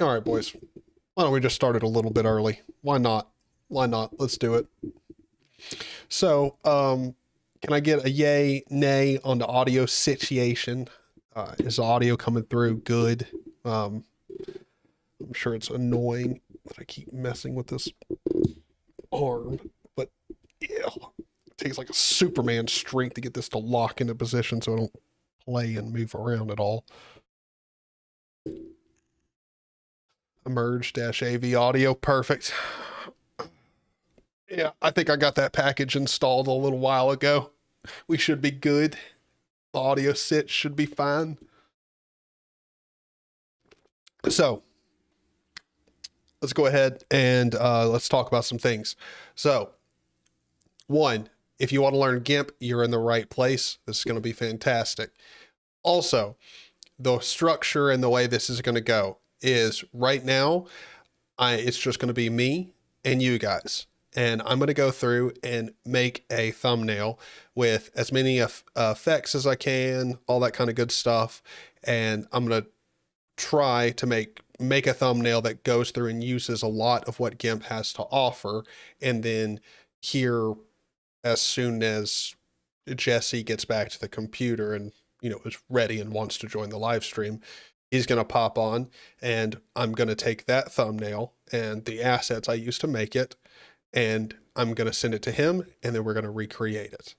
All right, boys. Why don't we just start it a little bit early? Why not? Why not? Let's do it. So, can I get a yay, nay on the audio situation? Is the audio coming through good? Um, I'm sure it's annoying that I keep messing with this arm, but yeah, it takes like a Superman strength to get this to lock into position so I don't play and move around at all. Emerge-AV audio, perfect. Yeah, I think I got that package installed a little while ago. We should be good. The audio sit should be fine. So let's go ahead and let's talk about some things. So, one, if you want to learn GIMP, you're in the right place. This is going to be fantastic. Also, the structure and the way this is going to go is right now, it's just going to be me and you guys. And I'm going to go through and make a thumbnail with as many effects as I can, all that kind of good stuff. And I'm going to try to make a thumbnail that goes through and uses a lot of what GIMP has to offer. And then here, as soon as Jesse gets back to the computer and is ready and wants to join the live stream, he's going to pop on and I'm going to take that thumbnail and the assets I used to make it, and I'm going to send it to him, and then we're going to recreate it.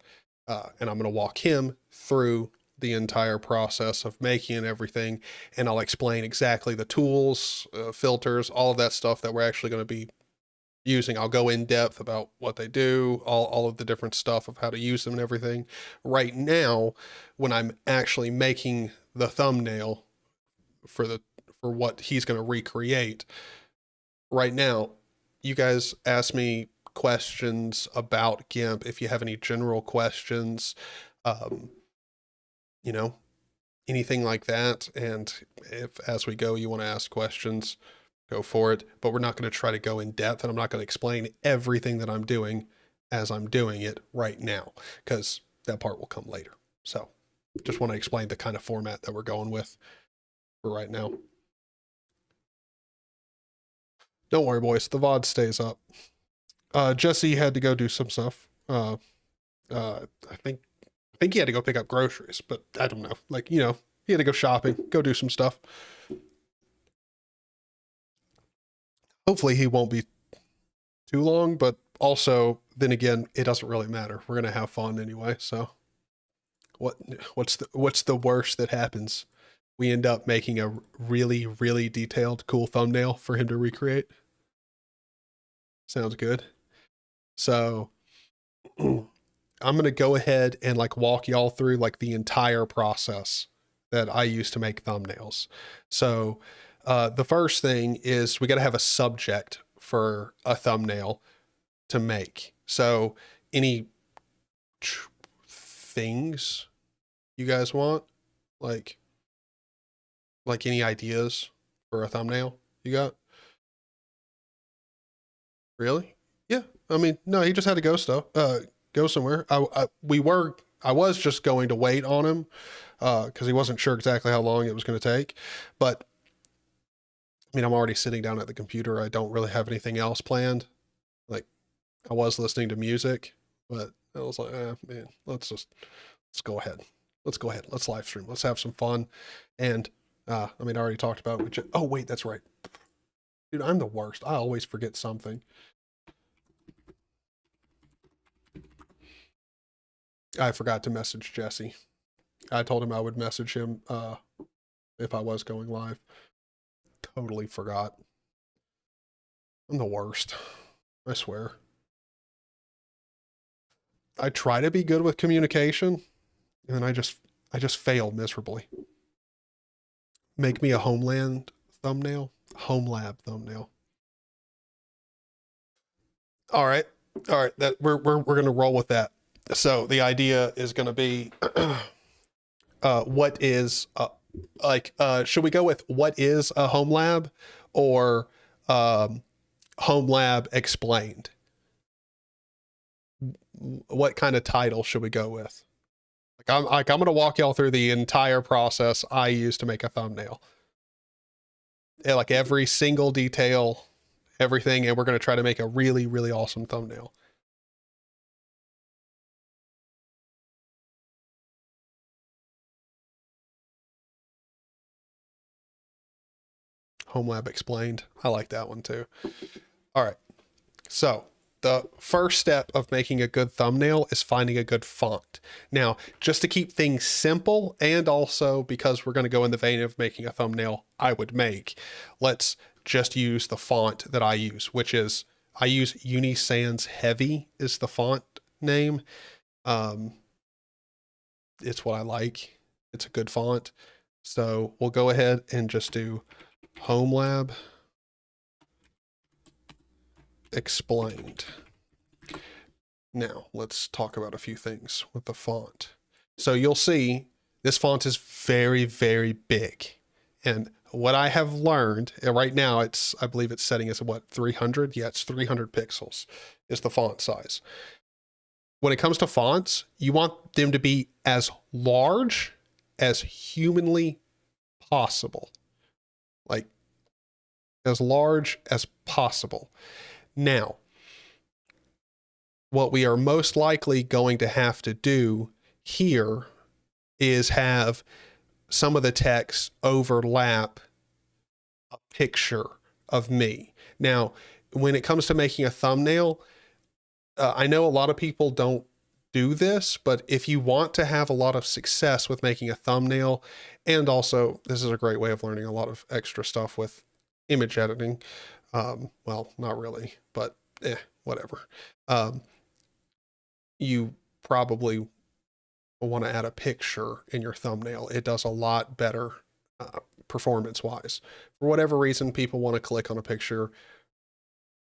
And I'm going to walk him through the entire process of making and everything, and I'll explain exactly the tools, filters, all of that stuff that we're actually going to be using. I'll go in depth about what they do, all of the different stuff of how to use them and everything. Right now, when I'm actually making the thumbnail for what he's going to recreate, right now, you guys ask me questions about GIMP. If you have any general questions, um, you know, anything like that. And if as we go, you want to ask questions, go for it. But we're not going to try to go in depth, and I'm not going to explain everything that I'm doing as I'm doing it right now, because that part will come later. So just want to explain the kind of format that we're going with for right now. Don't worry, boys. The VOD stays up. Jesse had to go do some stuff. I think he had to go pick up groceries, but I don't know. Like, he had to go shopping, go do some stuff. Hopefully he won't be too long, but also then again, it doesn't really matter. We're gonna have fun anyway. So what's the worst that happens? We end up making a really, really detailed, cool thumbnail for him to recreate. Sounds good. So I'm gonna go ahead and like walk y'all through like the entire process that I use to make thumbnails. So the first thing is we got to have a subject for a thumbnail to make. So any things you guys want, like any ideas for a thumbnail you got? Really? Yeah. I mean, no, he just had to go somewhere. I was just going to wait on him because he wasn't sure exactly how long it was going to take. But I mean, I'm already sitting down at the computer. I don't really have anything else planned. Like, I was listening to music, but I was like, man, let's go ahead. Let's go ahead. Let's live stream. Let's have some fun. And I mean, I already talked about which. Oh wait, that's right, dude. I'm the worst. I always forget something. I forgot to message Jesse. I told him I would message him if I was going live. Totally forgot. I'm the worst. I swear. I try to be good with communication, and then I just fail miserably. Make me a Homeland thumbnail, Homelab thumbnail. All right, all right. That we're gonna roll with that. So the idea is gonna be, what is should we go with what is a home lab, or home lab explained? What kind of title should we go with? I'm gonna walk y'all through the entire process I use to make a thumbnail. like every single detail, everything, and we're going to try to make a really, really awesome thumbnail. Homelab explained. I like that one too. All right. So the first step of making a good thumbnail is finding a good font. Now, just to keep things simple, and also because we're going to go in the vein of making a thumbnail I would make, let's just use the font that I use, which is, I use Unisans Heavy is the font name. It's what I like. It's a good font. So we'll go ahead and just do Homelab explained. Now let's talk about a few things with the font. So you'll see this font is very, very big. And what I have learned, and right now it's, I believe it's setting as what, 300? Yeah, it's 300 pixels is the font size. When it comes to fonts, you want them to be as large as humanly possible. Like, as large as possible. Now, what we are most likely going to have to do here is have some of the text overlap a picture of me. Now, when it comes to making a thumbnail, I know a lot of people don't do this, but if you want to have a lot of success with making a thumbnail, and also this is a great way of learning a lot of extra stuff with image editing. Well, not really, but whatever. You probably want to add a picture in your thumbnail. It does a lot better performance-wise. For whatever reason, people want to click on a picture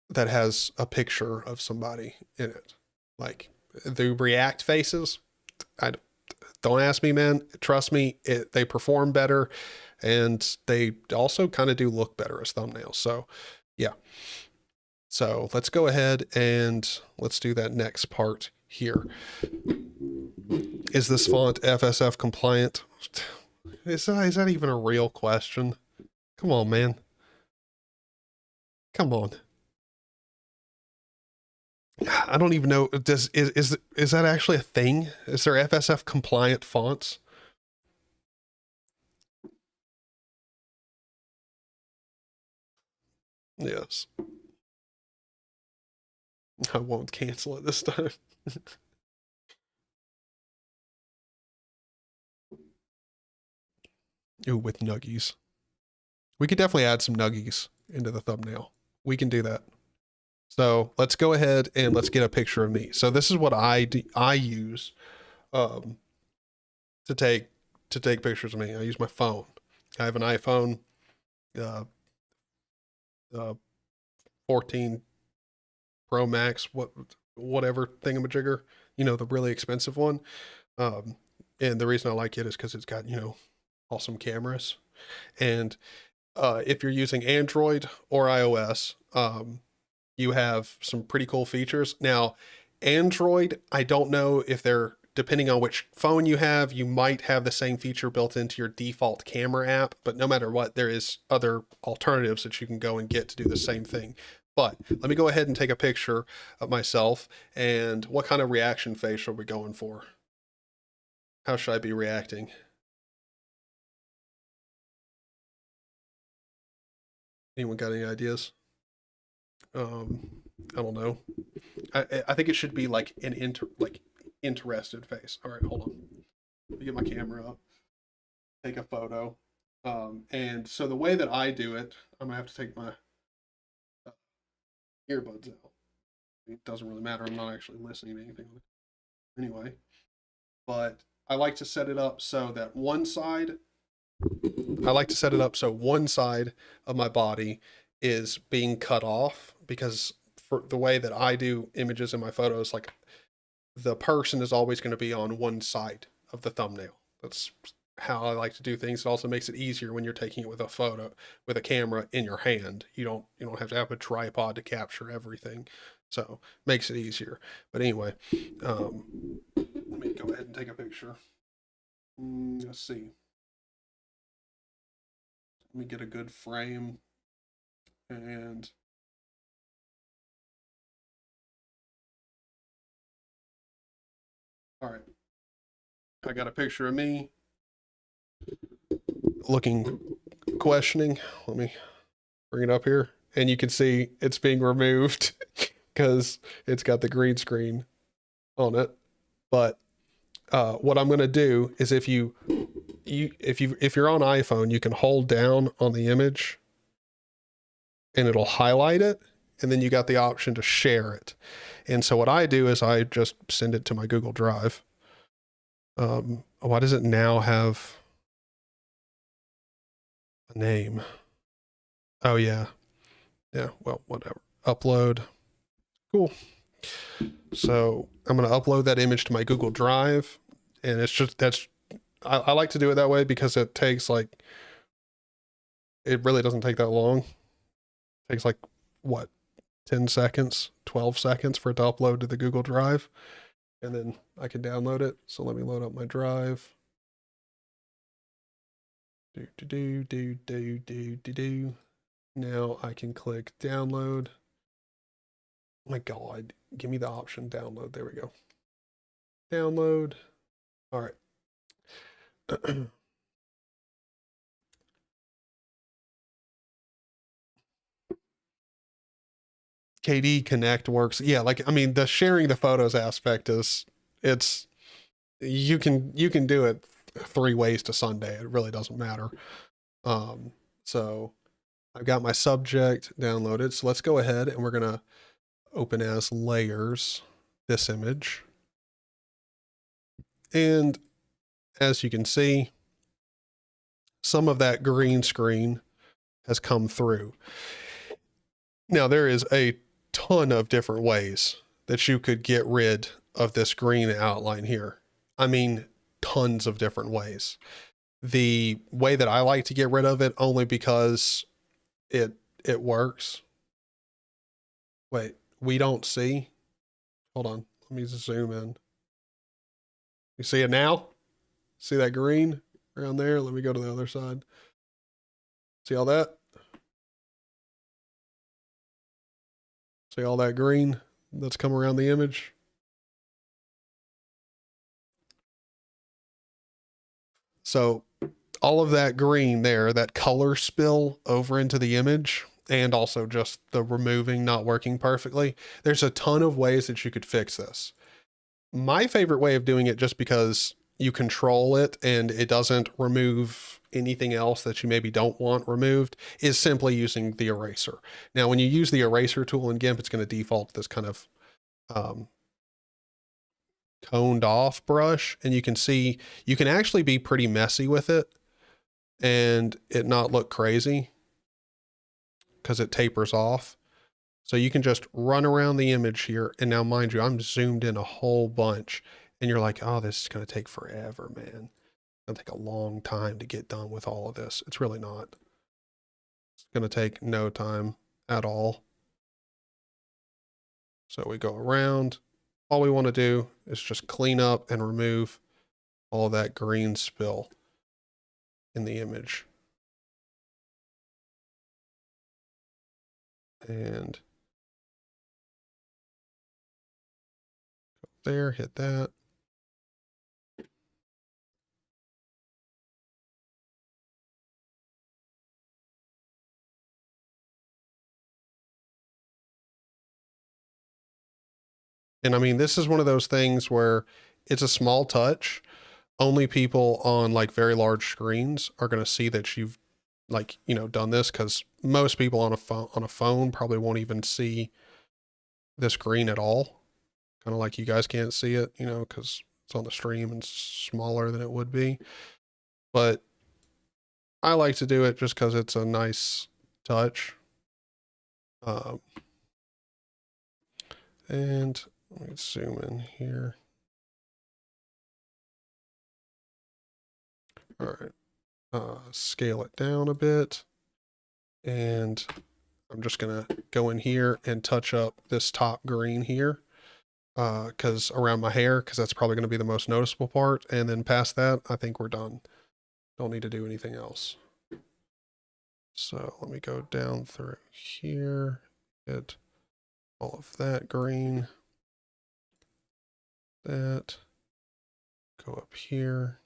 that has a picture of somebody in it. Like the React faces, don't ask me, man. Trust me, they perform better, and they also kind of do look better as thumbnails. So yeah. So let's go ahead and let's do that next part here. Is this font FSF compliant? Is that even a real question? Come on, man. Come on. I don't even know. Is that actually a thing? Is there FSF compliant fonts? Yes. I won't cancel it this time. Ooh, with nuggies. We could definitely add some nuggies into the thumbnail. We can do that. So let's go ahead and let's get a picture of me. So this is what I use to take pictures of me. I use my phone. I have an iPhone 14 Pro Max, whatever thingamajigger, you know, the really expensive one. And the reason I like it is because it's got, you know, awesome cameras. And if you're using Android or iOS, you have some pretty cool features. Now, Android, I don't know if they're, depending on which phone you have, you might have the same feature built into your default camera app, but no matter what, there is other alternatives that you can go and get to do the same thing. But let me go ahead and take a picture of myself. And what kind of reaction face are we going for? How should I be reacting? Anyone got any ideas? I don't know. I think it should be like an interested face. All right, hold on. Let me get my camera up. Take a photo. And so the way that I do it, I'm gonna have to take my earbuds out. It doesn't really matter. I'm not actually listening to anything anyway. But I like to set it up so that one side of my body is being cut off, because for the way that I do images in my photos, like the person is always going to be on one side of the thumbnail. That's how I like to do things. It also makes it easier when you're taking it with a photo, with a camera in your hand. You don't have to have a tripod to capture everything. So makes it easier. But anyway, let me go ahead and take a picture. Let's see. Let me get a good frame. And all right, I got a picture of me looking questioning. Let me bring it up here. And you can see it's being removed because it's got the green screen on it. But what I'm going to do is if you're on iPhone, you can hold down on the image and it'll highlight it. And then you got the option to share it. And so what I do is I just send it to my Google Drive. Why does it now have a name? Oh yeah. Yeah, well, whatever. Upload. Cool. So I'm going to upload that image to my Google Drive. And it's just, I like to do it that way because it takes like, it really doesn't take that long. It takes like, what, 10 seconds, 12 seconds for it to upload to the Google Drive. And then I can download it. So let me load up my drive. Now I can click download. Oh my God, give me the option download. There we go. Download. All right. KD Connect works. Yeah, like I mean, the sharing the photos aspect is you can do it 3 ways to Sunday. It really doesn't matter. So I've got my subject downloaded. So let's go ahead and we're gonna open as layers this image. And as you can see, some of that green screen has come through. Now there is a ton of different ways that you could get rid of this green outline here. I mean, tons of different ways. The way that I like to get rid of it only because it works. Wait, we don't see. Hold on. Let me zoom in. You see it now? See that green around there? Let me go to the other side. See all that? See all that green that's come around the image? So all of that green there, that color spill over into the image, and also just the removing not working perfectly. There's a ton of ways that you could fix this. My favorite way of doing it, just because you control it and it doesn't remove anything else that you maybe don't want removed, is simply using the eraser. Now, when you use the eraser tool in GIMP, it's going to default this kind of coned off brush, and you can see you can actually be pretty messy with it and it not look crazy because it tapers off. So you can just run around the image here. And now, mind you, I'm zoomed in a whole bunch and you're like, oh, this is going to take forever, man. It's going to take a long time to get done with all of this. It's really not. It's going to take no time at all. So we go around. All we want to do is just clean up and remove all that green spill in the image. And there, hit that. And I mean, this is one of those things where it's a small touch. Only people on like very large screens are going to see that you've like, you know, done this, because most people on a phone probably won't even see this green at all. Kind of like you guys can't see it, you know, because it's on the stream and smaller than it would be. But I like to do it just because it's a nice touch. And let me zoom in here. All right, scale it down a bit. And I'm just gonna go in here and touch up this top green here, because around my hair, because that's probably gonna be the most noticeable part. And then past that, I think we're done. Don't need to do anything else. So let me go down through here, get all of that green, that, go up here,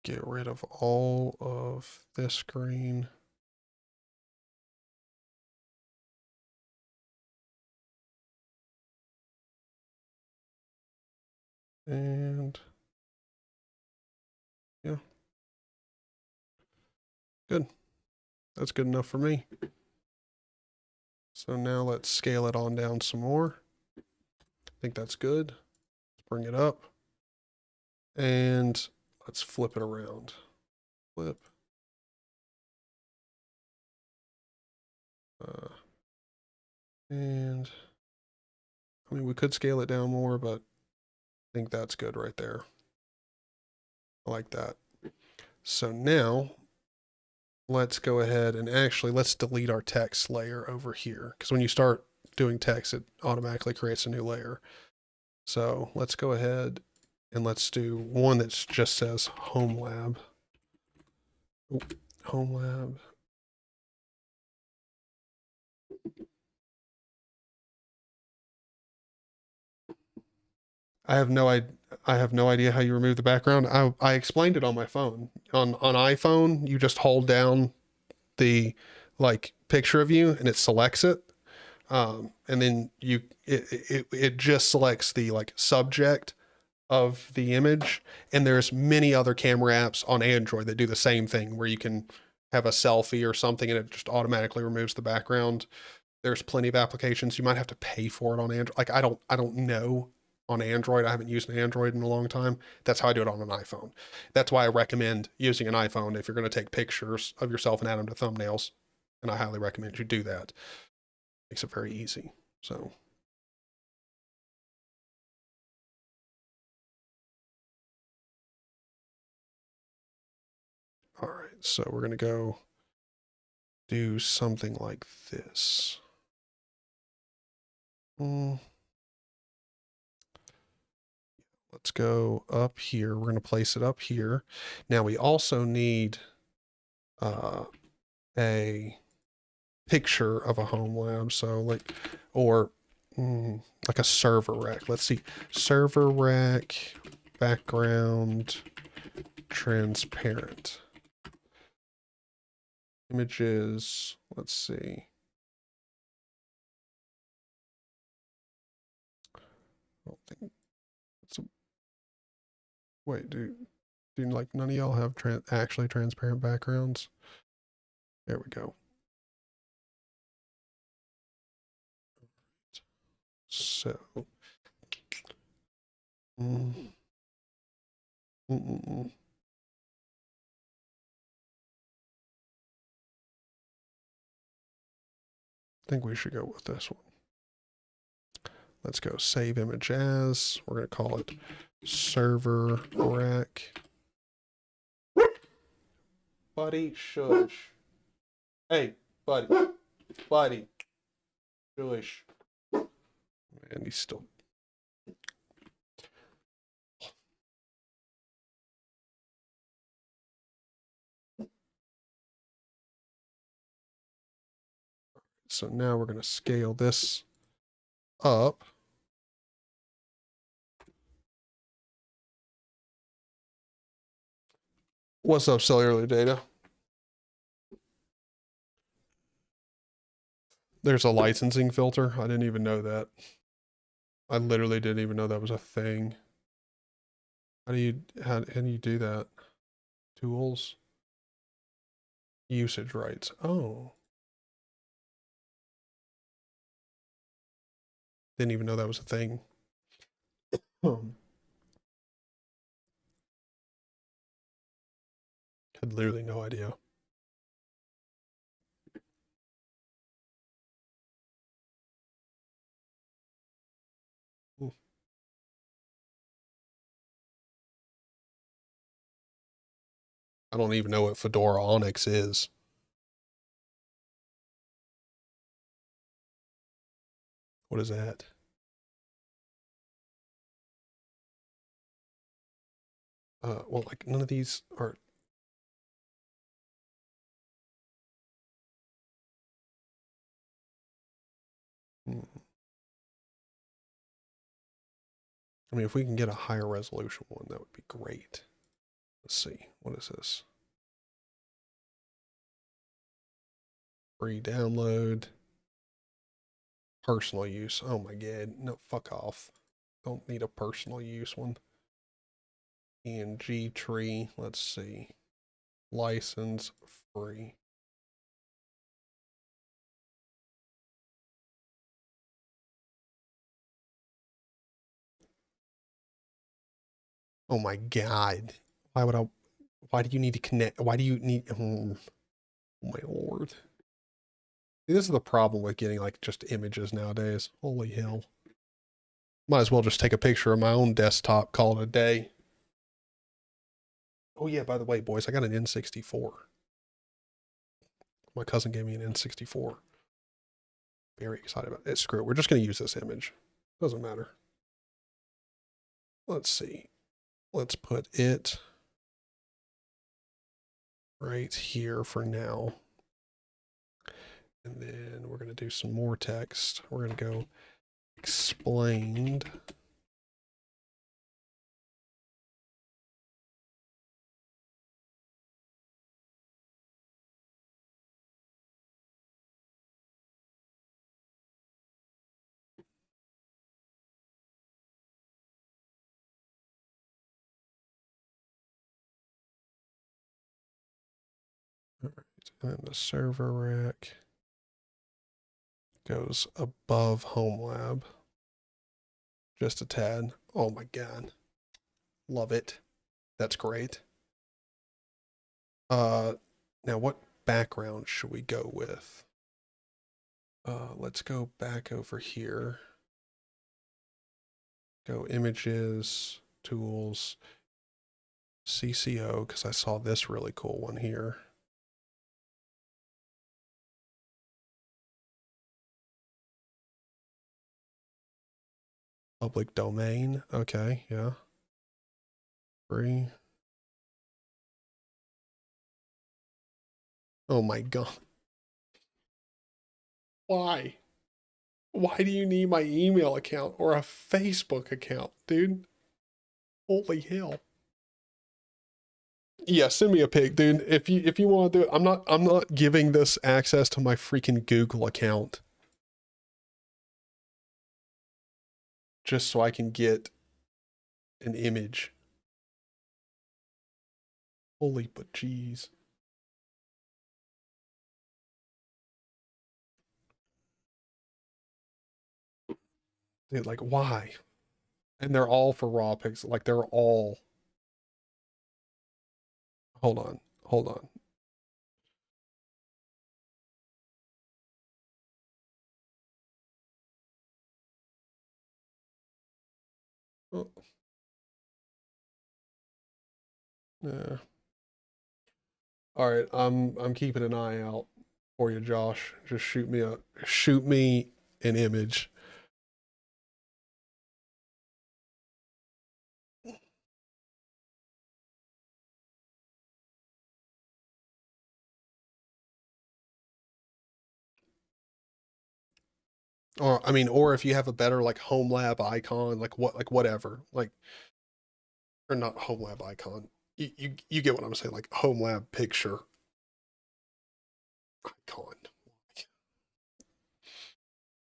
get rid of all of this green. And yeah, good. That's good enough for me. So now let's scale it on down some more. I think that's good. Let's bring it up. And let's flip it around. Flip. And I mean, we could scale it down more, but I think that's good right there. I like that. So now let's go ahead and actually let's delete our text layer over here. Because when you start doing text, it automatically creates a new layer. So let's go ahead and let's do one that just says Homelab. Homelab. I have no idea how you remove the background. I explained it on my phone. On iPhone, you just hold down the like picture of you and it selects it. And then it just selects the like subject of the image. And there's many other camera apps on Android that do the same thing where you can have a selfie or something and it just automatically removes the background. There's plenty of applications. You might have to pay for it on Android. Like I don't know on Android. I haven't used an Android in a long time. That's how I do it on an iPhone. That's why I recommend using an iPhone if you're going to take pictures of yourself and add them to thumbnails. And I highly recommend you do that. Makes it very easy. So all right, so we're going to go do something like this. Let's go up here. We're going to place it up here. Now we also need a picture of a home lab. So like, or like a server rack. Let's see, server rack, background, transparent. Images, let's see. I don't think it's a, wait, do like none of y'all have actually transparent backgrounds? There we go. So, mm, mm, mm, mm. I think we should go with this one. Let's go save image as. We're going to call it server rack. Buddy, shush. Hey, buddy. Buddy. Shush. Man, he's still. So now we're going to scale this up. What's up, cellular data? There's a licensing filter. I didn't even know that. I literally didn't even know that was a thing. How do you do that? Tools, usage rights. Oh, didn't even know that was a thing. Had literally no idea. I don't even know what Fedora Onyx is. What is that? Well, like none of these are. I mean, if we can get a higher resolution one, that would be great. Let's see. What is this? Free download. Personal use. Oh my god. No, fuck off. Don't need a personal use one. ENG tree. Let's see. License free. Oh my god. Why would I? Why do you need to connect? Why do you need? Oh my lord. This is the problem with getting like just images nowadays. Holy hell. Might as well just take a picture of my own desktop, call it a day. Oh yeah, by the way, boys, I got an N64. My cousin gave me an N64. Very excited about it. Screw it. We're just going to use this image. Doesn't matter. Let's see. Let's put it right here for now. And then we're going to do some more text. We're going to go explained. All right. And then the server rack goes above Homelab. Just a tad. Oh my god. Love it. That's great. Now what background should we go with? Let's go back over here. Go images, tools, CCO, because I saw this really cool one here. Public domain. Okay, yeah. Free. Oh my god. Why? Why do you need my email account or a Facebook account, dude? Holy hell. Yeah, send me a pic, dude. If you want to do it, I'm not giving this access to my freaking Google account. Just so I can get an image. Holy but jeez. Dude, like why? And they're all for raw pixel. Like they're all. Hold on. Hold on. Oh. Yeah. All right, I'm keeping an eye out for you, Josh. Just shoot me an image. Or I mean, or if you have a better like Homelab icon, like whatever, like or not Homelab icon. You get what I'm saying, like Homelab picture icon.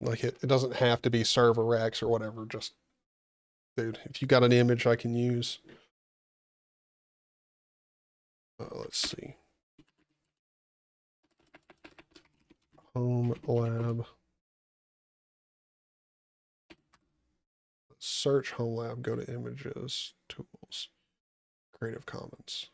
Like it doesn't have to be server X or whatever. Just dude, if you got an image I can use. Let's see. Homelab. Search Homelab, go to images, tools, Creative Commons.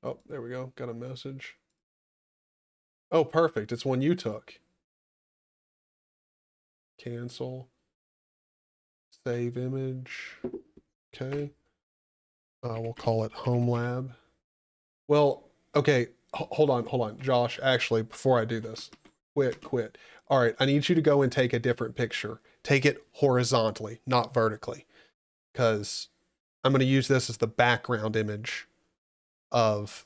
Oh, there we go. Got a message. Oh, perfect. It's one you took. Cancel. Save image. Okay. We'll call it Homelab. Well, okay. Hold on. Josh, actually, before I do this, quit. All right. I need you to go and take a different picture. take it horizontally, not vertically, because I'm going to use this as the background image of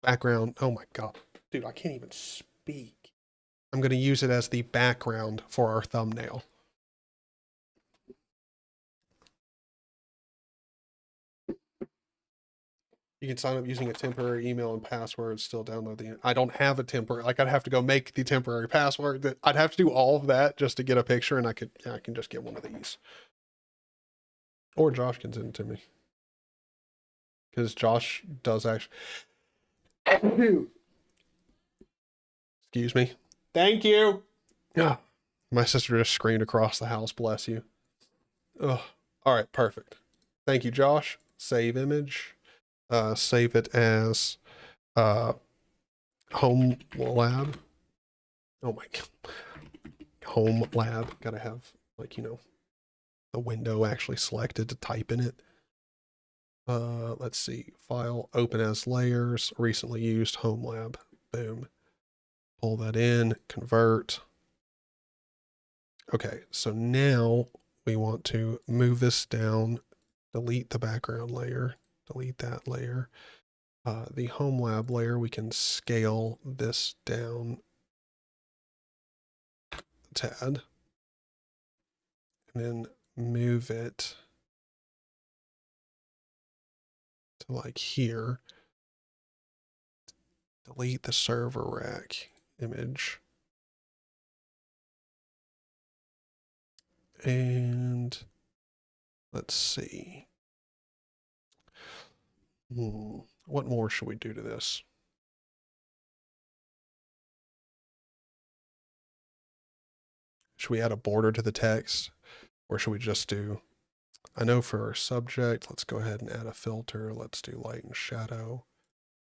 background. Oh my God, dude, I can't even speak. I'm going to use it as the background for our thumbnail. You can sign up using a temporary email and password, still download the, I don't have a temporary, like I'd have to go make the temporary password. I'd have to do all of that just to get a picture, and I can just get one of these. Or Josh can send it to me. Because Josh does actually. Excuse me. Thank you. Yeah. My sister just screamed across the house, bless you. Ugh. All right, perfect. Thank you, Josh. Save image. Save it as Homelab. Oh my God. Homelab. Gotta have, like, you know, the window actually selected to type in it. Let's see. File, open as layers, recently used Homelab. Boom. Pull that in, convert. Okay, so now we want to move this down, delete the background layer, delete that layer. The Homelab layer, we can scale this down a tad, and then move it to like here. Delete the server rack image. And let's see. What more should we do to this? Should we add a border to the text, or should we just do, I know for our subject, let's go ahead and add a filter. Let's do light and shadow,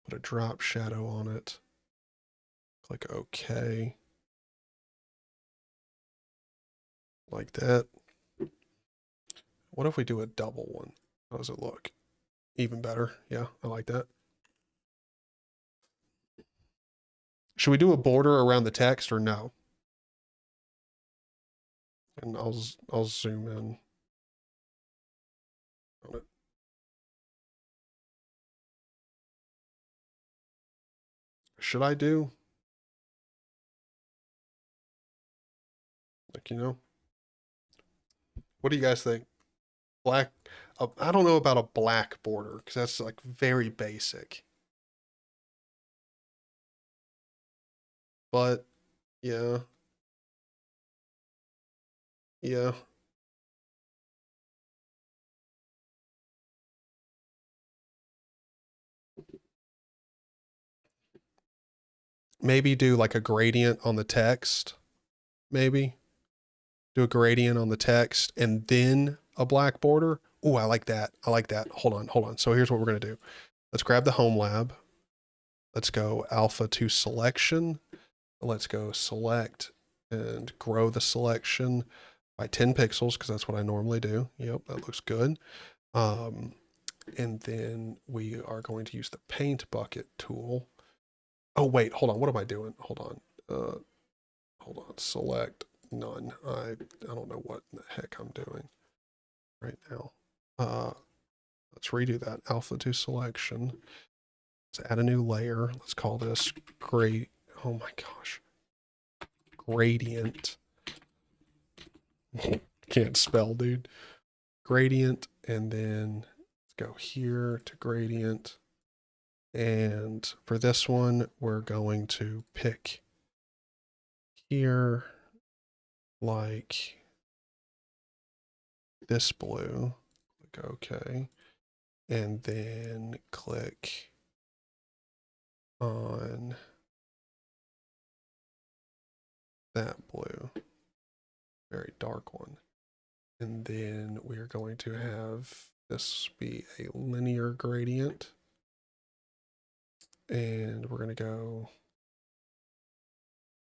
put a drop shadow on it. Click OK. Like that. What if we do a double one? How does it look? Even better. Yeah, I like that. Should we do a border around the text or no? And I'll zoom in on it. Should I do? Like, you know? What do you guys think? Black, I don't know about a black border because that's like very basic. But yeah, yeah. Maybe do like a gradient on the text. Maybe do a gradient on the text and then a black border. Oh, I like that. I like that. Hold on. So here's what we're going to do. Let's grab the Homelab. Let's go alpha to selection. Let's go select and grow the selection by 10 pixels because that's what I normally do. Yep, that looks good. And then we are going to use the paint bucket tool. Oh, wait, hold on. What am I doing? Hold on. Select none. I don't know what the heck I'm doing right now. Let's redo that. Alpha to selection. Let's add a new layer. Let's call this grade. Oh my gosh. Gradient. Can't spell, dude. Gradient, and then let's go here to gradient. And for this one, we're going to pick here like this blue. Click OK. And then click on that blue, very dark one. And then we are going to have this be a linear gradient. And we're going to go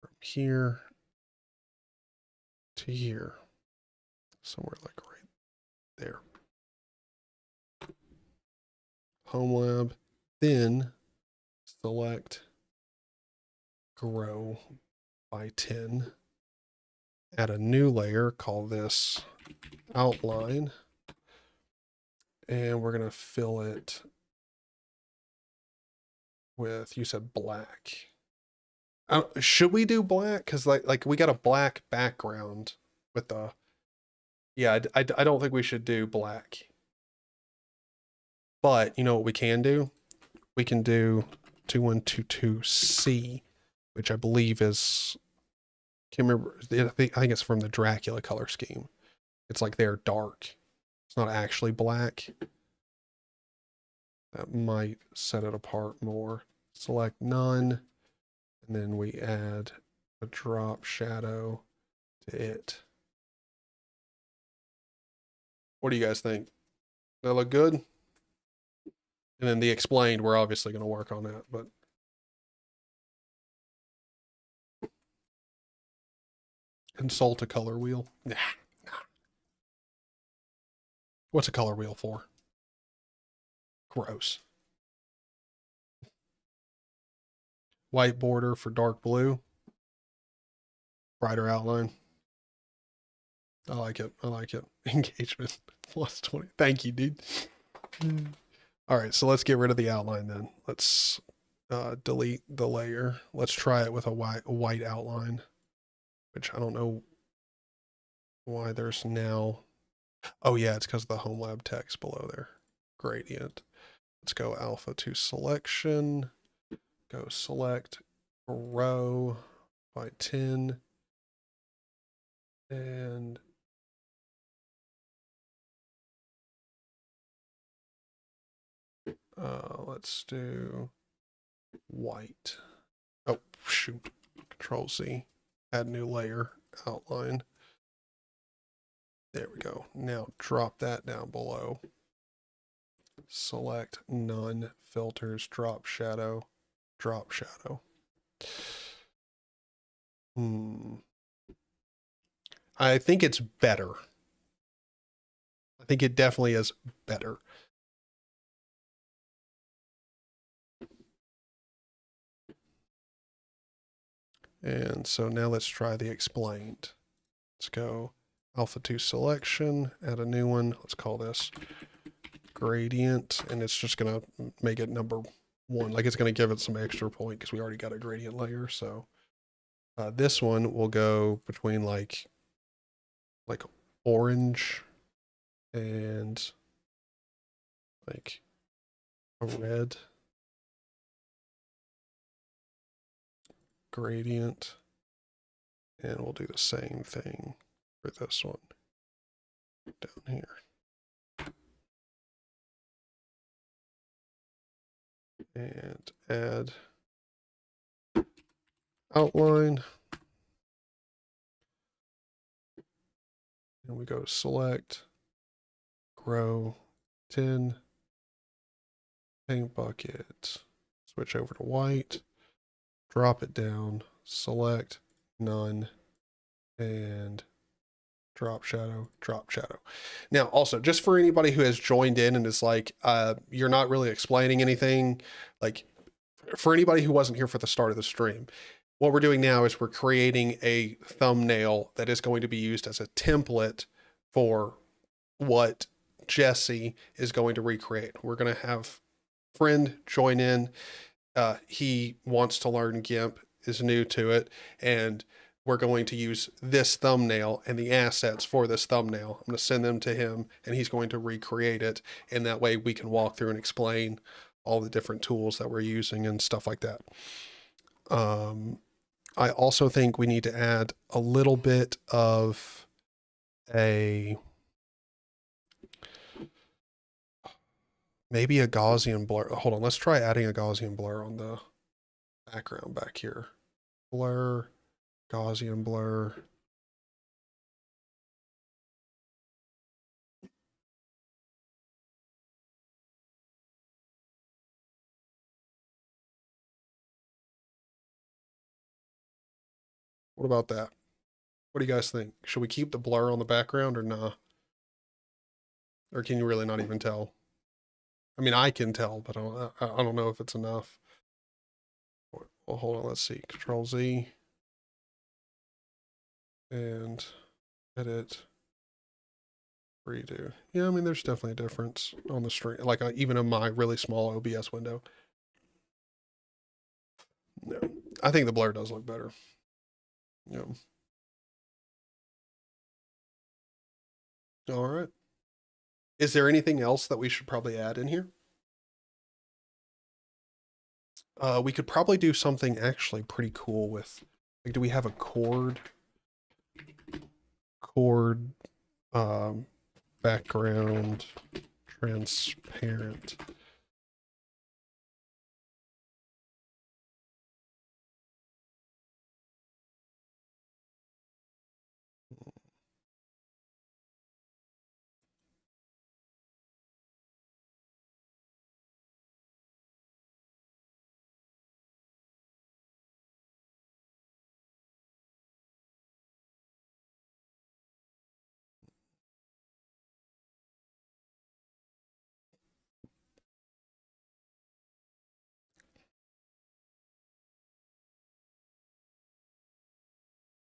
from here to here, somewhere like right there. Homelab, then select grow by 10. Add a new layer, call this outline. And we're going to fill it with, you said black. Should we do black? Because like we got a black background with the, yeah, I don't think we should do black. But you know what we can do? We can do 2122C, which I believe is, can't remember, I think it's from the Dracula color scheme. It's like they're dark. It's not actually black. That might set it apart more. Select none, and then we add a drop shadow to it. What do you guys think? That look good? And then the explained, we're obviously going to work on that, but consult a color wheel. Nah. What's a color wheel for? Gross. White border for dark blue. Brighter outline. I like it. I like it. Engagement plus 20. Thank you, dude. All right, so let's get rid of the outline then. Let's delete the layer. Let's try it with a white outline, which I don't know why there's now. Oh yeah, it's because of the Homelab text below there. Gradient. Let's go alpha to selection. Go select row by 10. And let's do white. Oh, shoot. Control C. Add new layer, outline. There we go. Now drop that down below. Select none, filters, drop shadow, drop shadow. I think it's better. I think it definitely is better. And so now let's try the explained. Let's go alpha 2 selection, add a new one. Let's call this gradient, and it's just going to make it number 1. Like it's going to give it some extra point because we already got a gradient layer. So this one will go between like orange and like a red gradient. And we'll do the same thing for this one down here. And add outline. And we go select, grow 10, paint bucket, switch over to white, drop it down, select none, and drop shadow, drop shadow. Now, also, just for anybody who has joined in and is like, you're not really explaining anything, like for anybody who wasn't here for the start of the stream, what we're doing now is we're creating a thumbnail that is going to be used as a template for what Jesse is going to recreate. We're going to have friend join in. He wants to learn GIMP, is new to it, and we're going to use this thumbnail and the assets for this thumbnail. I'm going to send them to him, and he's going to recreate it, and that way we can walk through and explain all the different tools that we're using and stuff like that. I also think we need to add a little bit of maybe a Gaussian blur. Hold on, let's try adding a Gaussian blur on the background back here. Blur, Gaussian blur. What about that? What do you guys think? Should we keep the blur on the background or nah? Or can you really not even tell? I mean, I can tell, but I don't know if it's enough. Well, hold on, let's see. Control Z. And edit. Redo. Yeah, I mean, there's definitely a difference on the screen, like even in my really small OBS window. No, I think the blur does look better. Yeah. All right. Is there anything else that we should probably add in here? We could probably do something actually pretty cool with, like, do we have a chord background transparent?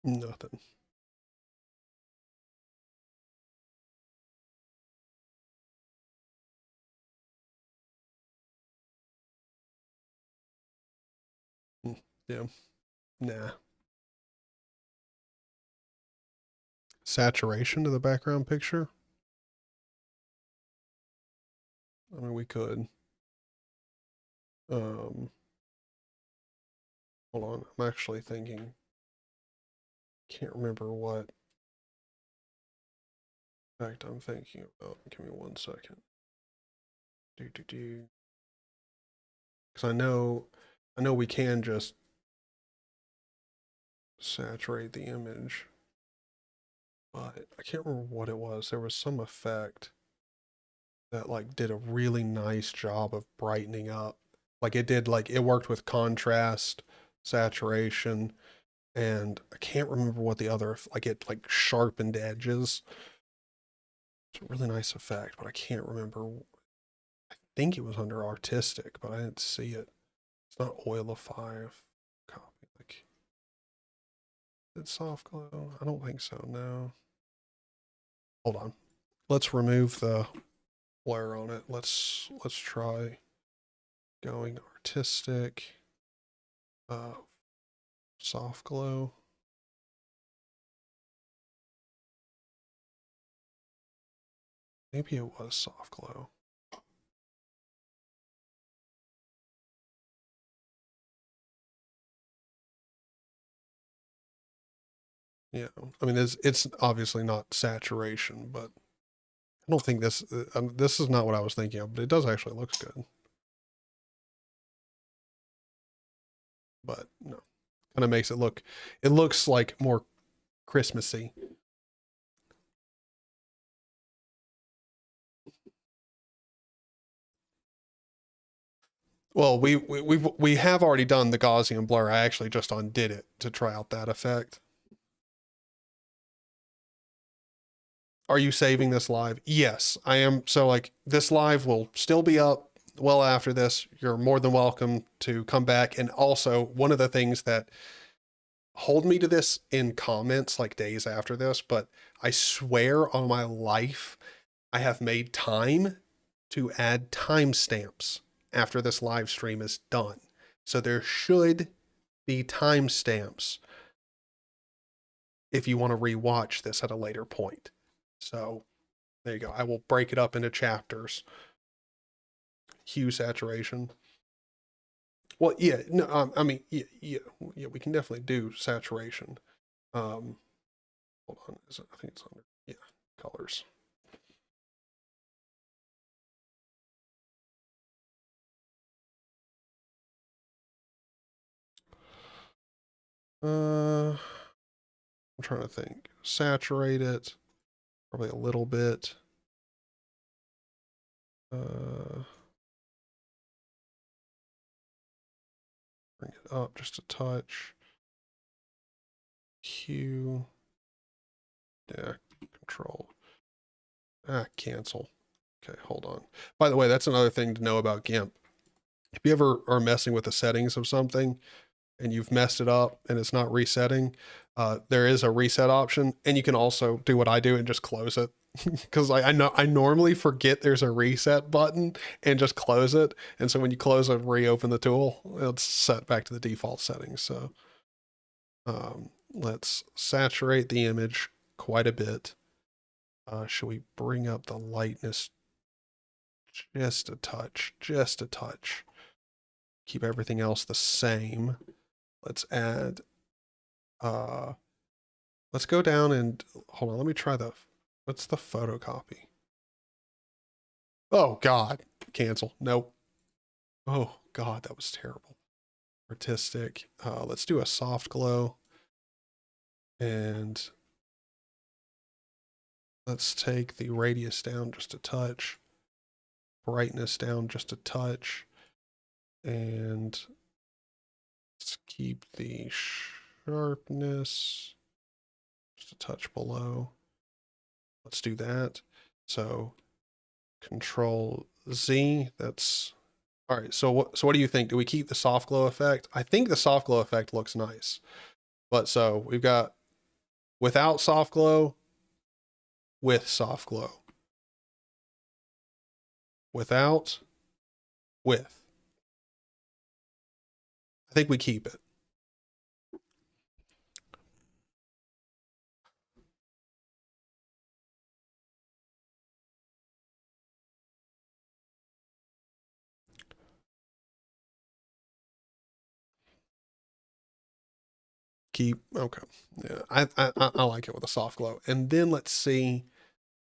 Nothing. Yeah. Nah. Saturation to the background picture? I mean, we could. Hold on. I'm actually thinking. Can't remember what fact I'm thinking about. Give me 1 second. Because I know we can just saturate the image, but I can't remember what it was. There was some effect that like did a really nice job of brightening up. Like it did, like it worked with contrast, saturation, and I can't remember what the other, like it like sharpened edges. It's a really nice effect, but I can't remember. I think it was under artistic, but I didn't see it. It's not oilify. Copy. Like, is it soft glow? I don't think so. No. Hold on. Let's remove the blur on it. Let's try going artistic. Soft glow. Maybe it was soft glow. Yeah, I mean, it's obviously not saturation, but I don't think this is not what I was thinking of, but it does actually look good. But no, kind of makes it look, it looks like more Christmassy. Well, we have already done the Gaussian blur. I actually just undid it to try out that effect. Are you saving this live? Yes, I am. So like this live will still be up well after this. You're more than welcome to come back. And also one of the things that hold me to this in comments like days after this, but I swear on my life, I have made time to add timestamps after this live stream is done. So there should be timestamps if you want to rewatch this at a later point. So there you go. I will break it up into chapters. Hue saturation. Well, yeah, no, I mean, yeah, we can definitely do saturation. Hold on, I think it's under, yeah, colors. I'm trying to think. Saturate it, probably a little bit. Bring it up just a touch. Hue. Yeah, control. Cancel. Okay, hold on. By the way, that's another thing to know about GIMP. If you ever are messing with the settings of something and you've messed it up and it's not resetting, there is a reset option, and you can also do what I do and just close it. Because I know I normally forget there's a reset button and just close it, and so when you close it, reopen the tool, it's set back to the default settings. So let's saturate the image quite a bit. Should we bring up the lightness just a touch, just a touch? Keep everything else the same. Let's add, let's go down and, hold on, let me try what's the photocopy? Oh God, cancel, nope. Oh God, that was terrible. Artistic, let's do a soft glow. And let's take the radius down just a touch, brightness down just a touch, and let's keep the sharpness just a touch below. Let's do that. So Control Z, that's all right. So what do you think? Do we keep the soft glow effect? I think the soft glow effect looks nice. But so we've got without soft glow, with soft glow. Without, with. I think we keep it. Okay. Yeah, I like it with a soft glow. And then let's see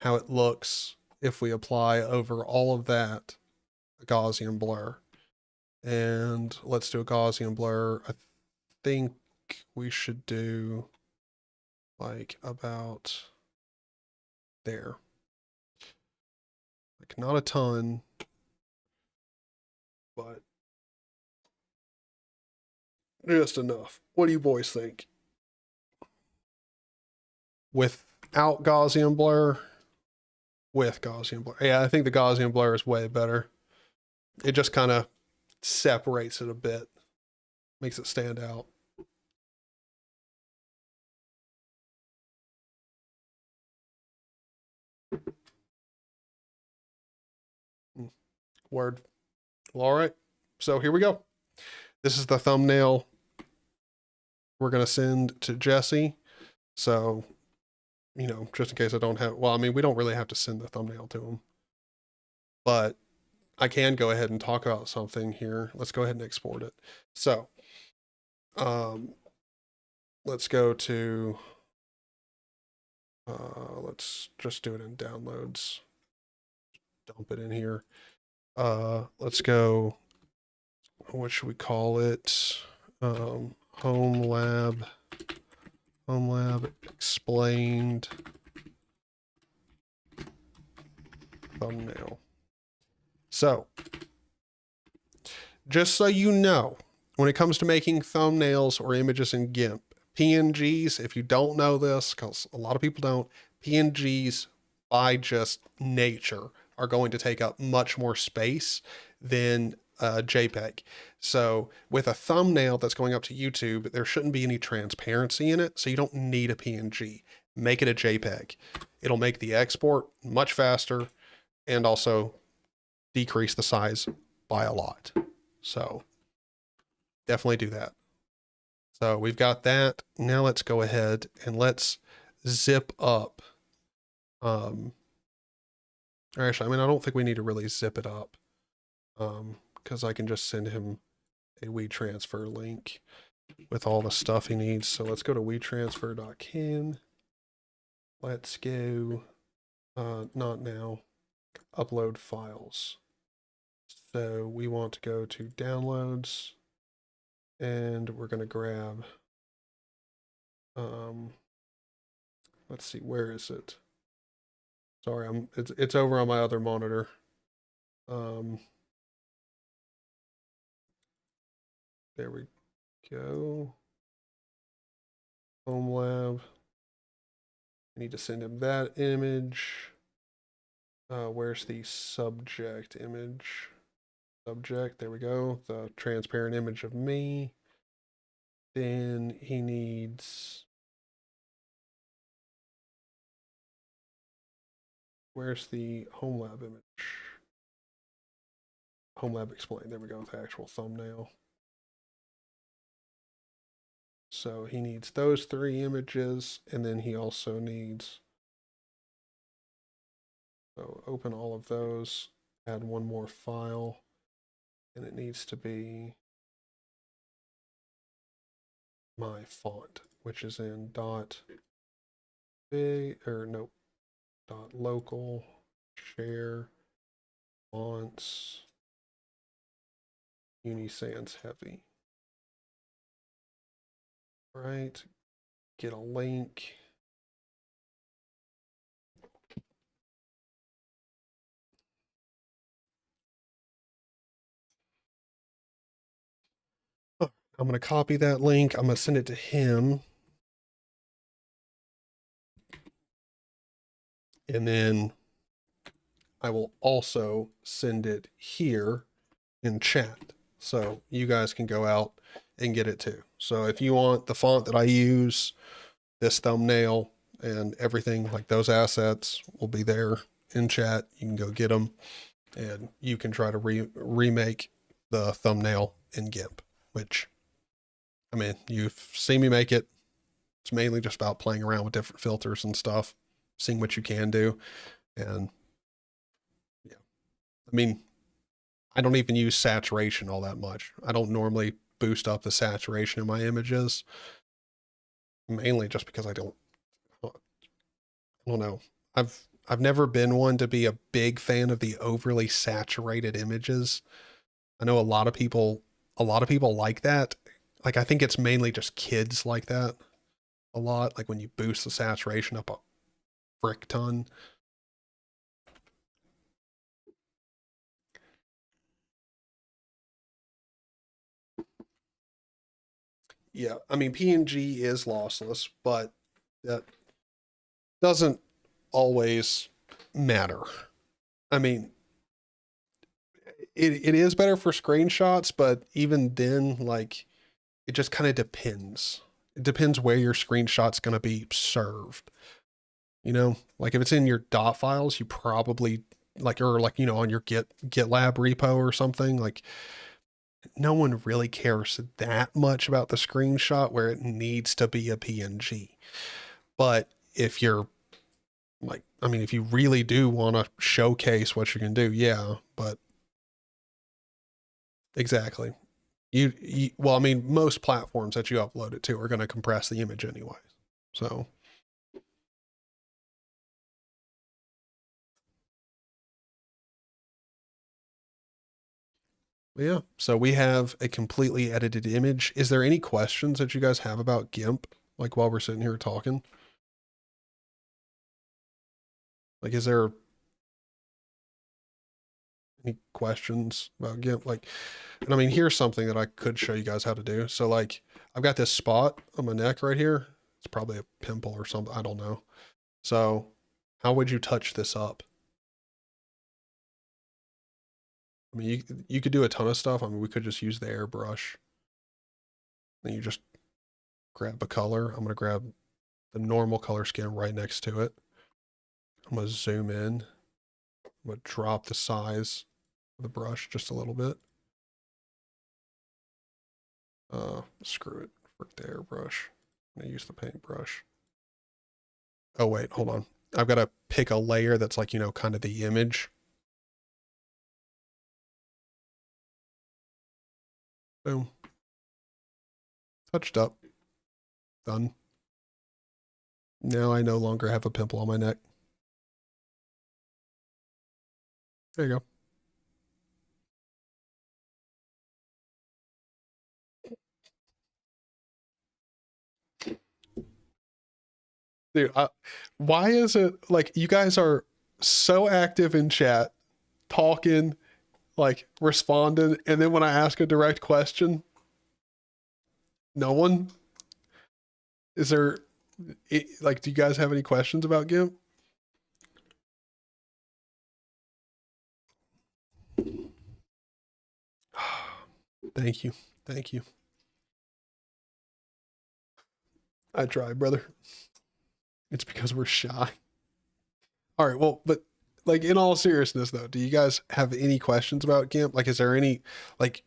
how it looks if we apply over all of that a Gaussian blur. And let's do a Gaussian blur. I think we should do like about there. Like not a ton, but just enough. What do you boys think? Without Gaussian blur, with Gaussian blur. Yeah, I think the Gaussian blur is way better. It just kind of separates it a bit, makes it stand out. Word. Well, all right. So here we go. This is the thumbnail we're going to send to Jesse. So, you know, just in case I don't have, well, I mean, we don't really have to send the thumbnail to him, but I can go ahead and talk about something here. Let's go ahead and export it. So, let's go to, let's just do it in downloads. Dump it in here. Let's go, what should we call it? Homelab explained thumbnail. So, just so you know, when it comes to making thumbnails or images in GIMP, PNGs, if you don't know this, because a lot of people don't, PNGs by just nature are going to take up much more space than JPEG. So with a thumbnail that's going up to YouTube, there shouldn't be any transparency in it. So you don't need a PNG. Make it a JPEG. It'll make the export much faster and also decrease the size by a lot. So definitely do that. So we've got that. Now let's go ahead and let's zip up. Actually, I mean, I don't think we need to really zip it up because I can just send him a WeTransfer link with all the stuff he needs. So let's go to WeTransfer.can. Let's go, not now, upload files. So we want to go to downloads and we're going to grab, let's see, where is it? Sorry, it's over on my other monitor. There we go. Homelab. I need to send him that image. Where's the subject image? Subject, there we go. The transparent image of me. Then he needs, where's the Homelab image? Homelab explain. There we go with the actual thumbnail. So he needs those 3 images, and then he also needs, so open all of those, add one more file, and it needs to be my font, which is in dot big, or nope, dot local, share, fonts, Unisans heavy. Right, get a link. I'm going to copy that link. I'm going to send it to him. And then I will also send it here in chat. So you guys can go out and get it too. So if you want the font that I use, this thumbnail, and everything, like those assets will be there in chat. You can go get them, and you can try to remake the thumbnail in GIMP, which, I mean, you've seen me make it. It's mainly just about playing around with different filters and stuff, seeing what you can do. And yeah, I mean, I don't even use saturation all that much. I don't normally boost up the saturation in my images, mainly just because I don't know. I've never been one to be a big fan of the overly saturated images. I know a lot of people like that. Like, I think it's mainly just kids like that a lot. Like when you boost the saturation up a frick ton. Yeah, I mean, PNG is lossless, but that doesn't always matter. I mean, it is better for screenshots, but even then, like, it just kind of depends. It depends where your screenshot's going to be served. You know, like if it's in your dot files, you probably like, or like, you know, on your GitLab repo or something, like no one really cares that much about the screenshot where it needs to be a PNG. But if you're like, I mean, if you really do want to showcase what you can do, yeah, but exactly. Well, I mean, most platforms that you upload it to are going to compress the image anyway. So, yeah. So we have a completely edited image. Is there any questions that you guys have about GIMP? Like while we're sitting here talking? Like, is there any questions about GIMP? Like, and I mean, here's something that I could show you guys how to do. So like, I've got this spot on my neck right here. It's probably a pimple or something. I don't know. So how would you touch this up? I mean, you could do a ton of stuff. I mean, we could just use the airbrush. Then you just grab a color. I'm going to grab the normal color scheme right next to it. I'm going to zoom in. I'm going to drop the size of the brush just a little bit. Screw it. Frick the airbrush. I'm going to use the paintbrush. Oh, wait, hold on. I've got to pick a layer that's like, you know, kind of the image. Boom. Touched up. Done. Now I no longer have a pimple on my neck. There you go. Dude, why is it like you guys are so active in chat, talking, like responding, and then when I ask a direct question, no one? Is there like, do you guys have any questions about GIMP? Thank you. Thank you. I try, brother. It's because we're shy. All right, well, but like in all seriousness though, do you guys have any questions about GIMP? Like, is there any like,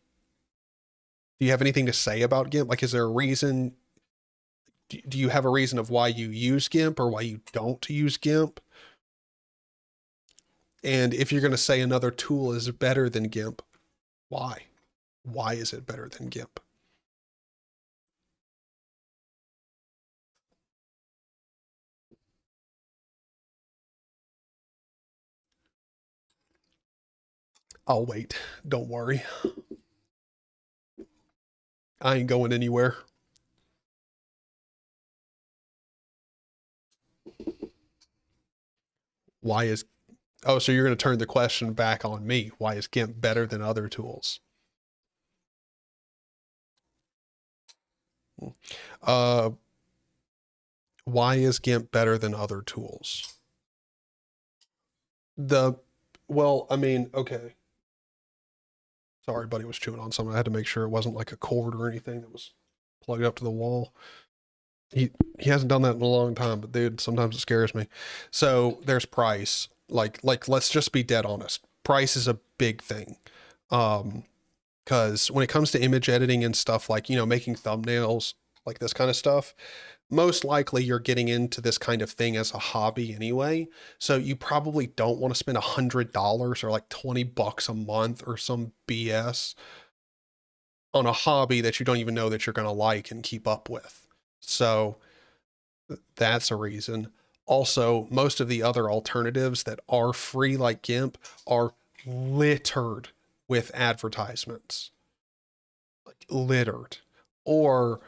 do you have anything to say about GIMP? Like, is there a reason? Do you have a reason of why you use GIMP or why you don't use GIMP? And if you're going to say another tool is better than GIMP, why? Why is it better than GIMP? I'll wait. Don't worry. I ain't going anywhere. Why is, oh, so you're going to turn the question back on me. Why is GIMP better than other tools? Uh, why is GIMP better than other tools? Well, I mean, okay. Sorry, buddy was chewing on something. I had to make sure it wasn't like a cord or anything that was plugged up to the wall. He hasn't done that in a long time, but dude, sometimes it scares me. So there's price. Like let's just be dead honest. Price is a big thing. Because when it comes to image editing and stuff like, making thumbnails, like this kind of stuff, most likely you're getting into this kind of thing as a hobby anyway. So you probably don't want to spend $100 or like $20 a month or some BS on a hobby that you don't even know that you're going to like and keep up with. So that's a reason. Also, most of the other alternatives that are free, like GIMP, are littered with advertisements. Like littered. Or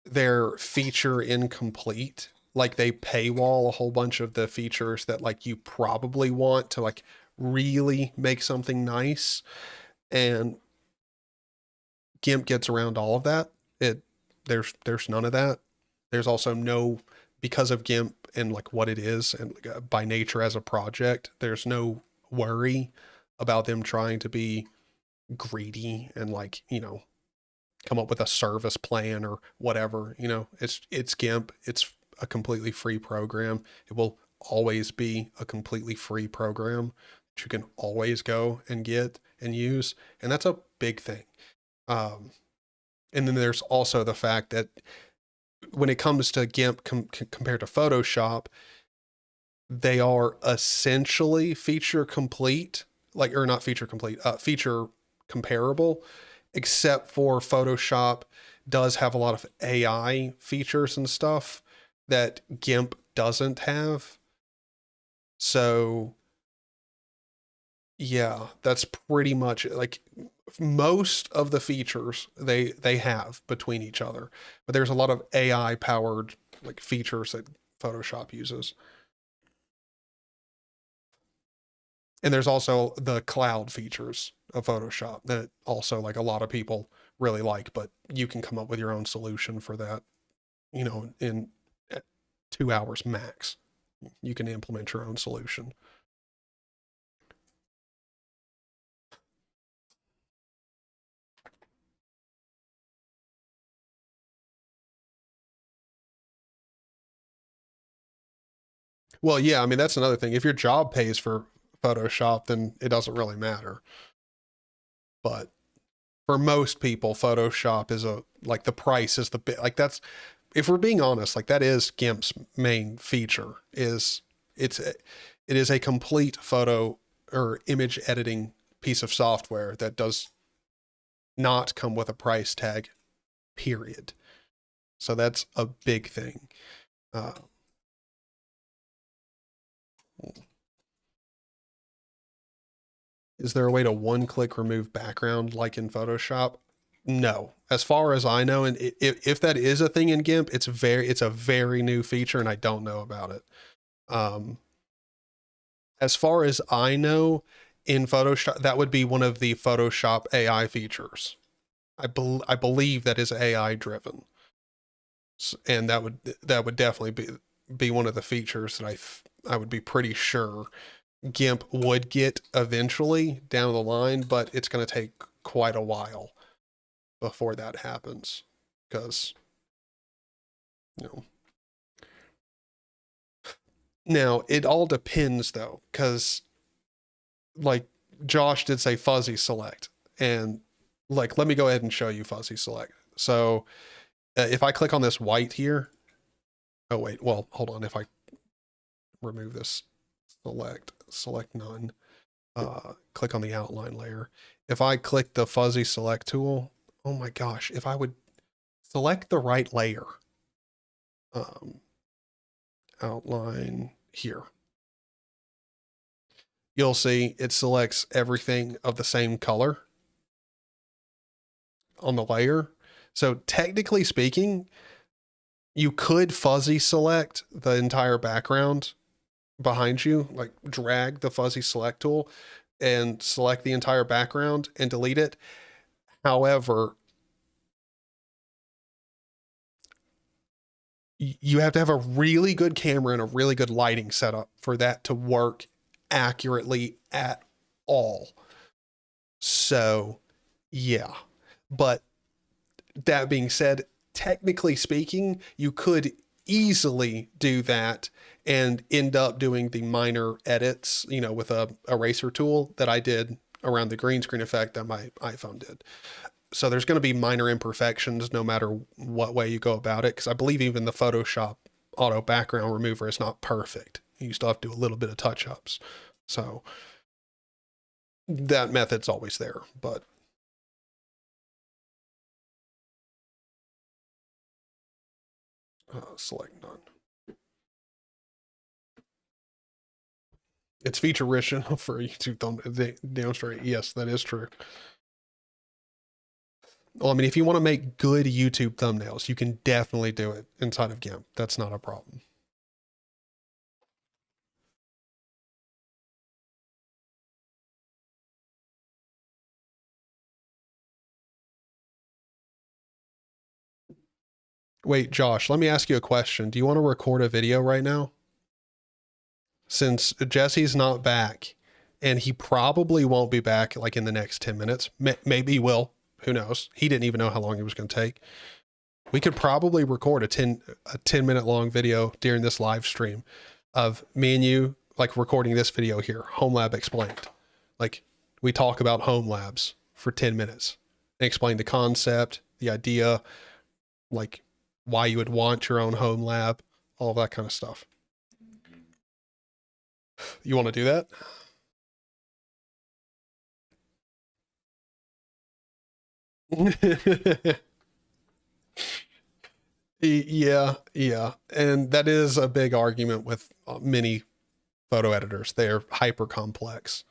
they're feature incomplete. Like they paywall a whole bunch of the features that like you probably want to like really make something nice. And GIMP gets around all of that. There's none of that. There's also no, because of GIMP and like what it is and by nature as a project, there's no worry about them trying to be greedy and like, come up with a service plan or whatever. It's GIMP. It's a completely free program. It will always be a completely free program that you can always go and get and use. And that's a big thing. And then there's also the fact that when it comes to GIMP compared to Photoshop, they are essentially feature complete, like, or not feature complete, feature comparable, except for Photoshop does have a lot of AI features and stuff that GIMP doesn't have. So yeah, that's pretty much like most of the features they have between each other, but there's a lot of AI powered like features that Photoshop uses. And there's also the cloud features of Photoshop that also like a lot of people really like, but you can come up with your own solution for that, in 2 hours max. You can implement your own solution. Well, yeah, I mean, that's another thing. If your job pays for Photoshop, then it doesn't really matter. But for most people, Photoshop is like the price is the bit, like that's, if we're being honest, like that is GIMP's main feature is it is a complete photo or image editing piece of software that does not come with a price tag, period. So that's a big thing. Uh, is there a way to one-click remove background like in Photoshop? No, as far as I know, and if that is a thing in GIMP, it's a very new feature, and I don't know about it. As far as I know, in Photoshop, that would be one of the Photoshop AI features. I believe that is AI driven, and that would definitely be one of the features that I would be pretty sure GIMP would get eventually down the line, but it's going to take quite a while before that happens because You know. Now, it all depends though, because like Josh did say fuzzy select, and like, let me go ahead and show you fuzzy select. So if I click on this white here, oh wait, well, hold on. If I remove this select none, click on the outline layer. If I click the fuzzy select tool, oh my gosh, if I would select the right layer, outline here, you'll see it selects everything of the same color on the layer. So technically speaking, you could fuzzy select the entire background behind you, like drag the fuzzy select tool and select the entire background and delete it. However, you have to have a really good camera and a really good lighting setup for that to work accurately at all. So, yeah. But that being said, technically speaking, you could easily do that and end up doing the minor edits, you know, with a eraser tool that I did around the green screen effect that my iPhone did. So there's going to be minor imperfections no matter what way you go about it, because I believe even the Photoshop auto background remover is not perfect. You still have to do a little bit of touch-ups. So that method's always there, but select none. It's feature rich enough for YouTube thumbnail demonstrate. Yes, that is true. Well, I mean, if you want to make good YouTube thumbnails, you can definitely do it inside of GIMP. That's not a problem. Wait, Josh, let me ask you a question. Do you want to record a video right now? Since Jesse's not back, and he probably won't be back like in the next 10 minutes. Maybe he will. Who knows? He didn't even know how long it was going to take. We could probably record a 10-minute long video during this live stream of me and you, like recording this video here, Homelab Explained. Like we talk about Homelabs for 10 minutes and explain the concept, the idea, like why you would want your own home lab, all that kind of stuff. You want to do that? Yeah, yeah. And that is a big argument with many photo editors. They're hyper complex.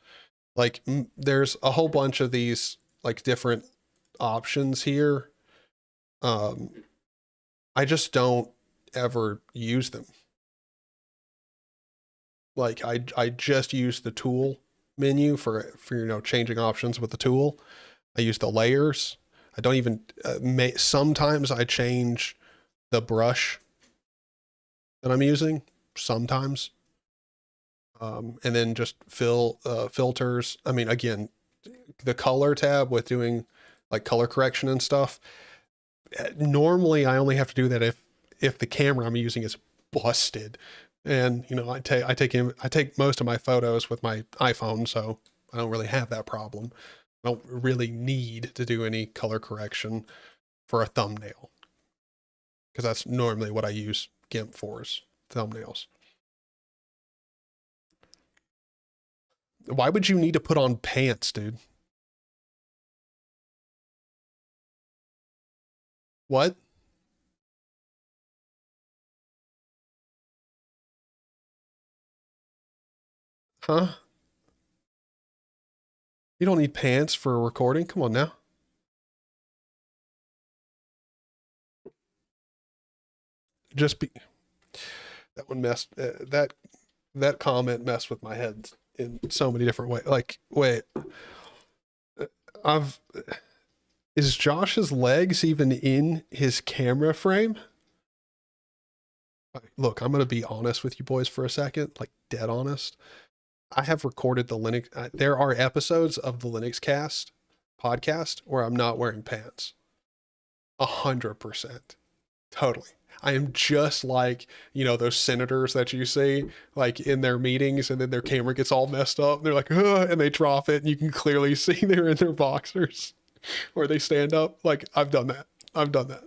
Like there's a whole bunch of these like different options here. I just don't ever use them. Like I just use the tool menu for you know, changing options with the tool. I use the layers. I don't even sometimes I change the brush that I'm using sometimes. And then just filters. I mean, again, the color tab with doing like color correction and stuff. Normally I only have to do that if the camera I'm using is busted. And you know, I take most of my photos with my iPhone, so I don't really have that problem. I don't really need to do any color correction for a thumbnail, because that's normally what I use GIMP for, is thumbnails. Why would you need to put on pants, dude? What? Huh? You don't need pants for a recording? Come on now. Just be that one messed that comment messed with my head in so many different ways. Like, wait, I've is Josh's legs even in his camera frame? Look, I'm gonna be honest with you boys for a second, like dead honest. I have recorded the Linux. There are episodes of the Linux Cast podcast where I'm not wearing pants. 100%, totally. I am just like, those senators that you see like in their meetings and then their camera gets all messed up. And they're like, "Ugh," and they drop it and you can clearly see they're in their boxers or they stand up. Like I've done that. I've done that.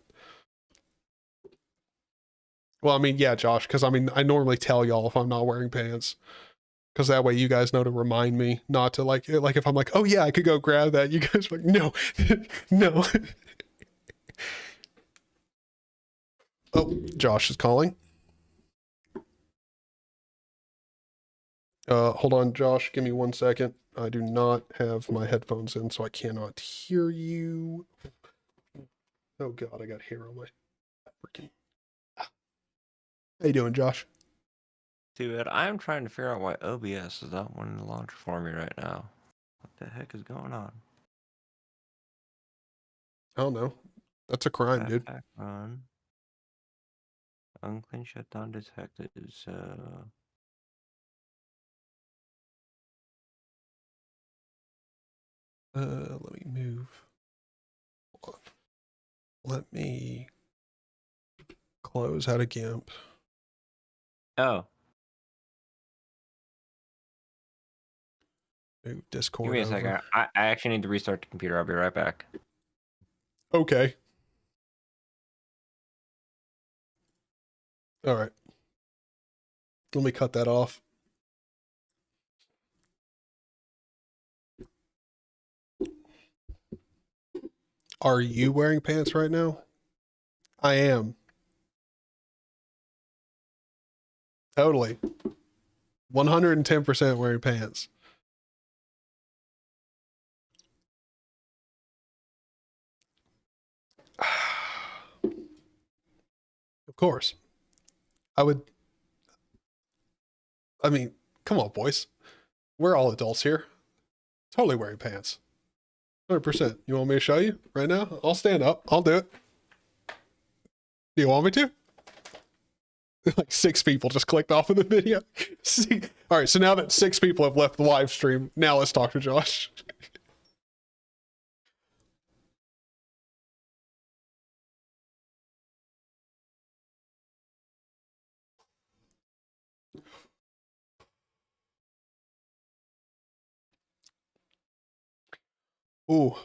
Well, I mean, yeah, Josh, because I mean, I normally tell y'all if I'm not wearing pants. Because that way you guys know to remind me not to like if I'm like, oh yeah, I could go grab that. You guys are like, no, no. Oh, Josh is calling. Hold on, Josh. Give me 1 second. I do not have my headphones in, so I cannot hear you. Oh God, I got hair on my freaking. How you doing, Josh? Dude, I'm trying to figure out why OBS is not wanting to launch for me right now. What the heck is going on? I don't know. That's a crime, dude. Backpack run. Unclean shutdown detected. Let me move. Hold on. Let me close out of GIMP. Oh, Move Discord give me a over. second. I actually need to restart the computer. I'll be right back. Okay. All right. Let me cut that off. Are you wearing pants right now? I am. Totally. 110% wearing pants. Of course. I mean, come on, boys. We're all adults here. Totally wearing pants. 100%. You want me to show you right now? I'll stand up. I'll do it. Do you want me to? Like 6 people just clicked off of the video. All right, so now that 6 people have left the live stream, now let's talk to Josh. Ooh.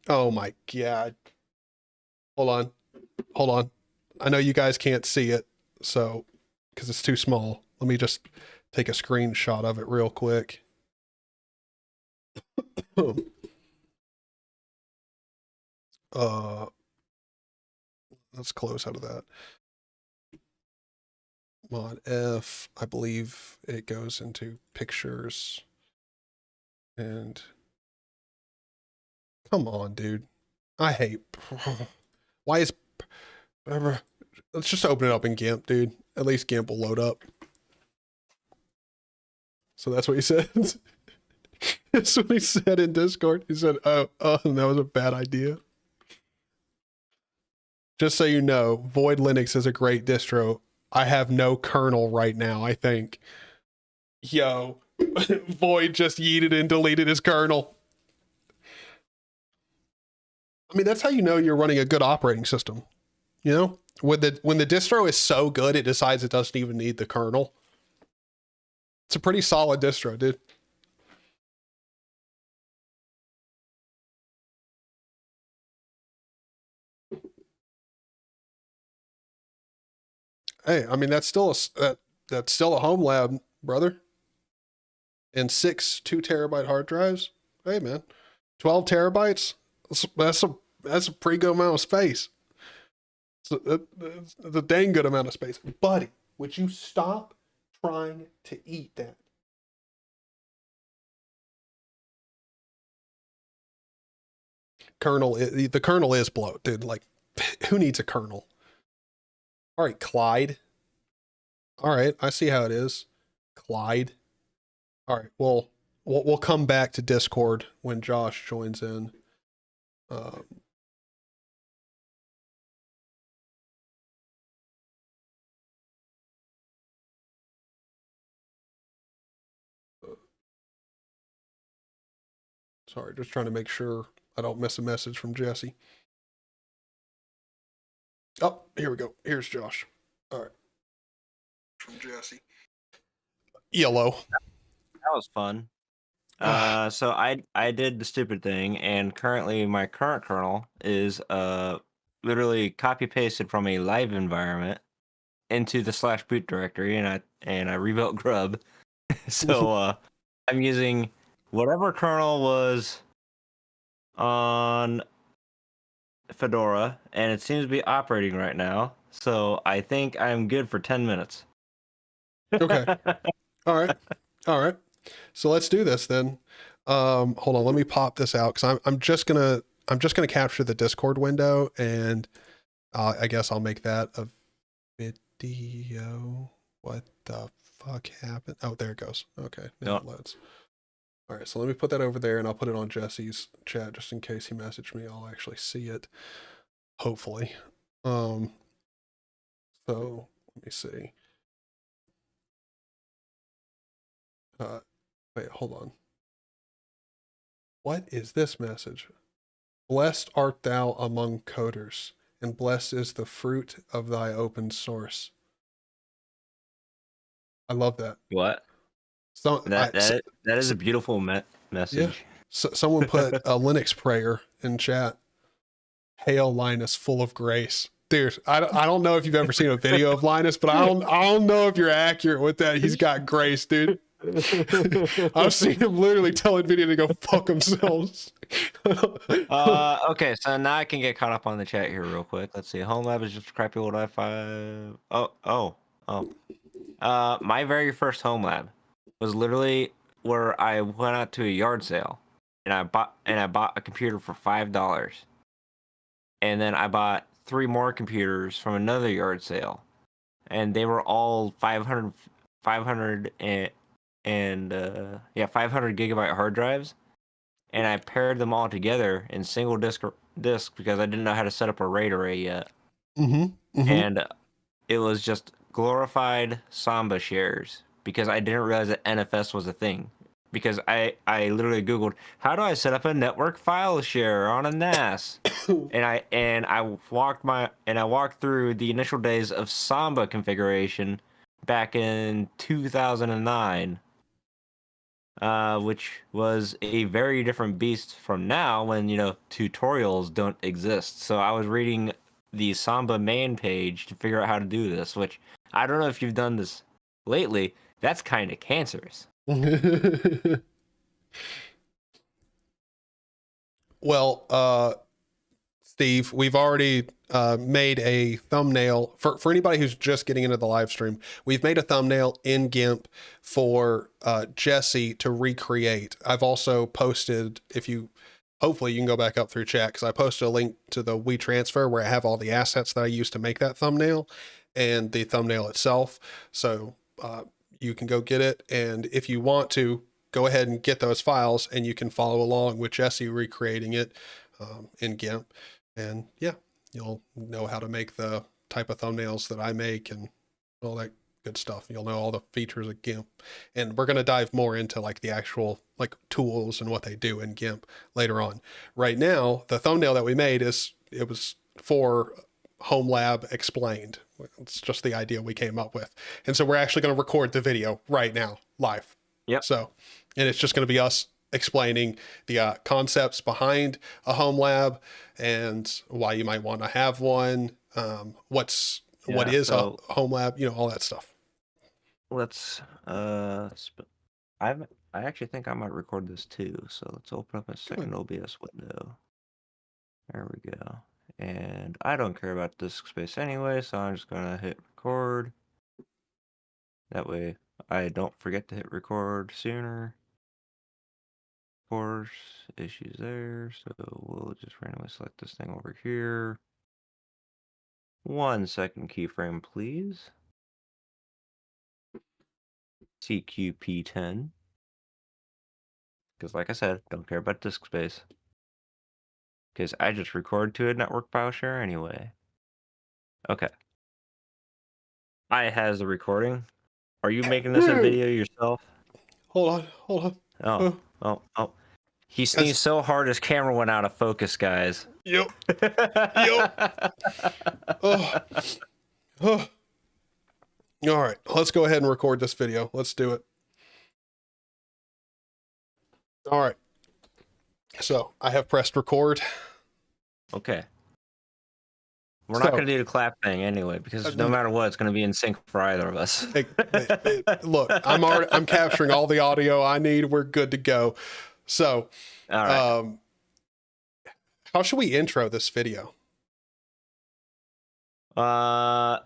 Oh my God. Hold on. Hold on. I know you guys can't see it, so because it's too small. Let me just take a screenshot of it real quick. uh, let's close out of that. Mod F, I believe it goes into pictures. And come on, dude. I hate. Why is. Let's just open it up in GIMP, dude. At least GIMP will load up. So that's what he said. That's what he said in Discord. He said, oh, that was a bad idea. Just so you know, Void Linux is a great distro. I have no kernel right now, I think. Yo, Void just yeeted and deleted his kernel. I mean, that's how you know you're running a good operating system. You know, when the distro is so good, it decides it doesn't even need the kernel. It's a pretty solid distro, dude. Hey, I mean that's still that's still a Homelab, brother. And 6 2 terabyte hard drives. Hey man, 12 terabytes. That's a pretty good amount of space. It's a dang good amount of space, buddy. Would you stop trying to eat that? The kernel is bloat, dude. Like, who needs a kernel? All right, Clyde. All right, I see how it is. Clyde. All right, well, we'll come back to Discord when Josh joins in. Um, sorry, just trying to make sure I don't miss a message from Jesse. Oh, here we go. Here's Josh. All right. From Jesse. Yellow. That was fun. So I did the stupid thing, and currently my current kernel is literally copy pasted from a live environment into the /boot directory, and I rebuilt grub. So I'm using whatever kernel was on Fedora, and it seems to be operating right now. So I think I'm good for 10 minutes. Okay. All right. All right. So let's do this then. Hold on. Let me pop this out because I'm just gonna capture the Discord window, and I guess I'll make that a video. What the fuck happened? Oh, there it goes. Okay, now it loads. All right, so let me put that over there, and I'll put it on Jesse's chat just in case he messaged me. I'll actually see it, hopefully. So let me see. Wait, hold on. What is this message? Blessed art thou among coders, and blessed is the fruit of thy open source. I love that. What? So, That is a beautiful yeah. message. So, someone put a Linux prayer in chat. Hail Linus, full of grace. Dude, I don't know if you've ever seen a video of Linus, but I don't know if you're accurate with that. He's got grace, dude. I've seen him literally tell NVIDIA to go fuck themselves. Okay, so now I can get caught up on the chat here real quick. Let's see. Homelab is just a crappy old i5. My very first Homelab was literally where I went out to a yard sale, and I bought a computer for $5, and then I bought 3 more computers from another yard sale, and they were all 500 gigabyte hard drives, and I paired them all together in single disk because I didn't know how to set up a RAID array yet. And it was just glorified Samba shares because I didn't realize that NFS was a thing. Because I literally Googled, how do I set up a network file share on a NAS? and I walked through the initial days of Samba configuration back in 2009, which was a very different beast from now when, tutorials don't exist. So I was reading the Samba main page to figure out how to do this, which I don't know if you've done this lately. That's kind of cancerous. Well, Steve, we've already made a thumbnail for anybody who's just getting into the live stream. We've made a thumbnail in GIMP for Jesse to recreate. I've also posted, hopefully you can go back up through chat because I posted a link to the WeTransfer where I have all the assets that I used to make that thumbnail and the thumbnail itself. So you can go get it. And if you want to, go ahead and get those files and you can follow along with Jesse recreating it in GIMP. And yeah, you'll know how to make the type of thumbnails that I make and all that good stuff. You'll know all the features of GIMP. And we're going to dive more into like the actual like tools and what they do in GIMP later on. Right now, the thumbnail that we made it was for Homelab Explained. It's just the idea we came up with. And so we're actually going to record the video right now, live. Yep. So, and it's just going to be us explaining the concepts behind a home lab and why you might want to have one. What is a home lab? All that stuff. Let's I actually think I might record this too. So let's open up a second OBS window. There we go. And I don't care about disk space anyway, so I'm just gonna hit record. That way I don't forget to hit record sooner. Of course, issues there, so we'll just randomly select this thing over here. 1 second keyframe, please. CQP10. Because like I said, don't care about disk space. Because I just record to a network file share anyway. Okay. I has the recording. Are you making this a video yourself? Hold on. Oh. He sneezed so hard his camera went out of focus, guys. Yep. Yep. Oh. Oh. All right, let's go ahead and record this video. Let's do it. All right. So I have pressed record. Okay. We're not going to do the clap thing anyway, because no matter what, it's going to be in sync for either of us. Look, I'm capturing all the audio I need. We're good to go. So, all right. How should we intro this video? I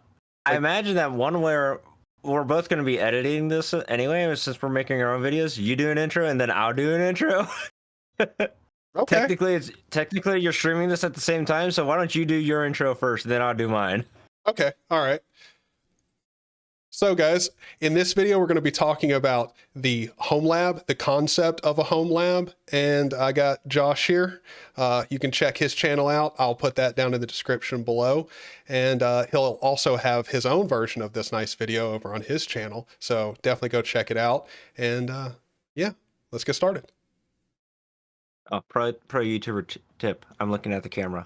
imagine that one where we're both going to be editing this anyway, since we're making our own videos. You do an intro, and then I'll do an intro. Okay. Technically, you're streaming this at the same time, so why don't you do your intro first, then I'll do mine. Okay. All right. So, guys, in this video, we're going to be talking about the Homelab, the concept of a Homelab, and I got Josh here. You can check his channel out. I'll put that down in the description below, and he'll also have his own version of this nice video over on his channel, so definitely go check it out. And yeah, let's get started. Oh, pro YouTuber tip. I'm looking at the camera.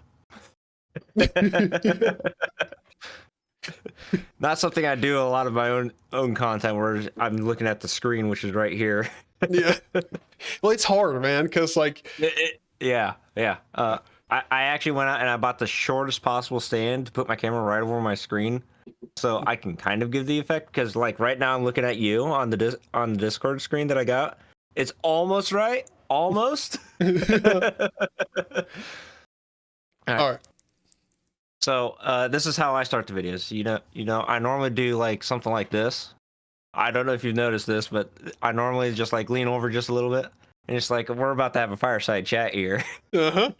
Not something I do a lot of my own content where I'm looking at the screen, which is right here. Yeah. Well, it's hard, man, because like... Yeah. I actually went out and I bought the shortest possible stand to put my camera right over my screen, so I can kind of give the effect. Because like right now I'm looking at you on the Discord screen that I got. It's almost right. Almost. All right. So this is how I start the videos. You know, I normally do like something like this. I don't know if you've noticed this, but I normally just like lean over just a little bit, and it's like we're about to have a fireside chat here. Uh-huh.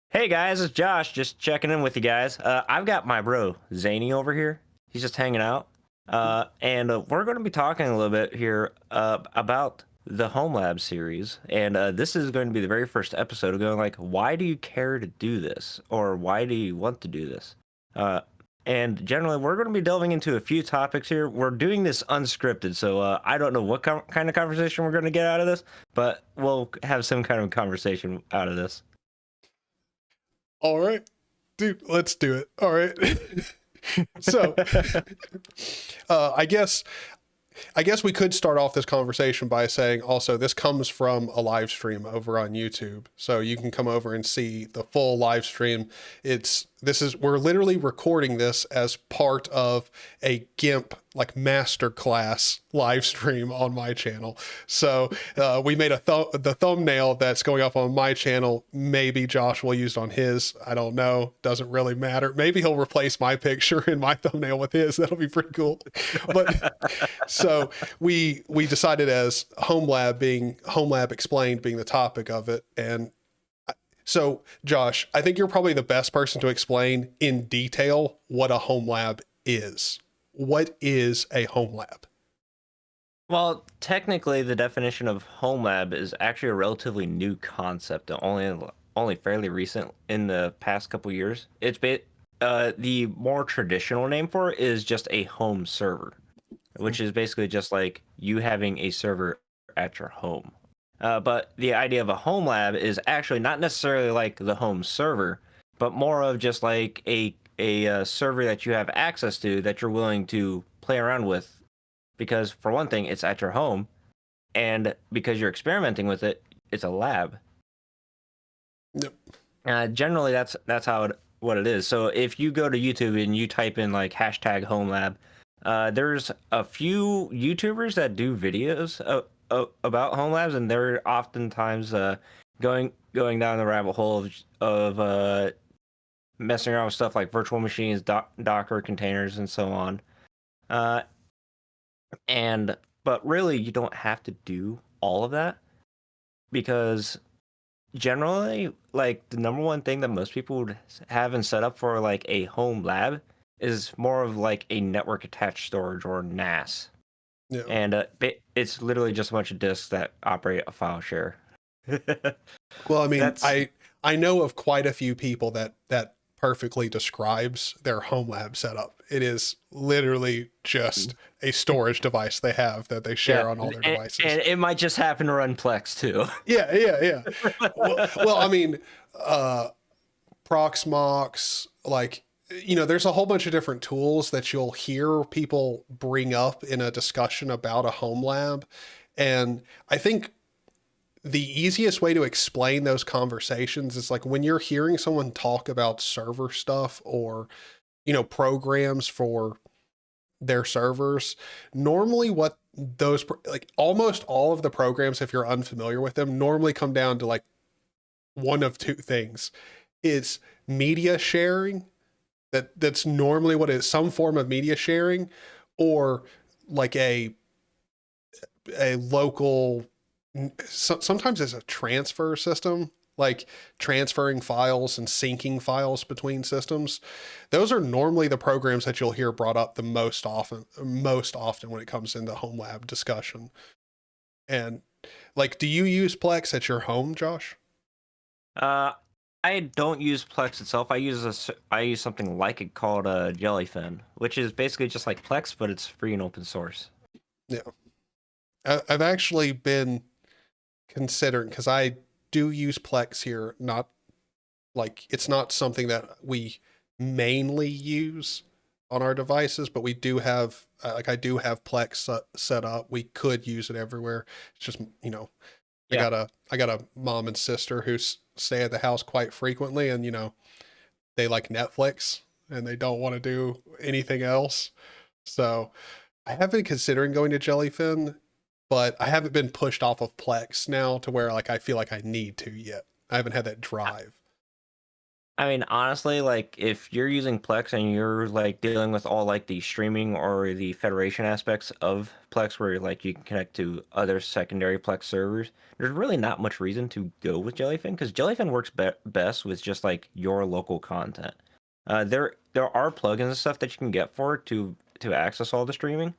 Hey guys, it's Josh, just checking in with you guys. I've got my bro Zany over here. He's just hanging out. And we're going to be talking a little bit here about the Homelab series, and this is going to be the very first episode of going like, why do you care to do this, or why do you want to do this? And generally, we're going to be delving into a few topics here. We're doing this unscripted, so I don't know what kind of conversation we're going to get out of this, but we'll have some kind of conversation out of this. All right, dude, let's do it. All right. So, I guess we could start off this conversation by saying also this comes from a live stream over on YouTube. So you can come over and see the full live stream. We're literally recording this as part of a GIMP like masterclass live stream on my channel. So we made the thumbnail that's going up on my channel. Maybe Josh will use it on his. I don't know. Doesn't really matter. Maybe he'll replace my picture in my thumbnail with his. That'll be pretty cool. But so we decided as Homelab Explained being the topic of it. And so Josh, I think you're probably the best person to explain in detail what a Homelab is. What is a Homelab? Well, technically, the definition of Homelab is actually a relatively new concept, only fairly recent in the past couple years. It's the more traditional name for it is just a home server, which is basically just like you having a server at your home. But the idea of a Homelab is actually not necessarily like the home server, but more of just like a server that you have access to that you're willing to play around with, because for one thing, it's at your home, and because you're experimenting with it, it's a lab. Yep. Generally, that's what it is. So if you go to YouTube and you type in like hashtag Homelab, there's a few YouTubers that do videos about Homelabs, and they're oftentimes going down the rabbit hole of messing around with stuff like virtual machines, Docker containers, and so on. But really, you don't have to do all of that, because generally, like the number one thing that most people would have and set up for like a home lab is more of like a network attached storage, or NAS. Yeah. And it's literally just a bunch of disks that operate a file share. Well, I mean, I know of quite a few people that perfectly describes their home lab setup. It is literally just a storage device they have that they share on all their devices. And it might just happen to run Plex too. Yeah. Well, I mean, Proxmox, like, there's a whole bunch of different tools that you'll hear people bring up in a discussion about a home lab. And I think the easiest way to explain those conversations is like when you're hearing someone talk about server stuff or, programs for their servers, normally what those, like almost all of the programs, if you're unfamiliar with them, normally come down to like one of two things. It's media sharing. That's normally what it is, some form of media sharing, or like a local, sometimes it's a transfer system, like transferring files and syncing files between systems. Those are normally the programs that you'll hear brought up the most often when it comes into home lab discussion. And like, do you use Plex at your home, Josh? I don't use Plex itself. I use something like it called Jellyfin, which is basically just like Plex, but it's free and open source. Yeah. I've actually been considering, because I do use Plex here, not like it's not something that we mainly use on our devices, but we do have I do have Plex set up. We could use it everywhere. It's just, I got a mom and sister who stay at the house quite frequently, and they like Netflix and they don't want to do anything else. So I have been considering going to Jellyfin, but I haven't been pushed off of Plex now to where like I feel like I need to yet. I haven't had that drive. I mean, honestly, like if you're using Plex and you're like dealing with all like the streaming or the federation aspects of Plex, where like you can connect to other secondary Plex servers, there's really not much reason to go with Jellyfin, because Jellyfin works best with just like your local content. There are plugins and stuff that you can get for it to access all the streaming,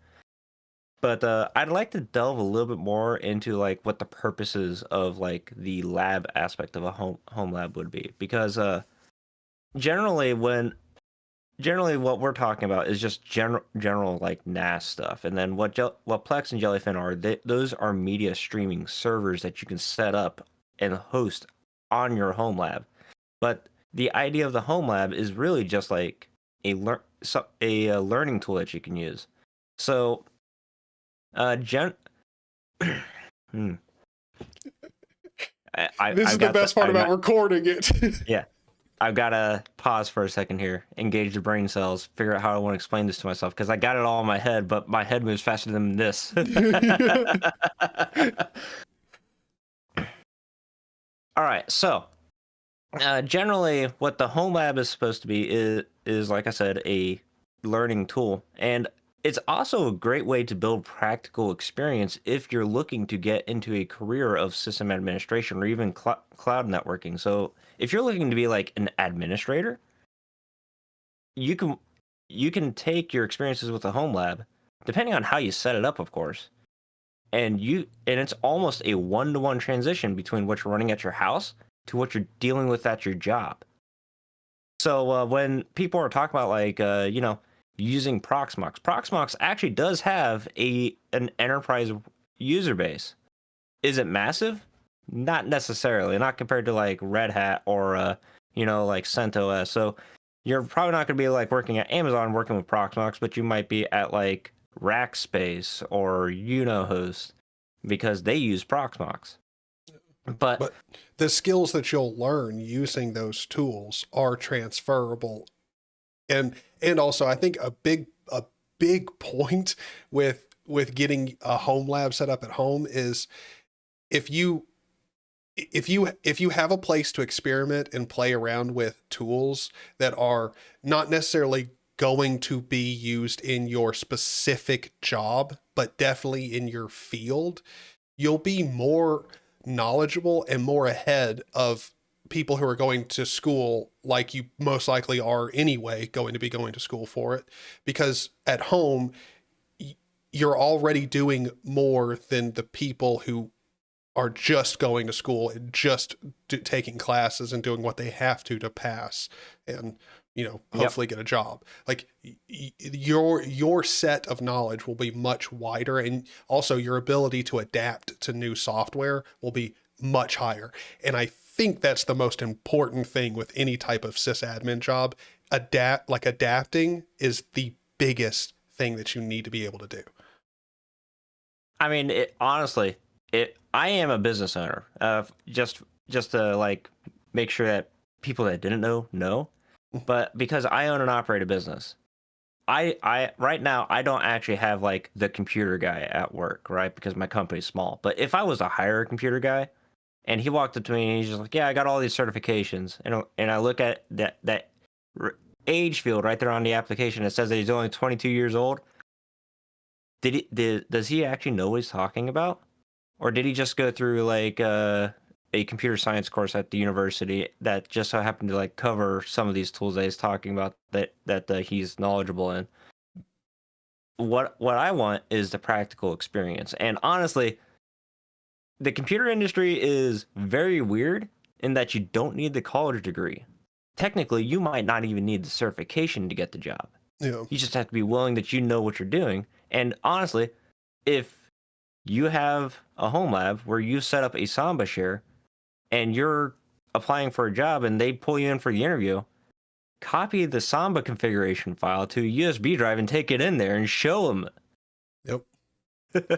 but I'd like to delve a little bit more into like what the purposes of like the lab aspect of a home lab would be, because generally what we're talking about is just general like NAS stuff, and then what Plex and Jellyfin are, those are media streaming servers that you can set up and host on your home lab. But the idea of the home lab is really just like a learning tool that you can use. So hmm. This is the best part about recording it. Yeah. I've got to pause for a second here, engage the brain cells, figure out how I want to explain this to myself, because I got it all in my head, but my head moves faster than this. All right, so generally what the home lab is supposed to be is like I said, a learning tool, and it's also a great way to build practical experience if you're looking to get into a career of system administration or even cloud networking. So if you're looking to be like an administrator, you can take your experiences with the home lab, depending on how you set it up, of course, and it's almost a one-to-one transition between what you're running at your house to what you're dealing with at your job. So when people are talking about like using Proxmox actually does have an enterprise user base. Is it massive? Not necessarily. Not compared to like Red Hat or like CentOS. So you're probably not going to be like working at Amazon working with Proxmox, but you might be at like Rackspace or Unohost because they use Proxmox. But the skills that you'll learn using those tools are transferable. And also I think a big point with getting a home lab set up at home is if you have a place to experiment and play around with tools that are not necessarily going to be used in your specific job, but definitely in your field, you'll be more knowledgeable and more ahead of people who are going to school like you most likely are anyway going to be going to school for it, because at home you're already doing more than the people who are just going to school and just taking classes and doing what they have to pass and, you know, Yep. hopefully get a job. Like your set of knowledge will be much wider, and also your ability to adapt to new software will be much higher. And I think that's the most important thing with any type of sysadmin job. Adapting is the biggest thing that you need to be able to do. I mean, honestly, I am a business owner. Just to like make sure that people that didn't know, but because I own and operate a business, I right now I don't actually have like the computer guy at work, right? Because my company's small. But if I was to hire a computer guy, and he walked up to me and he's just like, "Yeah, I got all these certifications," and I look at that age field right there on the application. It says that he's only 22 years old. Does he actually know what he's talking about? Or did he just go through like a computer science course at the university that just so happened to like cover some of these tools that he's talking about that he's knowledgeable in? What I want is the practical experience. And honestly, the computer industry is very weird in that you don't need the college degree. Technically, you might not even need the certification to get the job. Yeah. You just have to be willing that you know what you're doing. And honestly, if you have a home lab where you set up a Samba share and you're applying for a job and they pull you in for the interview, copy the Samba configuration file to a USB drive and take it in there and show them. Yep.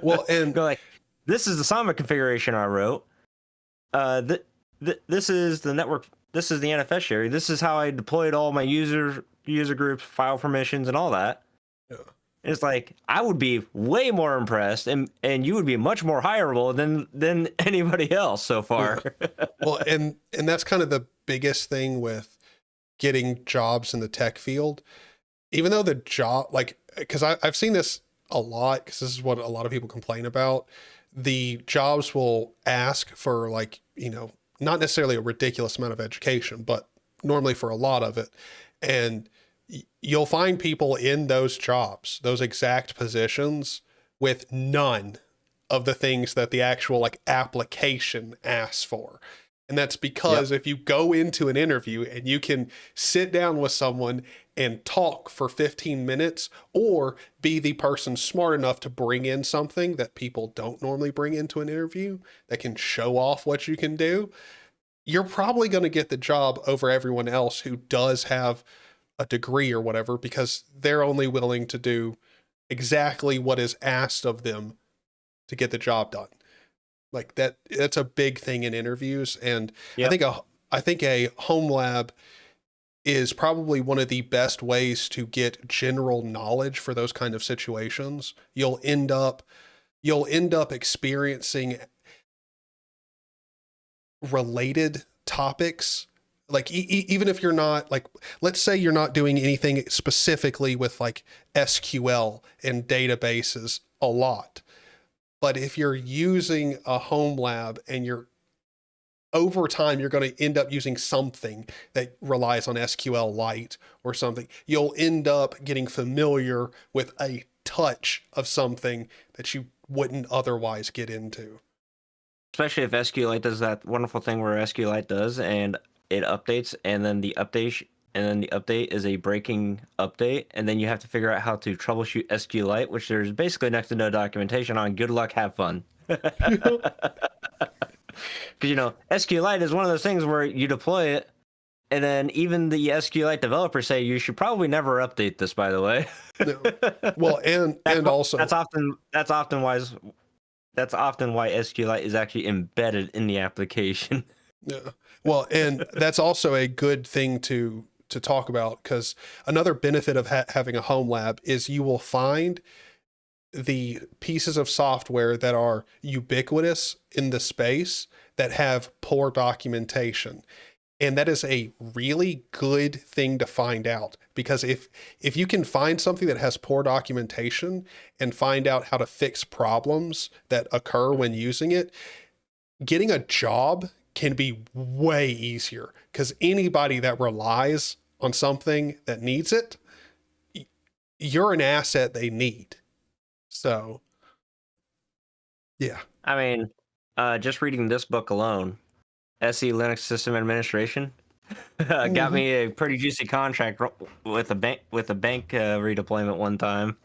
Well, and go like, this is the Samba configuration I wrote. This is the network. This is the NFS share. This is how I deployed all my user groups, file permissions, and all that. yeah. It's like I would be way more impressed, and you would be much more hireable than anybody else so far. Yeah. Well, and that's kind of the biggest thing with getting jobs in the tech field. Even though the job, like, because I've seen this a lot, because this is what a lot of people complain about. The jobs will ask for, like, you know, not necessarily a ridiculous amount of education, but normally for a lot of it. And you'll find people in those jobs, those exact positions, with none of the things that the actual like application asks for. And that's because if you go into an interview and you can sit down with someone and talk for 15 minutes, or be the person smart enough to bring in something that people don't normally bring into an interview that can show off what you can do, you're probably going to get the job over everyone else who does have a degree or whatever, because they're only willing to do exactly what is asked of them to get the job done. Like that's a big thing in interviews. And I think a home lab is probably one of the best ways to get general knowledge for those kind of situations. You'll end up experiencing related topics. Like even if you're not, like, let's say you're not doing anything specifically with like SQL and databases a lot, but if you're using a home lab and you're over time, you're going to end up using something that relies on SQLite or something. You'll end up getting familiar with a touch of something that you wouldn't otherwise get into. Especially if SQLite does that wonderful thing where SQLite does, and it updates, and then the update is a breaking update, and then you have to figure out how to troubleshoot SQLite, which there's basically next to no documentation on. Good luck, have fun. Because, you know, SQLite is one of those things where you deploy it, and then even the SQLite developers say you should probably never update this, by the way. No. Well, and also that's often why SQLite is actually embedded in the application. Yeah. Well, and that's also a good thing to talk about, because another benefit of having a home lab is you will find the pieces of software that are ubiquitous in the space that have poor documentation. And that is a really good thing to find out, because if you can find something that has poor documentation and find out how to fix problems that occur when using it, getting a job can be way easier, because anybody that relies on something that needs it, you're an asset they need. So, yeah. I mean, just reading this book alone, SE Linux System Administration, got Mm-hmm. me a pretty juicy contract with a bank redeployment one time.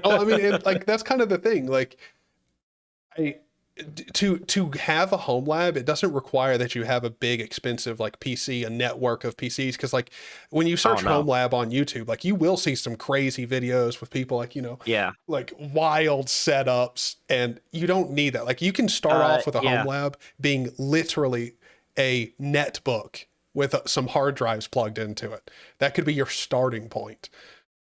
Oh, I mean, like that's kind of the thing. Like, I to have a home lab, it doesn't require that you have a big expensive like PC, a network of PCs. Because like when you Oh search home no. lab on YouTube, like you will see some crazy videos with people like, Yeah. like wild setups, and you don't need that. Like you can start off with a home Yeah. lab being literally a netbook with some hard drives plugged into it. That could be your starting point.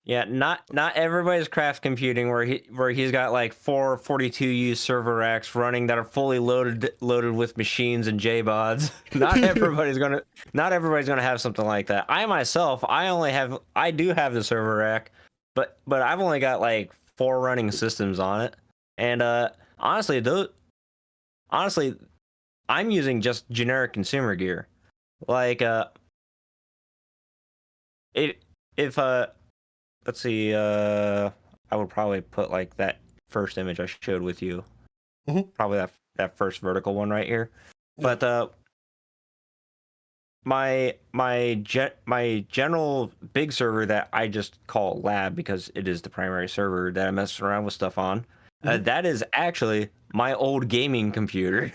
Yeah, not everybody's craft computing where he's got like 442U server racks running that are fully loaded with machines and JBODs. Not everybody's gonna have something like that. I myself, I do have the server rack, but I've only got like 4 running systems on it. And honestly, I'm using just generic consumer gear. Like if if let's see, I would probably put like that first image I showed with you. Mhm. Probably that first vertical one right here. Yeah. But my general big server that I just call lab because it is the primary server that I mess around with stuff on. Mhm. That is actually my old gaming computer.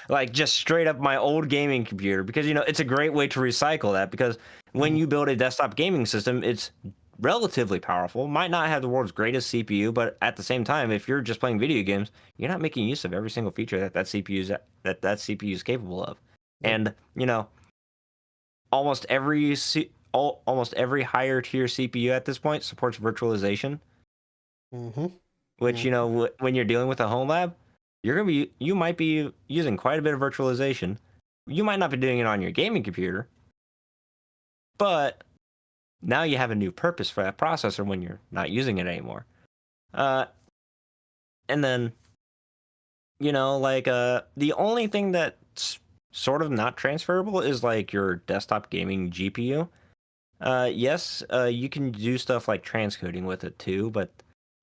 Like just straight up my old gaming computer, because it's a great way to recycle that, because when Mhm. you build a desktop gaming system, it's relatively powerful, might not have the world's greatest CPU, but at the same time, if you're just playing video games, you're not making use of every single feature that CPU is capable of. Yep. And almost every higher tier CPU at this point supports virtualization, Mhm. which Mhm. when you're dealing with a home lab, you might be using quite a bit of virtualization. You might not be doing it on your gaming computer, but now you have a new purpose for that processor when you're not using it anymore. Uh, and then like the only thing that's sort of not transferable is like your desktop gaming GPU. Yes, you can do stuff like transcoding with it too, but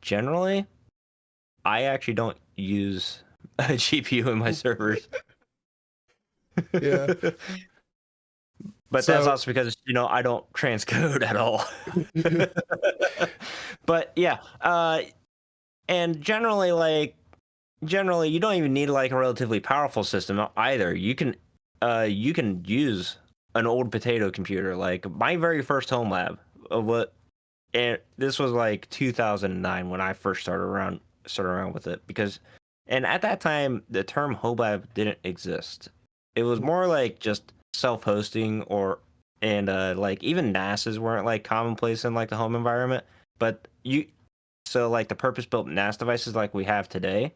generally, I actually don't use a GPU in my servers. Yeah. But that's So, also because I don't transcode at all. But yeah, and generally you don't even need like a relatively powerful system either. You can use an old potato computer. Like my very first home lab, and this was like 2009 when I first started around with it, and at that time the term home lab didn't exist. It was more like just self-hosting, and like even NASs weren't like commonplace in like the home environment. But so like the purpose-built NAS devices like we have today,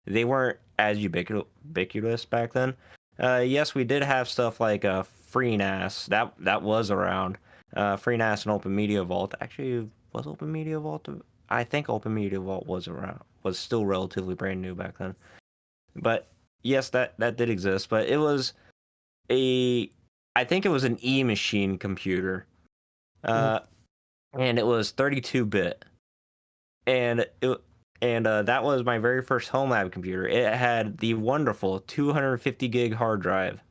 they weren't as ubiquitous back then. Yes, we did have stuff like FreeNAS that was around. FreeNAS and Open Media Vault. Actually, was Open Media Vault? I think Open Media Vault was still relatively brand new back then. But yes, that did exist. But it was a, I think it was an E machine computer, mhm. uh, and it was 32-bit, and that was my very first home lab computer. It had the wonderful 250 gig hard drive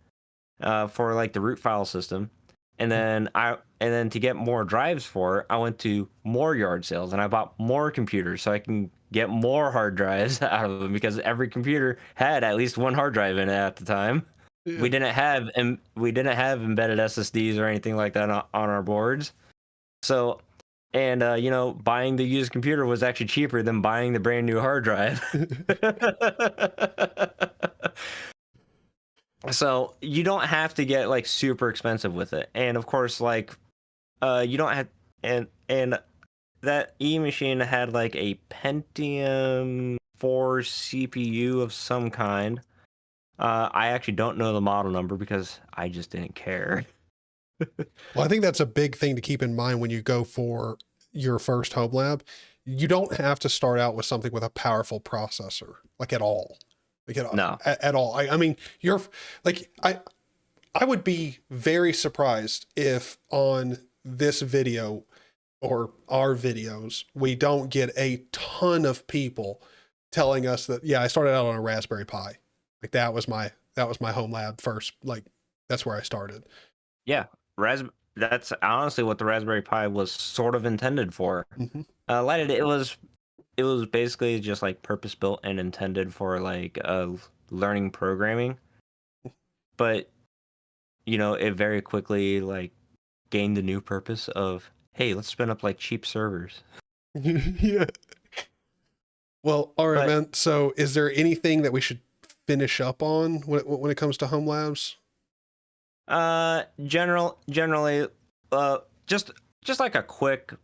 for like the root file system, and then to get more drives for it, I went to more yard sales and I bought more computers so I can get more hard drives out of them, because every computer had at least one hard drive in it at the time. Yeah. We didn't have embedded SSDs or anything like that on our boards. So, and buying the used computer was actually cheaper than buying the brand new hard drive. So you don't have to get like super expensive with it, and of course, like you don't have, and that E machine had like a Pentium 4 CPU of some kind. I actually don't know the model number because I just didn't care. Well, I think that's a big thing to keep in mind when you go for your first home lab. You don't have to start out with something with a powerful processor, like at all, like No. at all. I mean, you're like, I would be very surprised if on this video or our videos, we don't get a ton of people telling us that, yeah, I started out on a Raspberry Pi. Like that was my home lab first. Like that's where I started. Yeah, that's honestly what the Raspberry Pi was sort of intended for. Mm-hmm. It was basically just like purpose built and intended for like learning programming, but it very quickly like gained the new purpose of, hey, let's spin up like cheap servers. Yeah. Well, all right, But man. So is there anything that we should finish up on when it comes to home labs? generally, just like a quick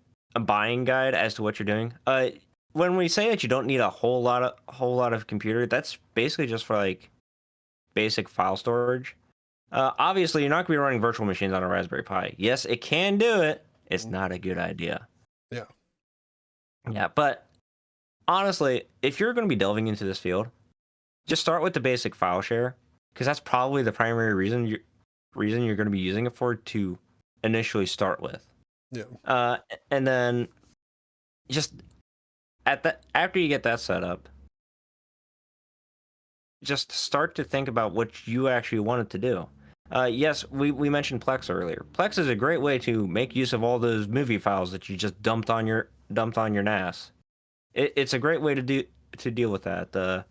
buying guide as to what you're doing. When we say that you don't need a whole lot of computer, that's basically just for like basic file storage. Obviously, you're not going to be running virtual machines on a Raspberry Pi. Yes, it can do it. It's not a good idea. Yeah. Yeah, but honestly, if you're going to be delving into this field, just start with the basic file share, because that's probably the primary reason you're going to be using it for, to initially start with. Yeah. And then just after you get that set up, just start to think about what you actually wanted to do. Yes, we mentioned Plex earlier. Plex is a great way to make use of all those movie files that you just dumped on your NAS. It's a great way to deal with that.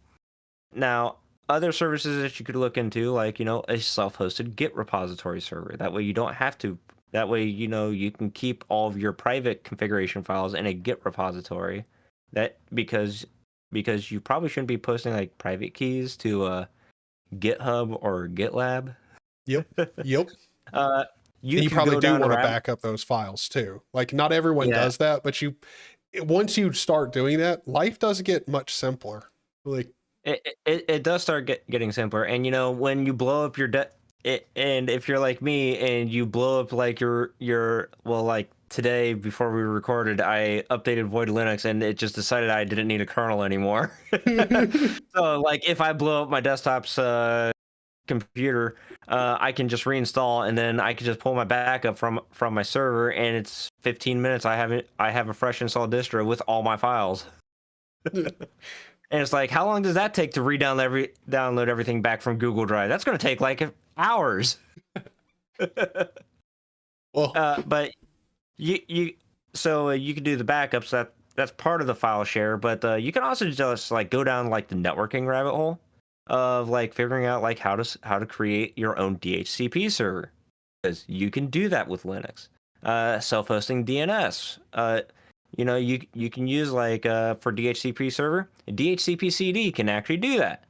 Now, other services that you could look into, like a self-hosted Git repository server. That way you don't have to. That way you can keep all of your private configuration files in a Git repository. That because you probably shouldn't be posting like private keys to GitHub or GitLab. Yep. Yep. You you could probably go do down want a to back up those files too. Like not everyone Yeah. does that, but once you start doing that, life does get much simpler. Like It does start getting simpler, and when you blow up your and if you're like me and you blow up like your well, like today before we recorded, I updated Void Linux and it just decided I didn't need a kernel anymore. So like if I blow up my desktop's computer, I can just reinstall, and then I can just pull my backup from my server, and it's 15 minutes. I have a fresh installed distro with all my files. And it's like, how long does that take to download everything back from Google Drive? That's going to take like hours. well, But you can do the backups. That's part of the file share. But you can also just like go down like the networking rabbit hole of like figuring out like how to create your own DHCP server, because you can do that with Linux. Self-hosting DNS. You can use like for DHCP server, DHCP CD can actually do that.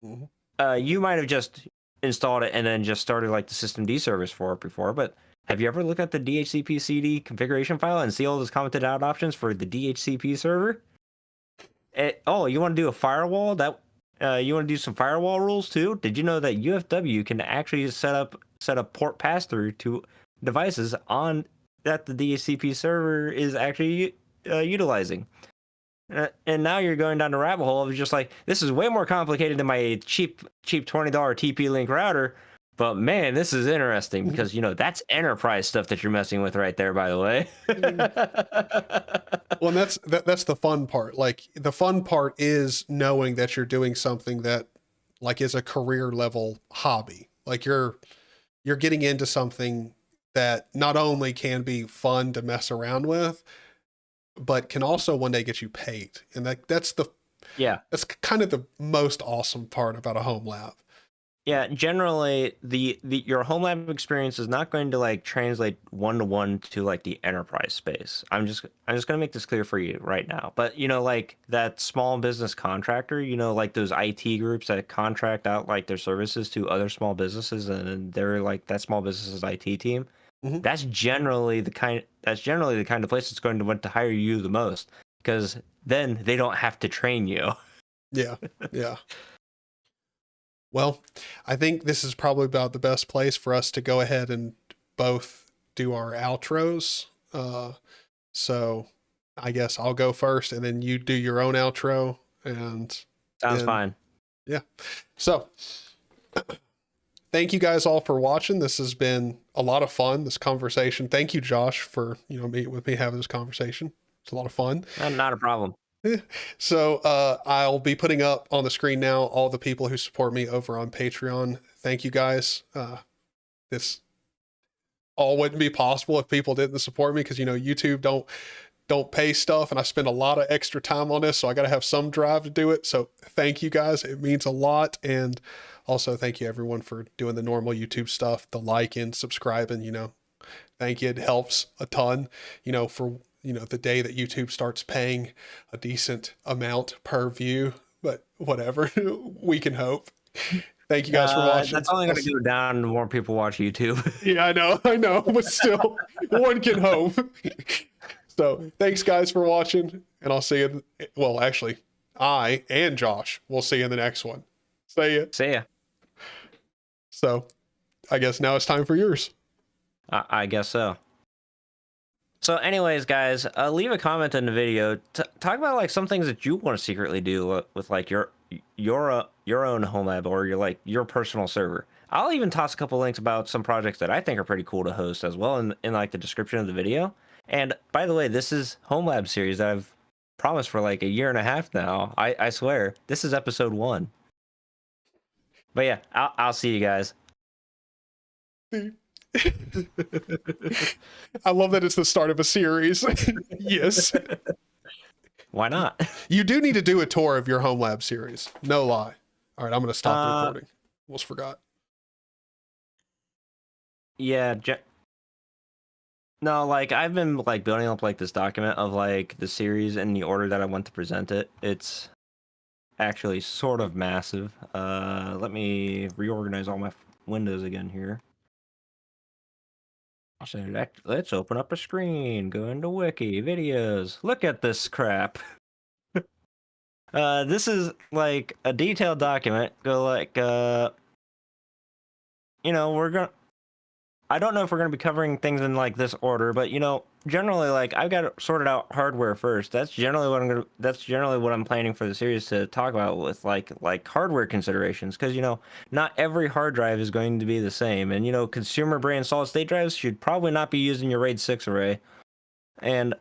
mm-hmm. You might have just installed it and then just started like the systemd service for it before, but have you ever looked at the DHCP CD configuration file and see all those commented out options for the DHCP server? You want to do a firewall? You want to do some firewall rules too? Did you know that UFW can actually set up port pass through to devices on that the DHCP server is actually utilizing? And now you're going down the rabbit hole of just like, this is way more complicated than my cheap $20 TP-Link router. But man, this is interesting because that's enterprise stuff that you're messing with right there, by the way. Well, and that's the fun part. Like the fun part is knowing that you're doing something that like is a career level hobby. Like you're getting into something that not only can be fun to mess around with, but can also one day get you paid. And that's kind of the most awesome part about a home lab. Yeah, generally your home lab experience is not going to like translate one-to-one to like the enterprise space. I'm just gonna make this clear for you right now. But like that small business contractor, like those IT groups that contract out like their services to other small businesses, and they're like that small business's IT team. Mm-hmm. That's generally the kind of place that's going to want to hire you the most, because then they don't have to train you. Yeah. Yeah. Well, I think this is probably about the best place for us to go ahead and both do our outros. So I guess I'll go first and then you do your own outro. And Sounds fine. Yeah. So thank you guys all for watching. This has been a lot of fun, this conversation. Thank you, Josh, for, meeting with me, having this conversation. It's a lot of fun. Not a problem. So I'll be putting up on the screen now all the people who support me over on Patreon. Thank you guys. This all wouldn't be possible if people didn't support me, because YouTube don't pay stuff, and I spend a lot of extra time on this, so I got to have some drive to do it. So thank you guys. It means a lot. And also thank you everyone for doing the normal YouTube stuff, the liking, subscribing, thank you. It helps a ton, for, the day that YouTube starts paying a decent amount per view, but whatever, we can hope. Thank you guys for watching. That's only going to go down the more people watch YouTube. Yeah, I know, but still, one can hope. So thanks guys for watching, and I'll see you. Well, actually, I and Josh will see you in the next one. See ya. See ya. So I guess now it's time for yours. I guess so. So anyways, guys, leave a comment in the video. Talk about like some things that you want to secretly do with like your own home lab, or your personal server. I'll even toss a couple links about some projects that I think are pretty cool to host as well in like the description of the video. And by the way, this is Homelab series that I've promised for like a year and a half now. I swear, this is episode 1. But yeah, I'll see you guys. I love that it's the start of a series. Yes. Why not? You do need to do a tour of your home lab series. No lie. All right, I'm going to stop the recording. Almost forgot. Yeah. No, like I've been like building up like this document of like the series in the order that I want to present it. It's actually sort of massive. Let me reorganize all my windows again here. So let's open up a screen, go into wiki, videos. Look at this crap. This is like a detailed document. Go like, I don't know if we're gonna be covering things in like this order, but generally like I've got it sorted out hardware first. That's generally what I'm planning for the series to talk about with like hardware considerations, because not every hard drive is going to be the same, and consumer brand solid state drives should probably not be used in your RAID 6 array, and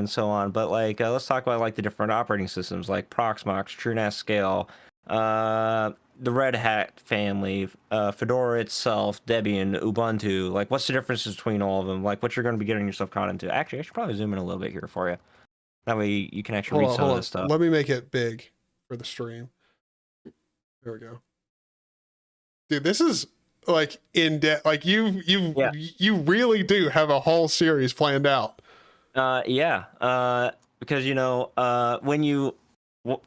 so on. But like let's talk about like the different operating systems like Proxmox, TrueNAS Scale, the Red Hat family, Fedora itself, Debian, Ubuntu. Like, what's the difference between all of them? Like, what you're going to be getting yourself caught into. Actually, I should probably zoom in a little bit here for you. That way you can actually read some of this stuff. Let me make it big for the stream. There we go. Dude, this is like in depth. Like you really do have a whole series planned out. Yeah. Because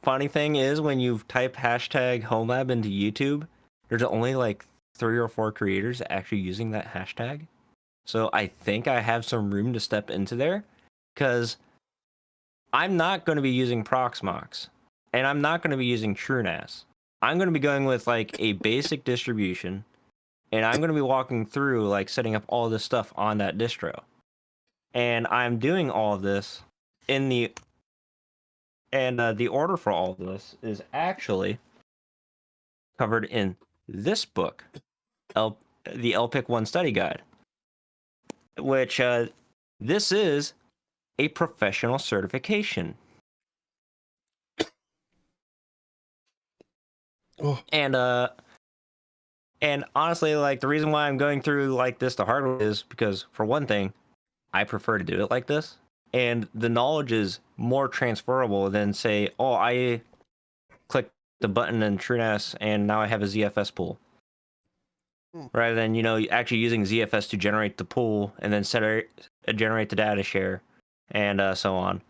funny thing is, when you type hashtag Homelab into YouTube, there's only like 3 or 4 creators actually using that hashtag. So I think I have some room to step into there, because I'm not going to be using Proxmox, and I'm not going to be using TrueNAS. I'm going to be going with like a basic distribution, and I'm going to be walking through like setting up all this stuff on that distro. And I'm doing all of this in the order for all of this is actually covered in this book, the LPIC 1 Study Guide, which this is a professional certification. Oh. And honestly, like the reason why I'm going through like this the hard way is because, for one thing, I prefer to do it like this. And the knowledge is more transferable than say, oh, I click the button in TrueNAS and now I have a ZFS pool. Rather than, actually using ZFS to generate the pool and then generate the data share and so on.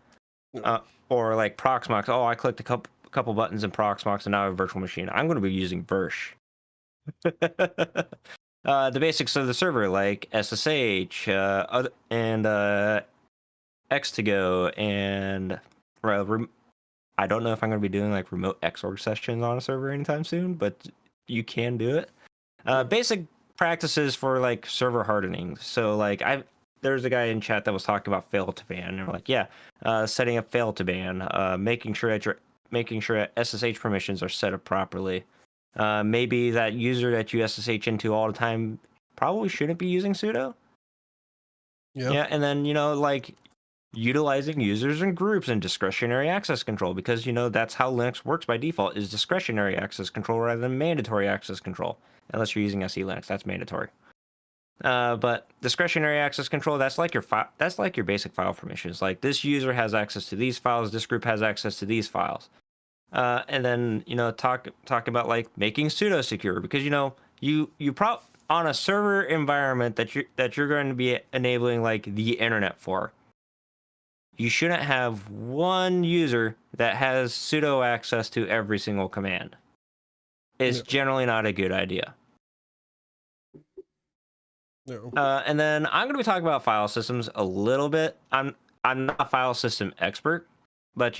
Or like Proxmox, oh, I clicked a couple buttons in Proxmox and now I have a virtual machine. I'm going to be using Versh. The basics of the server, like SSH and X2Go, and I don't know if I'm going to be doing like remote Xorg sessions on a server anytime soon, but you can do it. Basic practices for like server hardening. So like there's a guy in chat that was talking about fail to ban, and we're like, setting up fail to ban, making sure that SSH permissions are set up properly. Maybe that user that you SSH into all the time probably shouldn't be using sudo. Yeah, and then like utilizing users and groups and discretionary access control, because that's how Linux works by default, is discretionary access control rather than mandatory access control. Unless you're using SE Linux, that's mandatory. But discretionary access control, that's like your basic file permissions. Like, this user has access to these files, this group has access to these files. And then talk about like making sudo secure, because you on a server environment that you're going to be enabling like the internet for, you shouldn't have one user that has sudo access to every single command. It's generally not a good idea. No. And then I'm going to be talking about file systems a little bit. I'm not a file system expert, but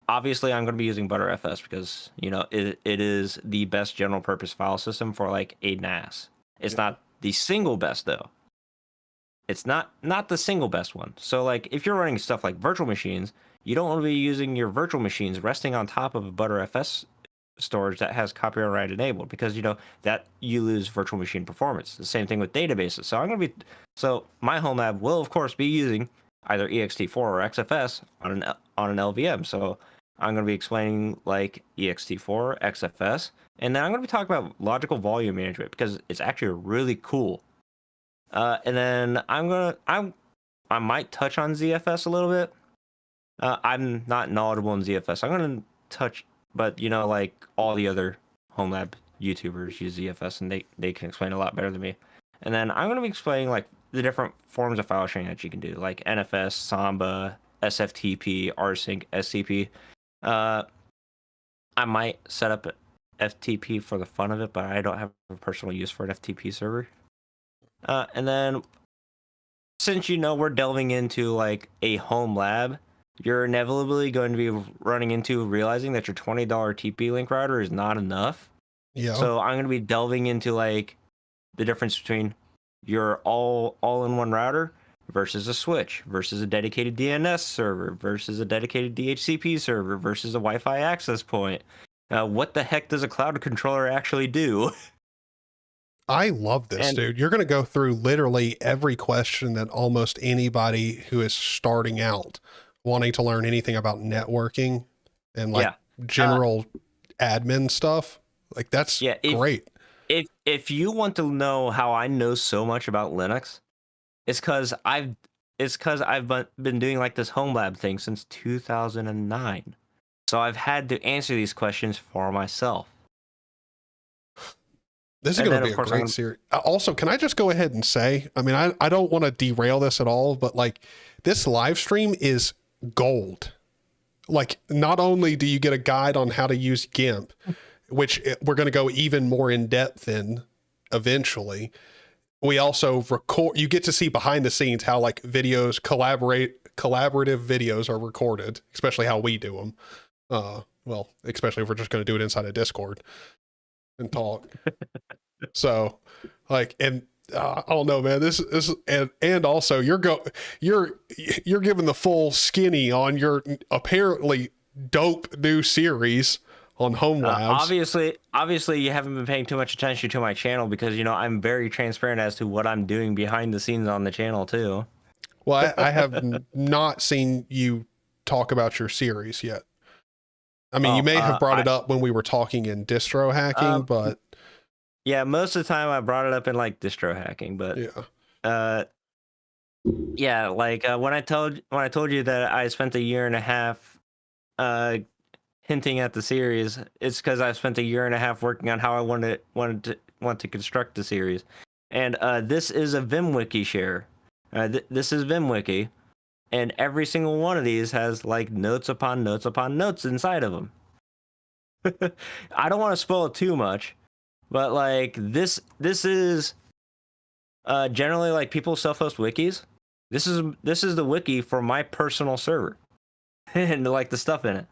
obviously I'm going to be using Btrfs because it is the best general purpose file system for like a NAS. It's not the single best though. It's not the single best one. So like if you're running stuff like virtual machines, you don't want to be using your virtual machines resting on top of a Btrfs storage that has copyright enabled, because that you lose virtual machine performance. The same thing with databases. So my Homelab will of course be using either ext4 or XFS on an LVM. So I'm going to be explaining like ext4, XFS, and then I'm going to be talking about logical volume management because it's actually really cool. And then I might touch on ZFS a little bit. I'm not knowledgeable in ZFS. I'm going to touch, but like all the other Homelab YouTubers use ZFS, and they can explain a lot better than me. And then I'm going to be explaining like the different forms of file sharing that you can do, like NFS, Samba, SFTP, rsync, SCP. I might set up FTP for the fun of it, but I don't have a personal use for an FTP server. And then since we're delving into like a Homelab, you're inevitably going to be running into realizing that your $20 TP-Link router is not enough. Yeah. So I'm going to be delving into like the difference between your all-in-one router versus a switch versus a dedicated DNS server versus a dedicated DHCP server versus a Wi-Fi access point. What the heck does a cloud controller actually do? I love this, dude. You're going to go through literally every question that almost anybody who is starting out wanting to learn anything about networking and like general admin stuff. Like that's great. If you want to know how I know so much about Linux, it's because I've been doing like this Homelab thing since 2009. So I've had to answer these questions for myself. This is going to be a great series. Also, can I just go ahead and say, I mean, I don't want to derail this at all, but like this live stream is gold. Like, not only do you get a guide on how to use GIMP, which we're going to go even more in depth in eventually, we also record, you get to see behind the scenes how like videos, collaborative videos are recorded, especially how we do them. Well, especially if we're just going to do it inside a Discord and talk. So like, and I don't know, man, this and also you're giving the full skinny on your apparently dope new series on Homelabs. Obviously you haven't been paying too much attention to my channel because I'm very transparent as to what I'm doing behind the scenes on the channel too. Well, I have not seen you talk about your series yet. I mean, you may have brought it up when we were talking in distro hacking, but yeah, most of the time I brought it up in like distro hacking, but yeah, like when I told you that I spent a year and a half hinting at the series, it's because I spent a year and a half working on how I want to construct the series. And this is a VimWiki share. This is VimWiki, and every single one of these has like notes upon notes upon notes inside of them. I don't want to spoil it too much, but like this is generally like people self-host wikis. This is the wiki for my personal server and like the stuff in it.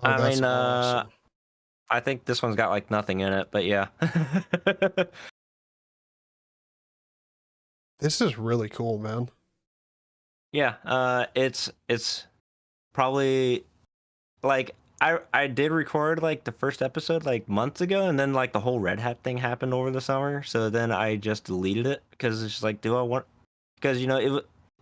Oh, I mean, awesome. I think this one's got like nothing in it, but yeah. This is really cool, man. Yeah, it's probably like I did record like the first episode like months ago, and then like the whole Red Hat thing happened over the summer, so then I just deleted it because it's just like, do I want? Because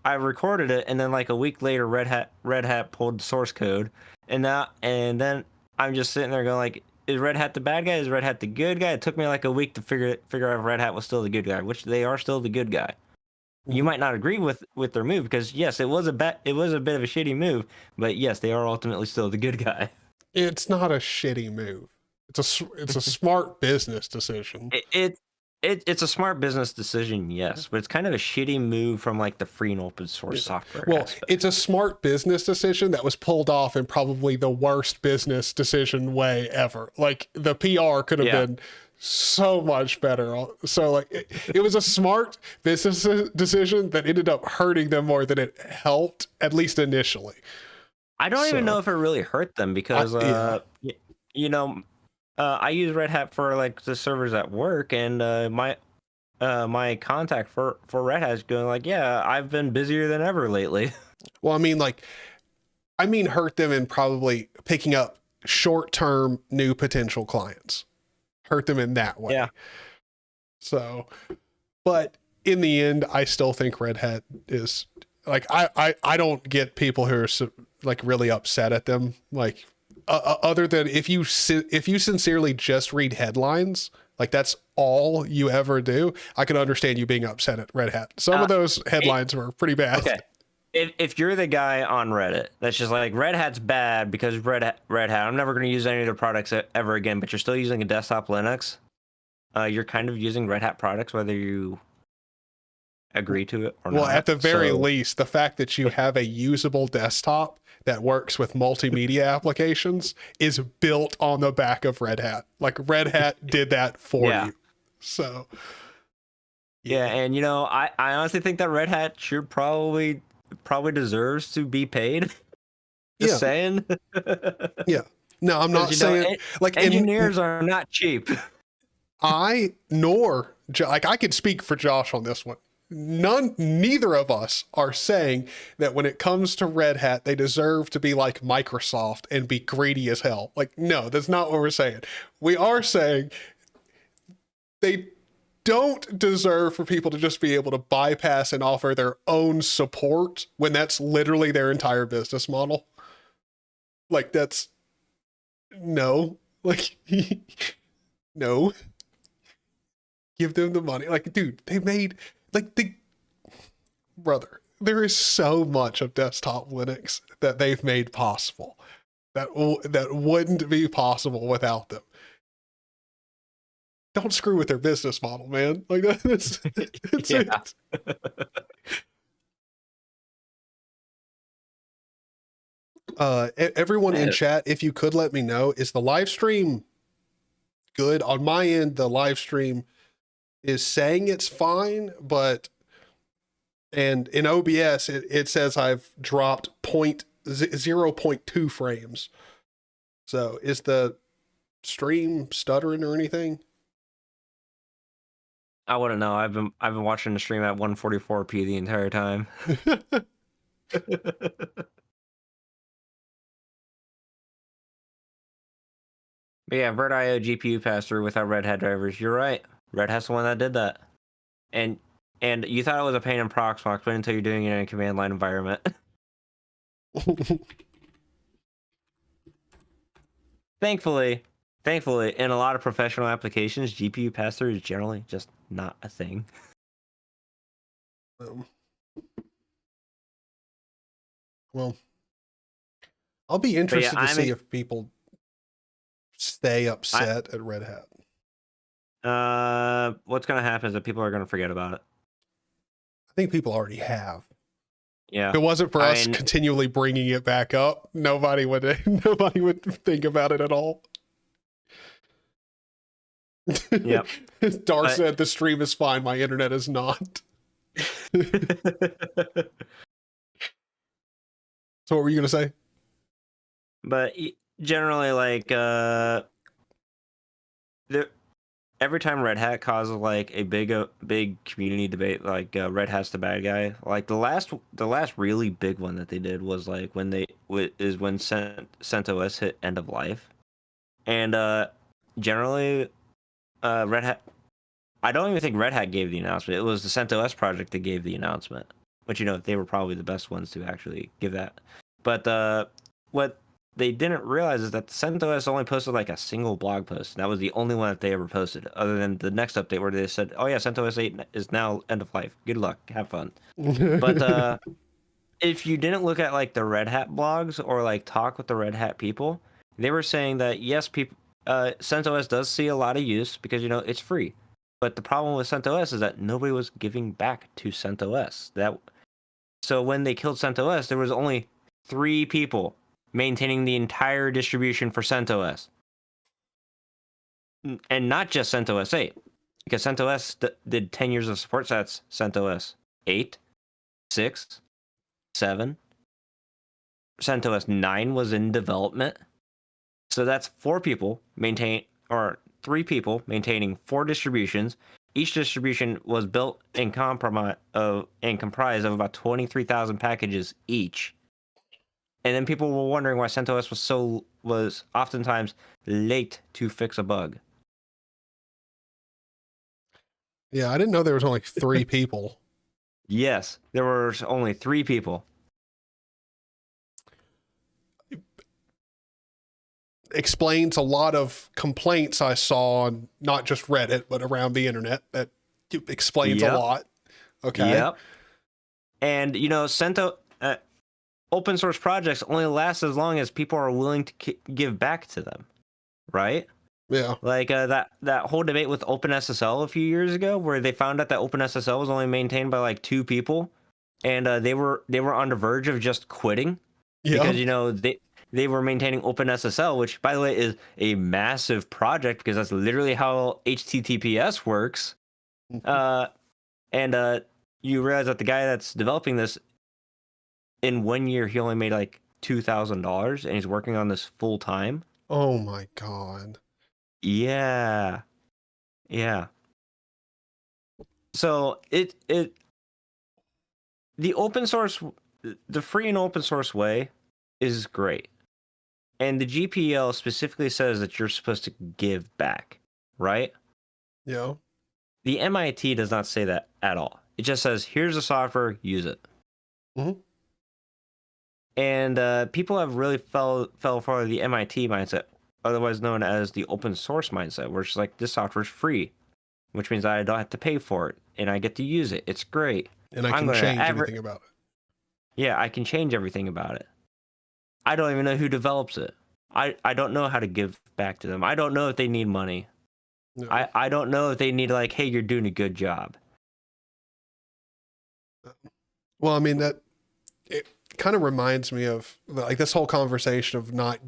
I recorded it, and then like a week later, Red Hat pulled the source code, and then I'm just sitting there going like, is Red Hat the bad guy? Is Red Hat the good guy? It took me like a week to figure out if Red Hat was still the good guy, which they are still the good guy. You might not agree with their move because yes, it was a bit of a shitty move, but yes, they are ultimately still the good guy. It's not a shitty move. It's a smart business decision. It's a smart business decision, yes, but it's kind of a shitty move from like the free and open source software Well, aspect. it's a smart business decision that was pulled off in probably the worst business decision way ever. Like the PR could have been so much better. So like it was a smart business decision that ended up hurting them more than it helped, at least initially. I don't even know if it really hurt them because I use Red Hat for like the servers at work, and my contact for Red Hat is going like, yeah, I've been busier than ever lately. Well, I mean hurt them in probably picking up short-term new potential clients. Hurt them in that way. Yeah. So, but in the end, I still think Red Hat is like, I don't get people who are like really upset at them. Like, other than if you sincerely just read headlines, like that's all you ever do, I can understand you being upset at Red Hat. Some of those headlines were pretty bad. Okay. If you're the guy on Reddit that's just like, Red Hat's bad because Red Hat, I'm never going to use any of their products ever again, but you're still using a desktop Linux, you're kind of using Red Hat products whether you agree to it or not. Well, at the very least, the fact that you have a usable desktop that works with multimedia applications is built on the back of Red Hat. Like Red Hat did that for you. So yeah, and I honestly think that Red Hat should probably deserves to be paid. Just saying. Yeah. No, I'm not saying like engineers are not cheap. I could speak for Josh on this one. Neither of us are saying that when it comes to Red Hat, they deserve to be like Microsoft and be greedy as hell. Like, no, that's not what we're saying. We are saying they don't deserve for people to just be able to bypass and offer their own support when that's literally their entire business model. Like, that's no, like, no, give them the money. Like, dude, they made like brother, there is so much of desktop Linux that they've made possible that wouldn't be possible without them. Don't screw with their business model, man. Like that's it. Everyone in chat, if you could let me know, is the live stream good? On my end, the live stream is saying it's fine, and in OBS, it says I've dropped 0.2 frames. So is the stream stuttering or anything? I wouldn't know. I've been watching the stream at 144p the entire time. But yeah, VirtIO GPU pass-through without Red Hat drivers. You're right. Red Hat's the one that did that. And you thought it was a pain in Proxmox, but until you're doing it in a command line environment. Thankfully, in a lot of professional applications, GPU pass-through is generally just not a thing. Well, I'll be interested to see if people stay upset at Red Hat. What's going to happen is that people are going to forget about it. I think people already have. Yeah. If it wasn't for us continually bringing it back up, nobody would think about it at all. Yep. Dar said the stream is fine, my internet is not. So what were you going to say? But generally, like, every time Red Hat causes like a big community debate, like Red Hat's the bad guy. Like the last really big one that they did was like when CentOS hit end of life, and generally, Red Hat. I don't even think Red Hat gave the announcement. It was the CentOS project that gave the announcement. which they were probably the best ones to actually give that. But what they didn't realize is that CentOS only posted like a single blog post. That was the only one that they ever posted, other than the next update where they said, "Oh yeah, CentOS 8 is now end of life. Good luck, have fun." But if you didn't look at like the Red Hat blogs or like talk with the Red Hat people, they were saying that yes, people CentOS does see a lot of use because it's free. But the problem with CentOS is that nobody was giving back to CentOS. So when they killed CentOS, there was only 3 people maintaining the entire distribution for CentOS. And not just CentOS 8, because CentOS did 10 years of support. So that's CentOS 8, 6, 7. CentOS 9 was in development. So that's 3 people maintaining 4 distributions. Each distribution was built and comprised of about 23,000 packages each. And then people were wondering why CentOS was oftentimes late to fix a bug. Yeah, I didn't know there was only 3 people. Yes, there were only 3 people. Explains a lot of complaints I saw on not just Reddit, but around the internet. That explains a lot. Okay. Yep. And, open source projects only last as long as people are willing to give back to them, right? Yeah. Like that whole debate with OpenSSL a few years ago, where they found out that OpenSSL was only maintained by like 2 people, and they were on the verge of just quitting because they were maintaining OpenSSL, which by the way is a massive project because that's literally how HTTPS works. And you realize that the guy that's developing this, in 1 year, he only made like $2,000, and he's working on this full time. Oh my God. Yeah. So the free and open source way is great. And the GPL specifically says that you're supposed to give back, right? Yeah. The MIT does not say that at all. It just says, here's the software, use it. Mm-hmm. And people have really fell for the MIT mindset, otherwise known as the open source mindset, where it's like, this software is free, which means I don't have to pay for it, and I get to use it. It's great. And I can change everything about it. Yeah, I can change everything about it. I don't even know who develops it. I don't know how to give back to them. I don't know if they need money. No. I don't know if they need like, hey, you're doing a good job. Well, I mean, it kind of reminds me of like this whole conversation of not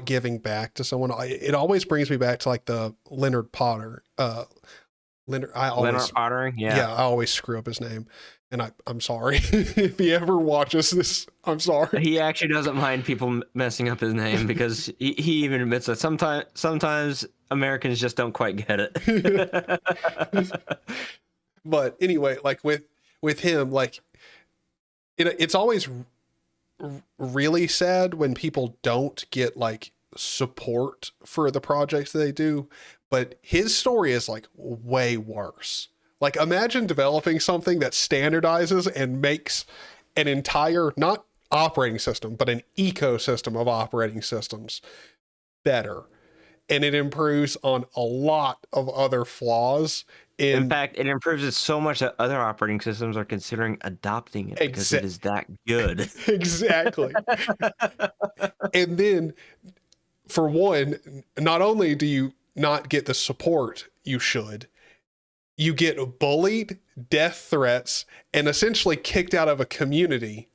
giving back to someone. It always brings me back to like the Leonard Potter. Leonard Pottering, yeah, I always screw up his name, and I'm sorry if he ever watches this. I'm sorry. He actually doesn't mind people messing up his name because he even admits that sometimes Americans just don't quite get it. But anyway, like with him, like it's always really sad when people don't get like support for the projects they do. But his story is like way worse. Like imagine developing something that standardizes and makes an entire, not operating system, but an ecosystem of operating systems better. And it improves on a lot of other flaws. In fact, it improves it so much that other operating systems are considering adopting it because it is that good. Exactly. And then, for one, not only do you not get the support you should, you get bullied, death threats, and essentially kicked out of a community.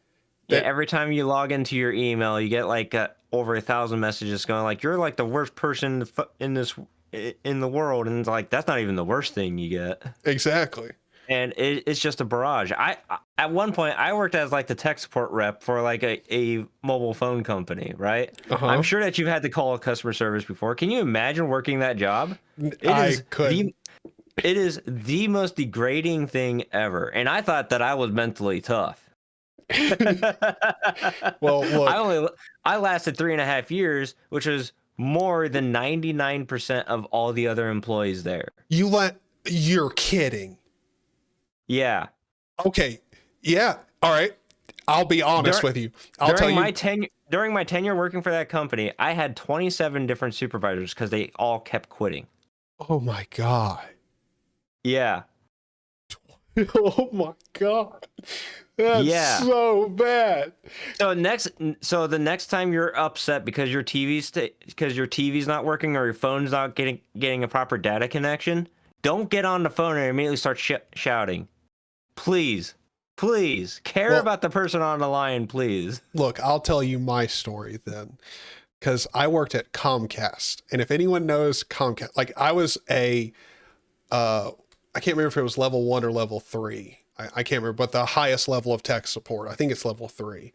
Yeah, every time you log into your email, you get like over 1,000 messages going like, you're like the worst person in the world, and it's like, that's not even the worst thing you get. Exactly. And it's just a barrage. At one point I worked as like the tech support rep for like a mobile phone company, right? I'm sure that you've had to call customer service before. Can you imagine working that job? It is the most degrading thing ever, and I thought that I was mentally tough. Well, look, I lasted 3.5 years, which was more than 99% of all the other employees there. You're kidding. Yeah. Okay. Yeah. All right. I'll be honest with you. I'll tell you. During my tenure working for that company, I had 27 different supervisors because they all kept quitting. Oh my God. Yeah. Oh my God. That's Yeah. so bad. So the next time you're upset because your TV's not working or your phone's not getting a proper data connection, don't get on the phone and immediately start shouting. Please care Well, about the person on the line, please. look, I'll tell you my story then, because I worked at Comcast, and if anyone knows Comcast, like I was I can't remember if it was level 1 or level 3. I can't remember, but the highest level of tech support, I think it's level 3.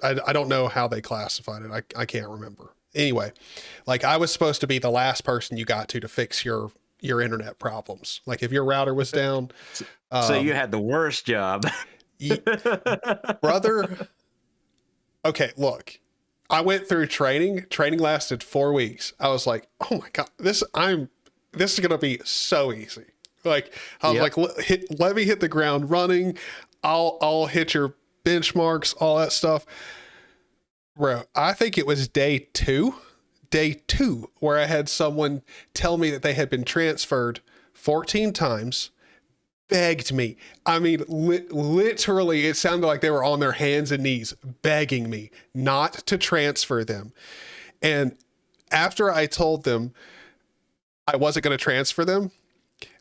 I don't know how they classified it. I can't remember. Anyway, like I was supposed to be the last person you got to fix your internet problems. Like if your router was down. So you had the worst job. Brother. Okay, look. I went through training. Training lasted 4 weeks. I was like, oh my God, this is going to be so easy. Like I was like, let me hit the ground running. I'll hit your benchmarks, all that stuff. Bro, I think it was day two, where I had someone tell me that they had been transferred 14 times, begged me. I mean, literally, it sounded like they were on their hands and knees begging me not to transfer them. And after I told them I wasn't going to transfer them,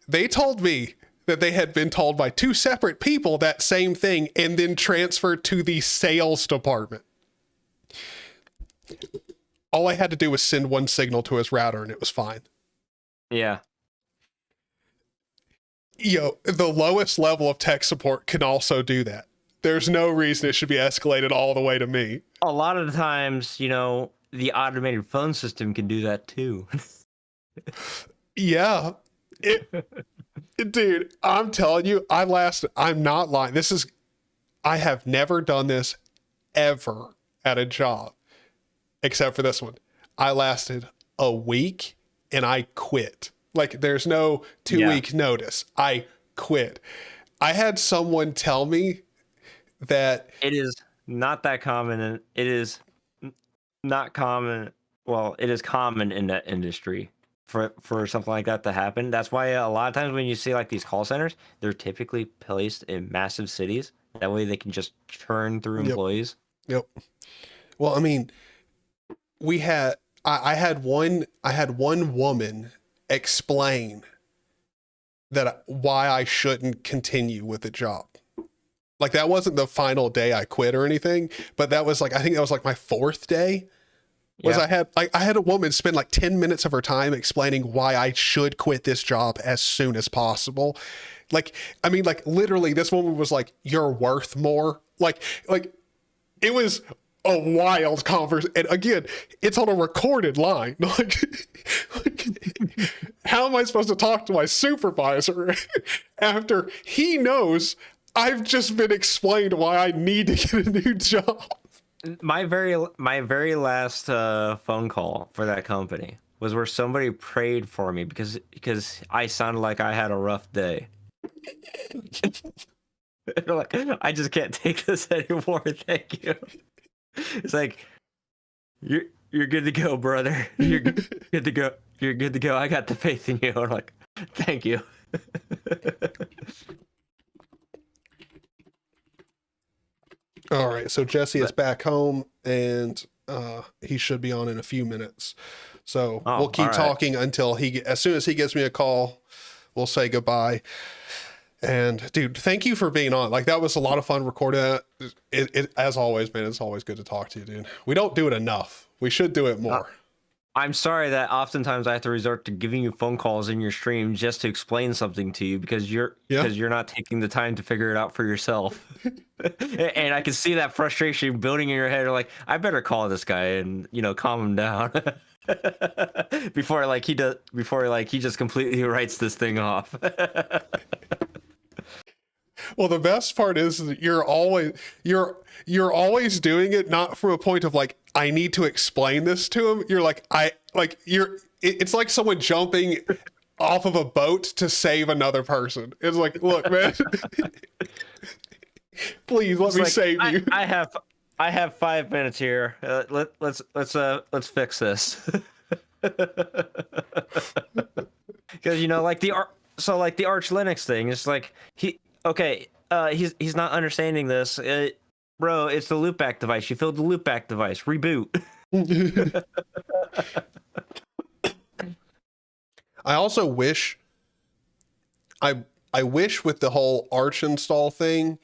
they told me that they had been told by 2 separate people that same thing and then transferred to the sales department. All I had to do was send one signal to his router and it was fine. Yeah. The lowest level of tech support can also do that. There's no reason it should be escalated all the way to me. A lot of the times, the automated phone system can do that too. Yeah. Dude, I'm telling you, I'm not lying. I have never done this ever at a job, except for this one. I lasted a week and I quit. Like there's no 2-week notice. I quit. I had someone tell me that it is not that common, and it is not common. Well, it is common in that industry for something like that to happen. That's why a lot of times when you see like these call centers, they're typically placed in massive cities. That way they can just churn through employees. Yep. Well, I mean, I had one woman explain that why I shouldn't continue with the job. Like that wasn't the final day I quit or anything, but that was like, I think that was like my 4th day. I had a woman spend like 10 minutes of her time explaining why I should quit this job as soon as possible. Like, I mean, like literally this woman was like, you're worth more. Like it was a wild conversation. And again, it's on a recorded line. Like, how am I supposed to talk to my supervisor after he knows I've just been explained why I need to get a new job? My very last phone call for that company was where somebody prayed for me because I sounded like I had a rough day. They're like, I just can't take this anymore. Thank you. It's like you're good to go, brother. You're good to go. You're good to go. I got the faith in you. I'm like, thank you. All right, so Jesse is back home, and he should be on in a few minutes. So we'll keep talking until as soon as he gives me a call, we'll say goodbye. And dude, thank you for being on. Like that was a lot of fun recording that. It as always, man, it's always good to talk to you, dude. We don't do it enough. We should do it more. I'm sorry that oftentimes I have to resort to giving you phone calls in your stream just to explain something to you because you're not taking the time to figure it out for yourself. And I can see that frustration building in your head. You're like, I better call this guy and calm him down before he just completely writes this thing off. Well, the best part is that you're always doing it not from a point of like I need to explain this to him. You're like it's like someone jumping off of a boat to save another person. It's like, look, man. Please let It's me like save you. I have 5 minutes here. Let's fix this. Because like like the Arch Linux thing. It's like he's not understanding this. Bro, it's the loopback device. You filled the loopback device. Reboot. I also wish I wish with the whole Arch install thing,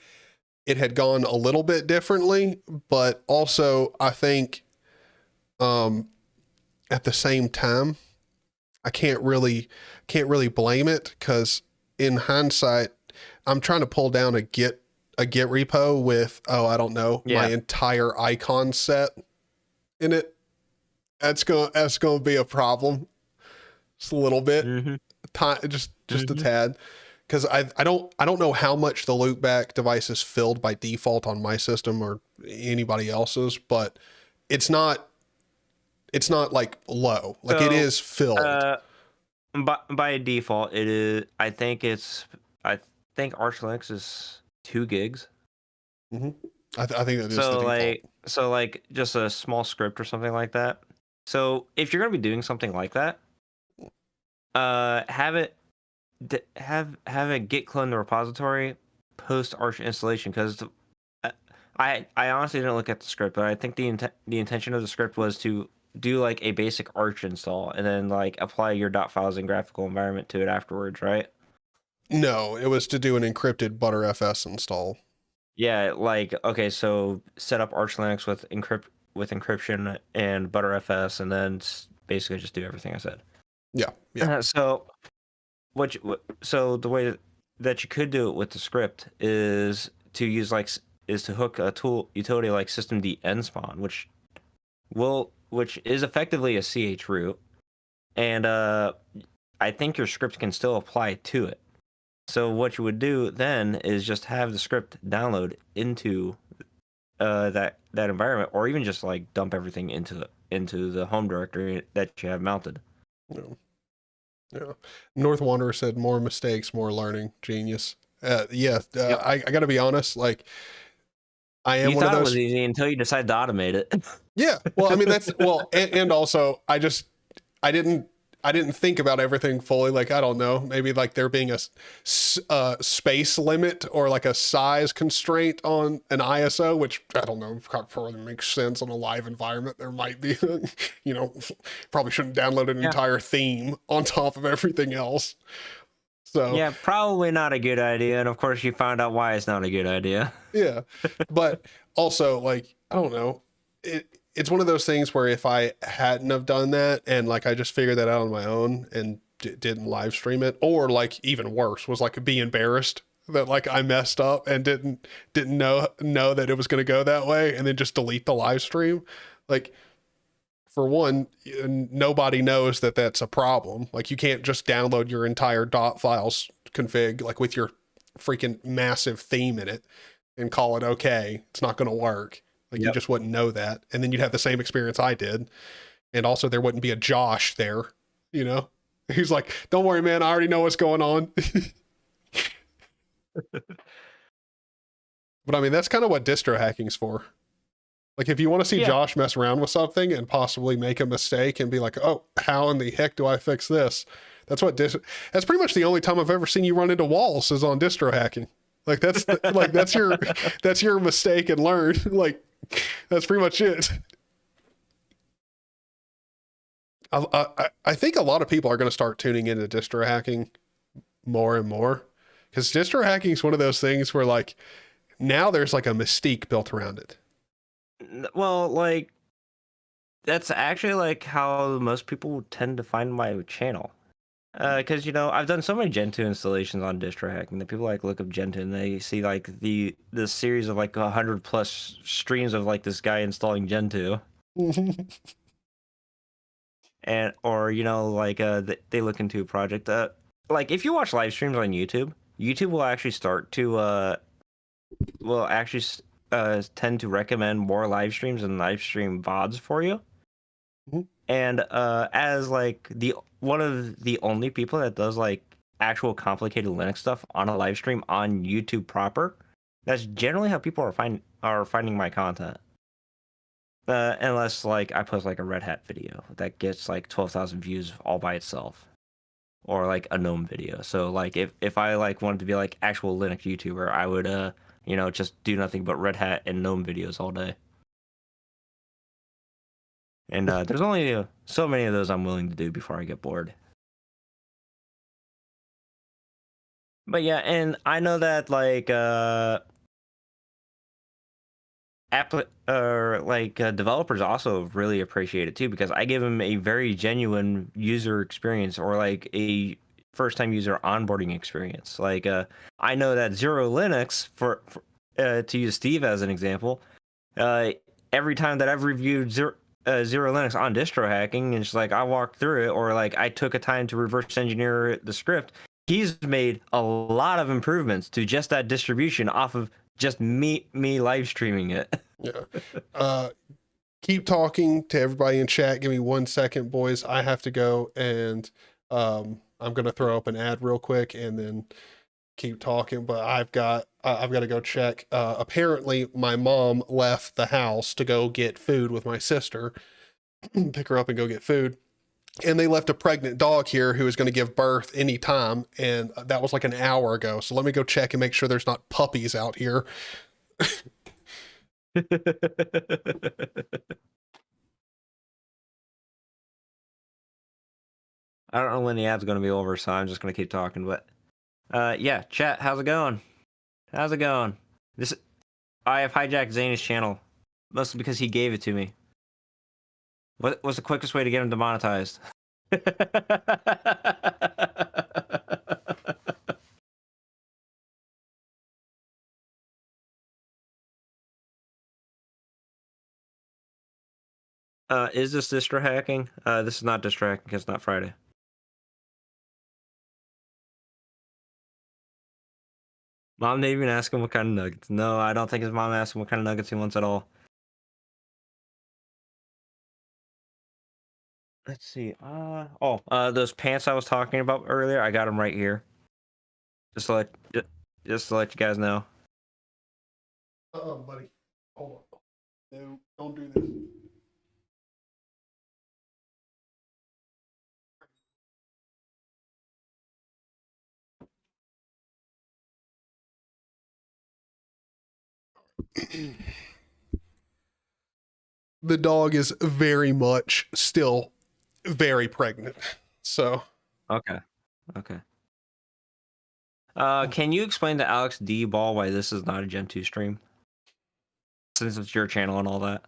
it had gone a little bit differently, but also I think at the same time, I can't really blame it because in hindsight, I'm trying to pull down a Git repo with I don't know, my Yeah. entire icon set in it. That's gonna be a problem. Just a little bit, Mm-hmm. just a tad, because I don't know how much the loopback device is filled by default on my system or anybody else's, but it's not like low, like it So, is filled. by default, it is. I think Arch Linux is 2 gigs. Mm-hmm. I think that is the default. So like just a small script or something like that. So if you're gonna be doing something like that, have it git clone the repository post Arch installation, because I honestly didn't look at the script, but I think the intention of the script was to do like a basic Arch install and then like apply your .files and graphical environment to it afterwards, right? No, it was to do an encrypted Btrfs install. Yeah, like okay, so set up Arch Linux with encryption and Btrfs, and then basically just do everything I said. Yeah. So so the way that you could do it with the script is to use is to hook a utility like systemd nspawn, which is effectively a ch root, and I think your script can still apply to it. So what you would do then is just have the script download into that environment, or even just like dump everything into the home directory that you have mounted. Yeah. Yeah. North Wanderer said more mistakes, more learning. Genius. Yep. I got to be honest. Like, I am one of those. You thought it was easy until you decided to automate it. Yeah. Well, I mean, that's and also I didn't think about everything fully. Like, I don't know, maybe like there being a space limit or like a size constraint on an ISO, which I don't know, probably makes sense on a live environment. There might be, probably shouldn't download an entire theme on top of everything else. So yeah, probably not a good idea. And of course you found out why it's not a good idea. Yeah. But also, like, I don't know, it's one of those things where if I hadn't have done that and like I just figured that out on my own and didn't live stream it, or like even worse was like be embarrassed that like I messed up and didn't know that it was going to go that way and then just delete the live stream. Like, for one, nobody knows that that's a problem. Like, you can't just download your entire .files config like with your freaking massive theme in it and call it okay. It's not going to work. Like, you just wouldn't know that. And then you'd have the same experience I did. And also there wouldn't be a Josh there, He's like, don't worry, man. I already know what's going on. But I mean, that's kind of what distro hacking's for. Like, if you want to see Josh mess around with something and possibly make a mistake and be like, oh, how in the heck do I fix this? That's pretty much the only time I've ever seen you run into walls is on distro hacking. Like, that's your mistake and learn. Like, that's pretty much it. I think a lot of people are going to start tuning into distro hacking more and more, because distro hacking is one of those things where like now there's like a mystique built around it. Well, like, that's actually like how most people tend to find my channel. Because I've done so many Gentoo installations on distro hacking that people like look up Gentoo and they see like the series of like 100+ streams of like this guy installing Gentoo. And or like they look into a project. Like, if you watch live streams on YouTube will actually start to tend to recommend more live streams and live stream VODs for you. Mm-hmm. And as like one of the only people that does like actual complicated Linux stuff on a live stream on YouTube proper, That's generally how people are finding my content. Unless like I post like a Red Hat video that gets like 12,000 views all by itself, or like a gnome video. So like if I like wanted to be like actual Linux YouTuber, I would just do nothing but Red Hat and gnome videos all day. And there's only so many of those I'm willing to do before I get bored. But yeah, and I know that like developers also really appreciate it too, because I give them a very genuine user experience, or like a first time user onboarding experience. Like I know that Zero Linux, to use Steve as an example, uh, every time that I've reviewed Zero Linux on distro hacking, and it's like I walked through it, or like I took a time to reverse engineer the script, he's made a lot of improvements to just that distribution off of just me live streaming it. Yeah. Keep talking to everybody in chat. Give me 1 second, boys. I have to go, and I'm gonna throw up an ad real quick and then keep talking. But I've got to go check. Apparently, my mom left the house to go get food with my sister, pick her up and go get food. And they left a pregnant dog here who is going to give birth anytime. And that was like an hour ago. So let me go check and make sure there's not puppies out here. I don't know when the ad's going to be over, so I'm just going to keep talking. But yeah, chat, how's it going? How's it going? I have hijacked Zane's channel, mostly because he gave it to me. What's the quickest way to get him demonetized? Is this distro hacking? This is not distro hacking because it's not Friday. Mom didn't even ask him what kind of nuggets. No, I don't think his mom asked him what kind of nuggets he wants at all. Let's see. Those pants I was talking about earlier, I got them right here. Just to let you guys know. Buddy, hold on. No, don't do this. The dog is very much still very pregnant. So Okay. Can you explain to Alex D Ball why this is not a Gen 2 stream? Since it's your channel and all that.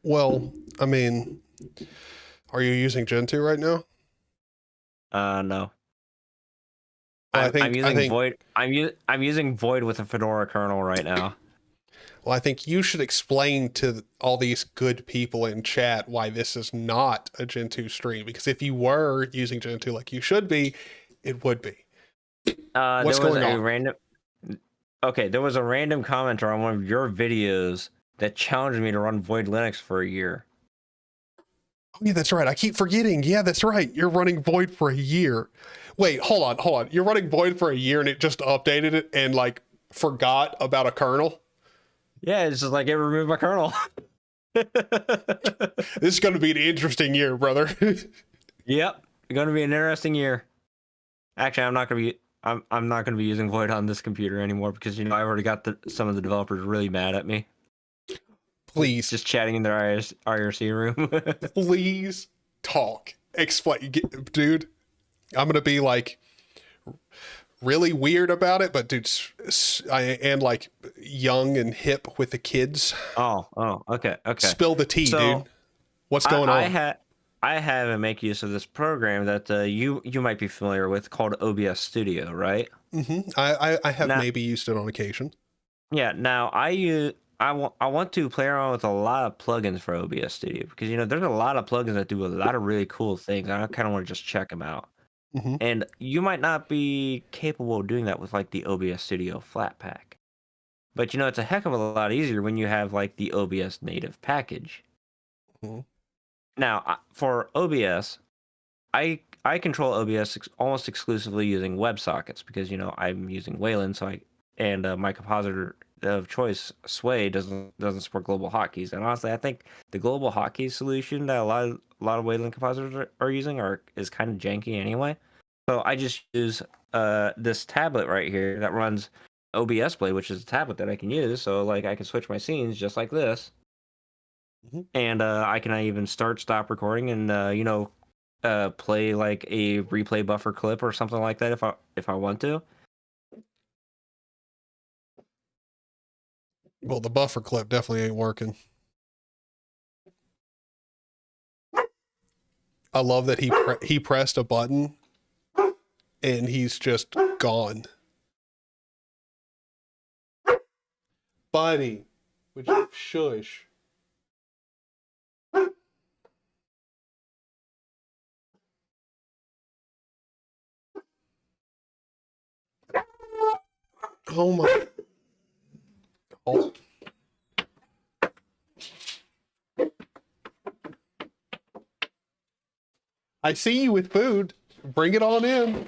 well, I mean, are you using Gentoo right now? No. Well, I'm using Void. I'm using Void with a Fedora kernel right now. Well, I think you should explain to all these good people in chat why this is not a Gentoo stream. Because if you were using Gentoo like you should be, it would be. What's going on? There was a random commenter on one of your videos that challenged me to run Void Linux for a year. Oh, yeah, that's right. I keep forgetting. Yeah, that's right. You're running Void for a year. Wait, hold on. You're running Void for a year and it just updated it and like forgot about a kernel? Yeah, it's just like it removed my kernel. This is going to be an interesting year, brother. Yep, it's going to be an interesting year. Actually, I'm not going to be using Void on this computer anymore because I already got some of the developers really mad at me. Please, just chatting in their IRC room. Please talk. Explain, dude. I'm gonna be like really weird about it, but dude, I am like young and hip with the kids. Oh, okay. Spill the tea, dude. What's going on? I have and make use of this program that you might be familiar with called OBS Studio, right? Mm-hmm. I have maybe used it on occasion. Yeah. Now I want to play around with a lot of plugins for OBS Studio because there's a lot of plugins that do a lot of really cool things. I kind of want to just check them out. Mm-hmm. And you might not be capable of doing that with like the OBS Studio Flatpak. But it's a heck of a lot easier when you have like the OBS native package. Mm-hmm. Now, for OBS, I control OBS almost exclusively using WebSockets because I'm using Wayland, so and my compositor of choice, Sway, doesn't support global hotkeys. And honestly, I think the global hotkey solution that a lot of Wayland compositors are using is kind of janky anyway. So I just use this tablet right here that runs OBS Play, which is a tablet that I can use. So like I can switch my scenes just like this, and I can even stop recording, and play like a replay buffer clip or something like that if I want to. Well, the buffer clip definitely ain't working. I love that he pressed a button and he's just gone. Buddy, would you shush? Oh my. Oh. I see you with food. Bring it on in.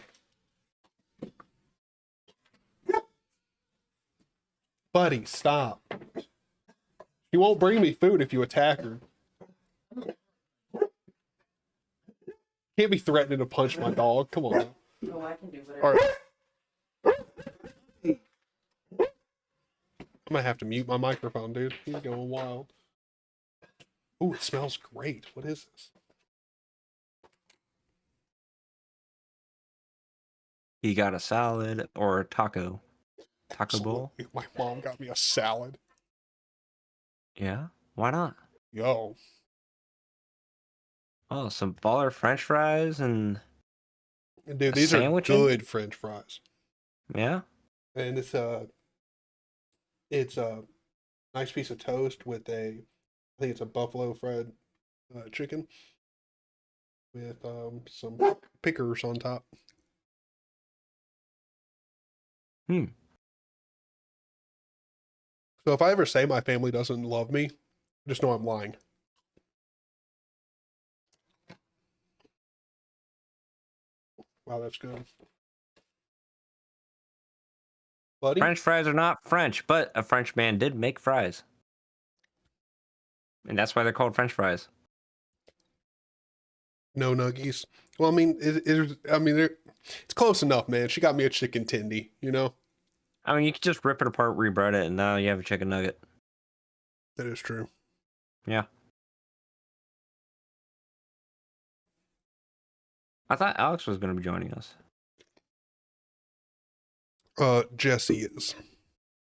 Buddy, stop. She won't bring me food if you attack her. Can't be threatening to punch my dog. Come on. Oh, I can do whatever. All right. I might have to mute my microphone, dude. He's going wild. Ooh, it smells great. What is this? He got a salad or a taco bowl. My mom got me a salad. Yeah, why not? Yo. Oh, some baller French fries and Dude, these are good French fries. Yeah. And it's a nice piece of toast with I think it's a buffalo fried chicken with some pickers on top. So if I ever say my family doesn't love me, just know I'm lying. Wow, that's good. Buddy? French fries are not French, but a French man did make fries. And that's why they're called French fries. No nuggies. Well, I mean, it's close enough, man. She got me a chicken tendy, you know? I mean, you could just rip it apart, rebread it, and now you have a chicken nugget. That is true. Yeah. I thought Alex was going to be joining us. Jesse is.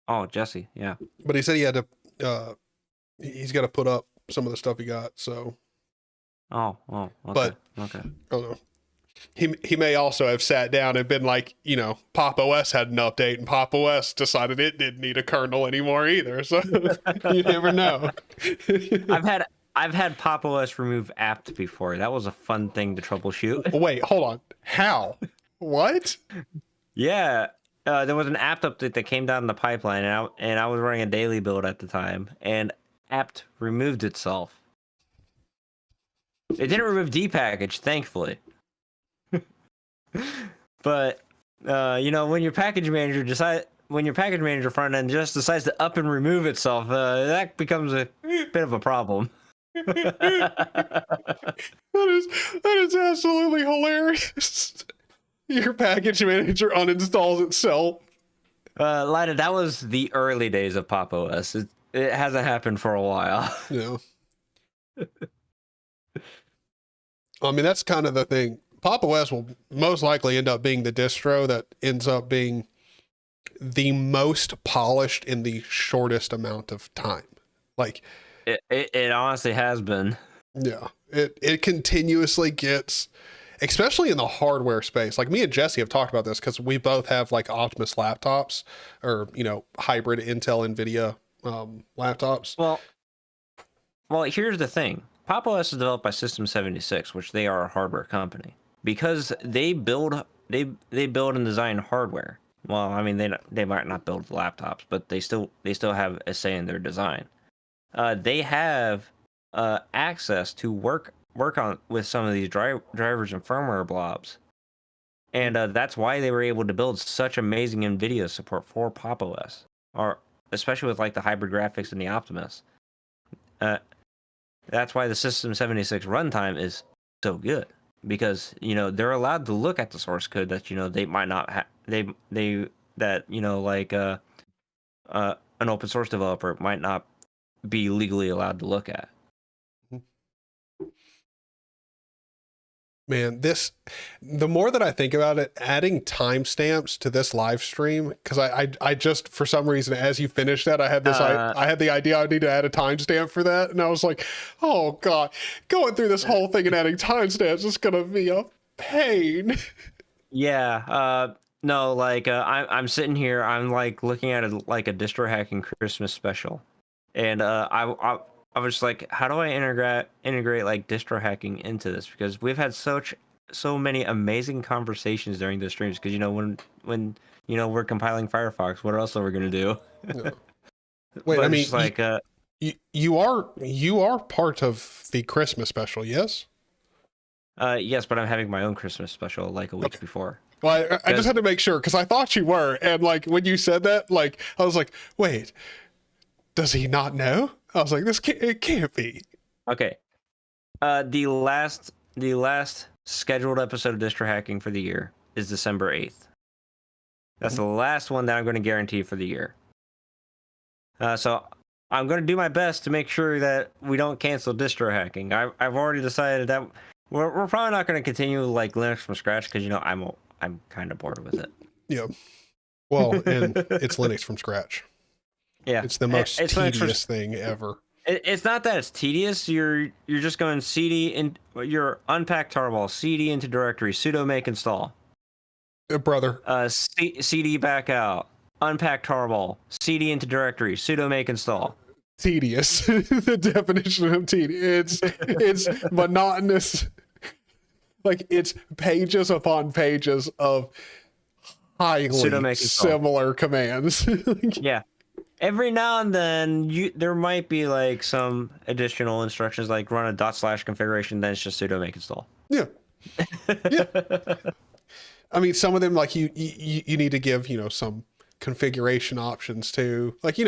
Oh, Jesse, yeah. But he said he had to, he's got to put up some of the stuff he got, so. Oh, okay. But, okay. I don't know. He may also have sat down and been like, Pop OS had an update and Pop OS decided it didn't need a kernel anymore either. So you never know. I've had Pop OS remove apt before. That was a fun thing to troubleshoot. Wait, hold on. How? What? Yeah. There was an apt update that came down the pipeline, and I was running a daily build at the time, and apt removed itself. It didn't remove dpackage, thankfully. But when your package manager front end just decides to up and remove itself, that becomes a bit of a problem. That is absolutely hilarious. Your package manager uninstalls itself. Lida, that was the early days of Pop OS. It hasn't happened for a while. Yeah. I mean, that's kind of the thing. Pop OS will most likely end up being the distro that ends up being the most polished in the shortest amount of time. Like it honestly has been. Yeah. It continuously gets, especially in the hardware space. Like me and Jesse have talked about this because we both have like Optimus laptops or, hybrid Intel NVIDIA laptops. Well, here's the thing. Pop OS is developed by System 76, which they are a hardware company. Because they build and design hardware. Well, I mean they might not build laptops, but they still have a say in their design. They have access to work on with some of these drivers and firmware blobs, And that's why they were able to build such amazing NVIDIA support for Pop OS, or especially with like the hybrid graphics and the Optimus. That's why the System 76 runtime is so good, because they're allowed to look at the source code that they might not have. They that like an open source developer might not be legally allowed to look at. Man, the more that I think about it, adding timestamps to this live stream, because I just, for some reason, as you finished that, I had the idea I need to add a timestamp for that. And I was like, oh God, going through this whole thing and adding timestamps is going to be a pain. Yeah. No, like I'm sitting here, I'm like looking at like a distro hacking Christmas special. And I was like, how do I integrate like distro hacking into this? Because we've had so many amazing conversations during the streams. Because when we're compiling Firefox, what else are we gonna do? No. Wait, I mean, like you are part of the Christmas special, yes? Yes, but I'm having my own Christmas special like a week before. Well, I just had to make sure, because I thought you were, and like when you said that, like I was like, wait, does he not know? I was like, it can't be. Okay. The last scheduled episode of Distro Hacking for the year is December 8th. That's the last one that I'm going to guarantee for the year. So I'm going to do my best to make sure that we don't cancel Distro Hacking. I've already decided that we're probably not going to continue like Linux from scratch, because I'm kind of bored with it. Yeah. Well, and it's Linux from scratch. Yeah, it's the most tedious thing ever. It's not that it's tedious. You're just going cd in your unpack tarball, cd into directory, sudo make install. Brother. Cd back out, unpack tarball, cd into directory, sudo make install. Tedious. The definition of tedious. It's monotonous. Like it's pages upon pages of highly similar commands. Yeah. Every now and then, there might be like some additional instructions, like run a / configuration. Then it's just sudo make install. Yeah, yeah. I mean, some of them, like you need to give some configuration options too. Like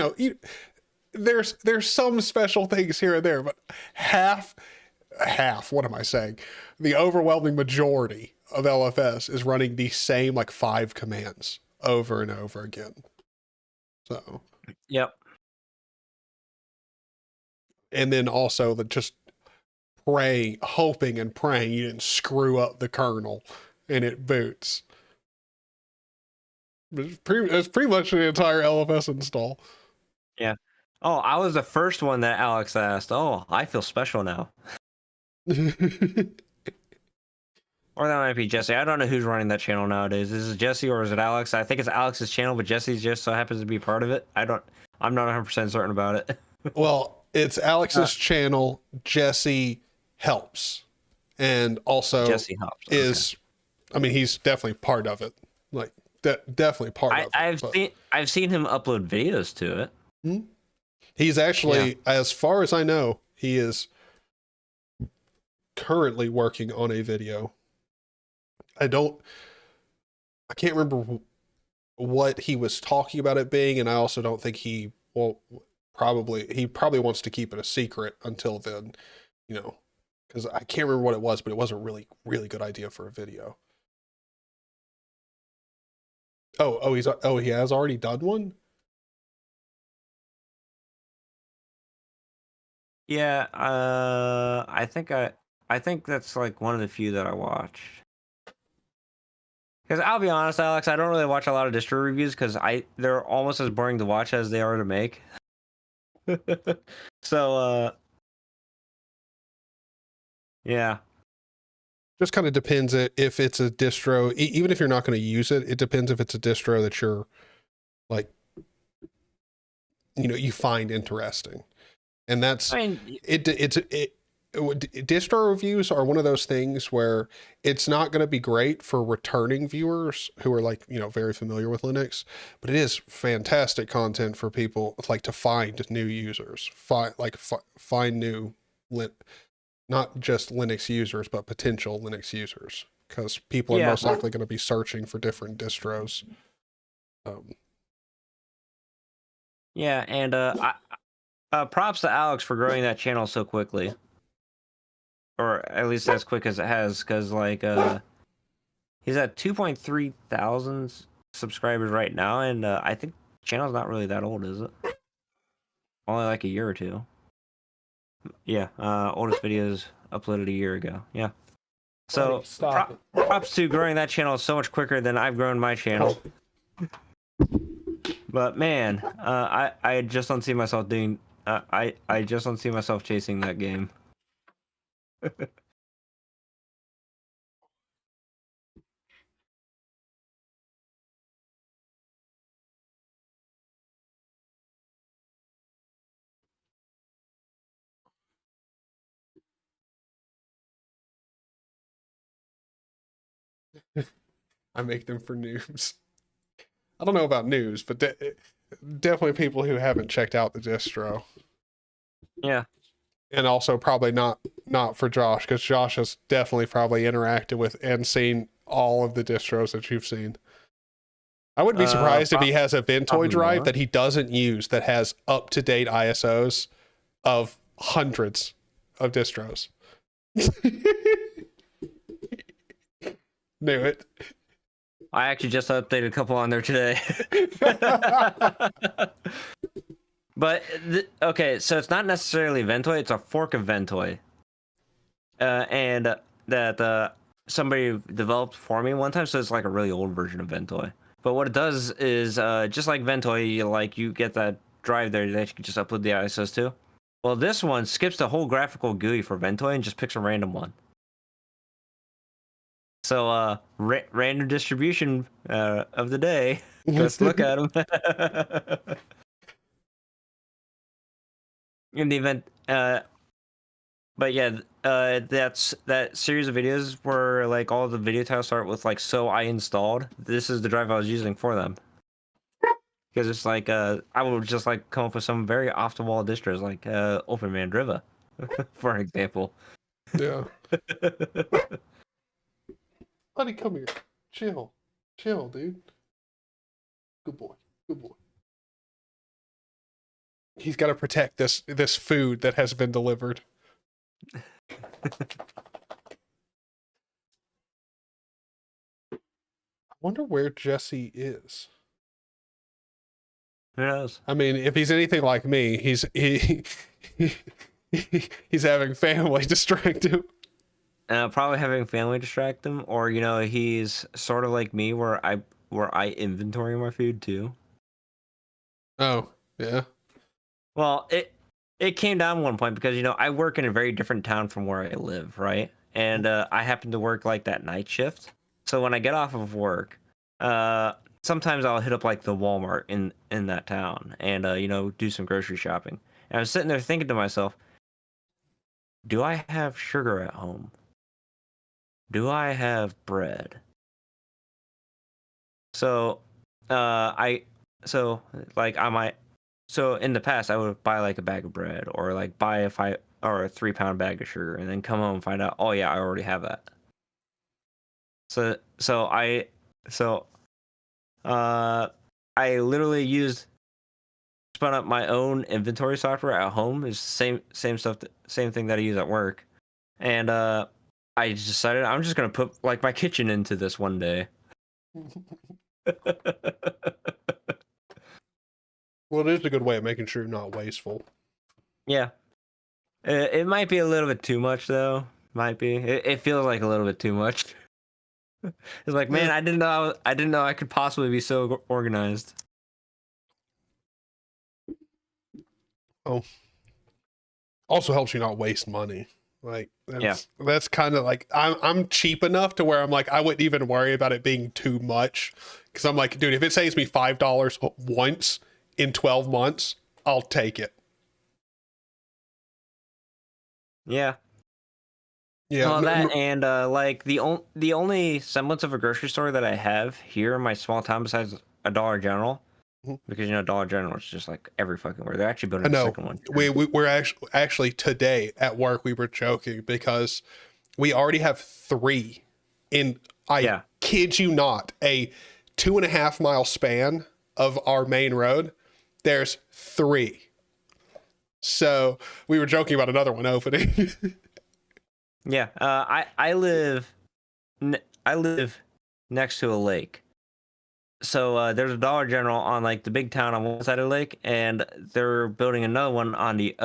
there's some special things here and there, but half. What am I saying? The overwhelming majority of LFS is running the same like 5 commands over and over again. So. Yep. And then also just hoping and praying you didn't screw up the kernel and it boots. It's pretty much the entire LFS install. Yeah. Oh, I was the first one that Alex asked. Oh, I feel special now. Or that might be Jesse. I don't know who's running that channel nowadays. Is it Jesse or is it Alex? I think it's Alex's channel, but Jesse just so happens to be part of it. I'm not 100% certain about it. Well, it's Alex's channel. Jesse helps. And also Jesse helps. Okay. I mean, he's definitely part of it. Like definitely part of it. I've seen him upload videos to it. Hmm? He's actually, as far as I know, he is currently working on a video. I can't remember what he was talking about it being, and I also don't think he probably wants to keep it a secret until then, because I can't remember what it was, but it was a really, really good idea for a video. He has already done one? Yeah, I think that's like one of the few that I watched. Because I'll be honest, Alex, I don't really watch a lot of distro reviews because they're almost as boring to watch as they are to make. So, yeah. Just kind of depends if it's a distro, even if you're not going to use it, it depends if it's a distro that you're like, you find interesting. And that's, distro reviews are one of those things where it's not going to be great for returning viewers who are like, very familiar with Linux, but it is fantastic content for people like to find new users, find new, not just Linux users, but potential Linux users. because people are most likely going to be searching for different distros. Yeah, and props to Alex for growing that channel so quickly, or at least as quick as it has, because like he's at 2.3 thousand subscribers right now, and I think the channel's not really that old, is it? Only like a year or two. Yeah, oldest videos uploaded a year ago. Yeah. So props to growing that channel so much quicker than I've grown my channel. But man, I just don't see myself doing. I just don't see myself chasing that game. I make them for noobs. I don't know about news, but definitely people who haven't checked out the distro. Yeah. And also probably not for Josh, because Josh has definitely probably interacted with and seen all of the distros that you've seen. I wouldn't be surprised if he has a Ventoy drive that he doesn't use that has up-to-date ISOs of hundreds of distros. Knew it. I actually just updated a couple on there today. But okay, so it's not necessarily Ventoy; it's a fork of Ventoy, and that somebody developed for me one time. So it's like a really old version of Ventoy. But what it does is just like Ventoy, you get that drive there that you can just upload the ISOs to. Well, this one skips the whole graphical GUI for Ventoy and just picks a random one. So random distribution of the day. Let's look at them. In the event, but yeah, that series of videos where like all the video titles start with like "so I installed." This is the drive I was using for them, because it's like I would just like come up with some very off the wall distros like Open Mandriva, for example. Yeah. Buddy, come here. Chill, dude. Good boy. He's got to protect this food that has been delivered. I wonder where Jesse is. Who knows? I mean, if he's anything like me, he's having family distract him. Probably having family distract him, or he's sort of like me, where I inventory my food too. Oh yeah. Well, it came down one point because I work in a very different town from where I live, right? And I happen to work like that night shift. So when I get off of work, sometimes I'll hit up like the Walmart in that town and do some grocery shopping. And I was sitting there thinking to myself, do I have sugar at home? Do I have bread? So So in the past, I would buy like a bag of bread or like buy a 3-pound bag of sugar, and then come home and find out, oh yeah, I already have that. I literally spun up my own inventory software at home. It's same stuff, same thing that I use at work, and I just decided I'm just gonna put like my kitchen into this one day. Well, it is a good way of making sure you're not wasteful. Yeah. It might be a little bit too much, though. Might be. It feels like a little bit too much. It's like, man, I didn't know I could possibly be so organized. Oh. Also helps you not waste money. Like that's kind of like I'm cheap enough to where I'm like I wouldn't even worry about it being too much, because I'm like, dude, if it saves me $5 once in 12 months, I'll take it. Yeah. Yeah. Well, that and like the only semblance of a grocery store that I have here in my small town, besides a Dollar General, because Dollar General is just like every fucking where. They're actually building a second one. We're actually today at work we were joking because we already have 3 In, I kid you not, a 2.5 mile span of our main road, there's 3. So we were joking about another one opening. Yeah. I live next to a lake. So there's a Dollar General on like the big town on one side of the lake, and they're building another one on the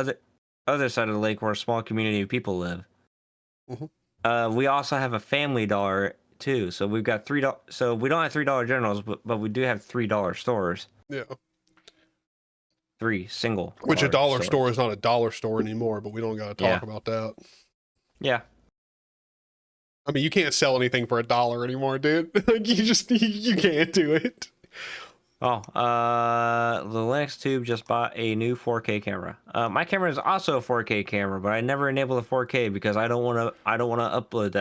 other side of the lake where a small community of people live. We also have a Family Dollar too, so we've got $3. So we don't have $3 Generals, but we do have $3 stores. Yeah. 3 single. Which a dollar stores. store is not a dollar store anymore, but we don't got to talk about that. Yeah. I mean, you can't sell anything for $1 anymore, dude. Like you can't do it. Oh, the Linux Tube just bought a new 4K camera. My camera is also a 4K camera, but I never enable the 4K because I don't want to upload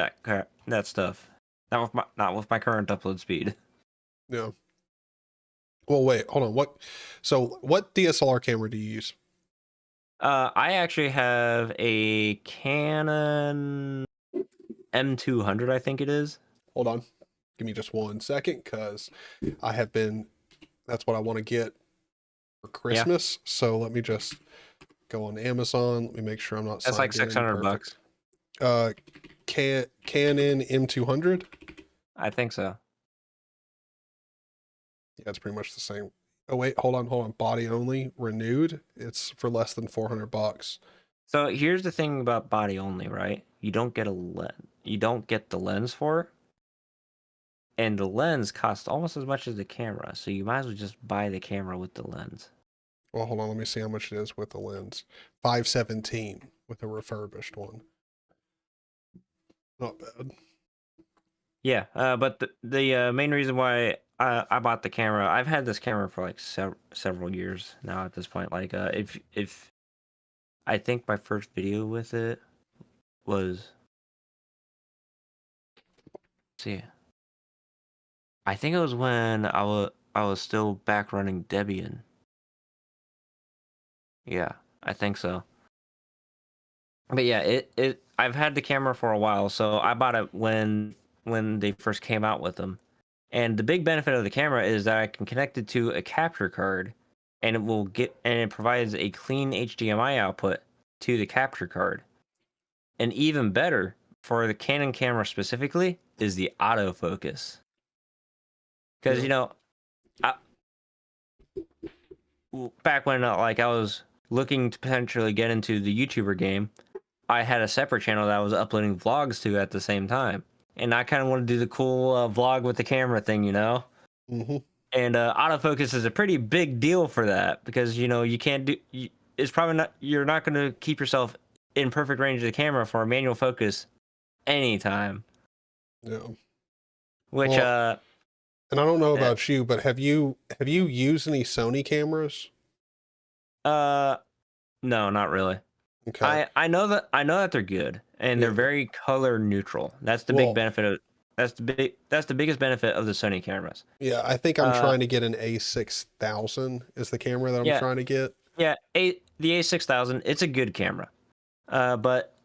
that stuff. Not with my current upload speed. Yeah. Well, wait, hold on. What DSLR camera do you use? I actually have a Canon M200, I think it is. Hold on. Give me just 1 second, because that's what I want to get for Christmas. Yeah. So let me just go on Amazon. Let me make sure I'm not. That's like $600. Canon M200. I think so. Yeah, it's pretty much the same. Oh wait, hold on. Body only, renewed. It's for less than $400. So here's the thing about body only, right? You don't get a lens. You don't get the lens for it. And the lens costs almost as much as the camera, so you might as well just buy the camera with the lens. Well, hold on, let me see how much it is with the lens. $517 with a refurbished one. Not bad. Yeah, but the main reason why I bought the camera, I've had this camera for like several years now at this point. Like, if I think my first video with it was, I think it was when I was still back running Debian. Yeah, I think so. But yeah, I've had the camera for a while, so I bought it when they first came out with them. And the big benefit of the camera is that I can connect it to a capture card, and it provides a clean HDMI output to the capture card. And even better, for the Canon camera specifically, is the autofocus. Because back when like I was looking to potentially get into the YouTuber game, I had a separate channel that I was uploading vlogs to at the same time. And I kind of want to do the cool vlog with the camera thing, Mm-hmm. And autofocus is a pretty big deal for that because, you can't do... it's probably not... You're not going to keep yourself in perfect range of the camera for a manual focus anytime. Yeah. Which, and I don't know about you, but have you used any Sony cameras? No, not really. Okay. I know that they're good and they're very color neutral. That's the big benefit of that's the biggest benefit of the Sony cameras. Yeah, I think I'm trying to get an A6000 is the camera that I'm trying to get. Yeah, the A6000, it's a good camera. But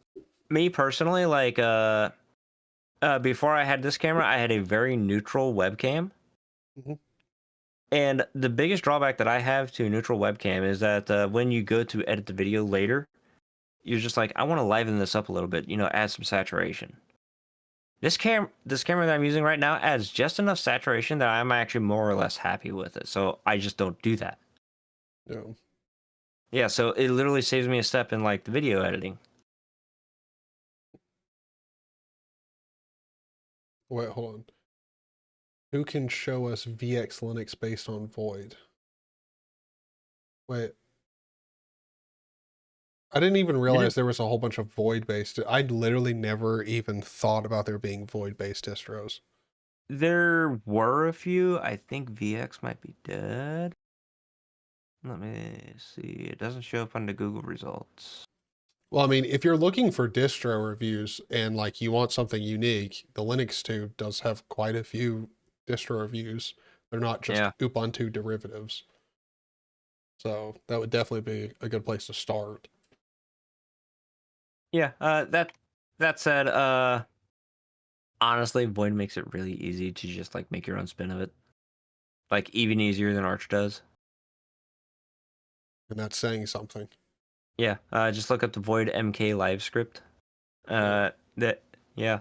me personally, like before I had this camera, I had a very neutral webcam. Mm-hmm. And the biggest drawback that I have to a neutral webcam is that when you go to edit the video later, you're just like, I want to liven this up a little bit, add some saturation. This camera that I'm using right now adds just enough saturation that I'm actually more or less happy with it. So I just don't do that. No. Yeah, so it literally saves me a step in like the video editing. Wait, hold on. Who can show us VX Linux based on Void? Wait. I didn't even realize there was a whole bunch of Void-based. I literally never even thought about there being Void-based distros. There were a few. I think VX might be dead. Let me see. It doesn't show up on the Google results. Well, I mean, if you're looking for distro reviews and like you want something unique, the Linux Tube does have quite a few distro reviews. They're not just Ubuntu derivatives. So that would definitely be a good place to start. Yeah, that said, Honestly, Void makes it really easy to just like make your own spin of it. Like even easier than Arch does. And that's saying something. Yeah, just look up the Void MK live script. That yeah.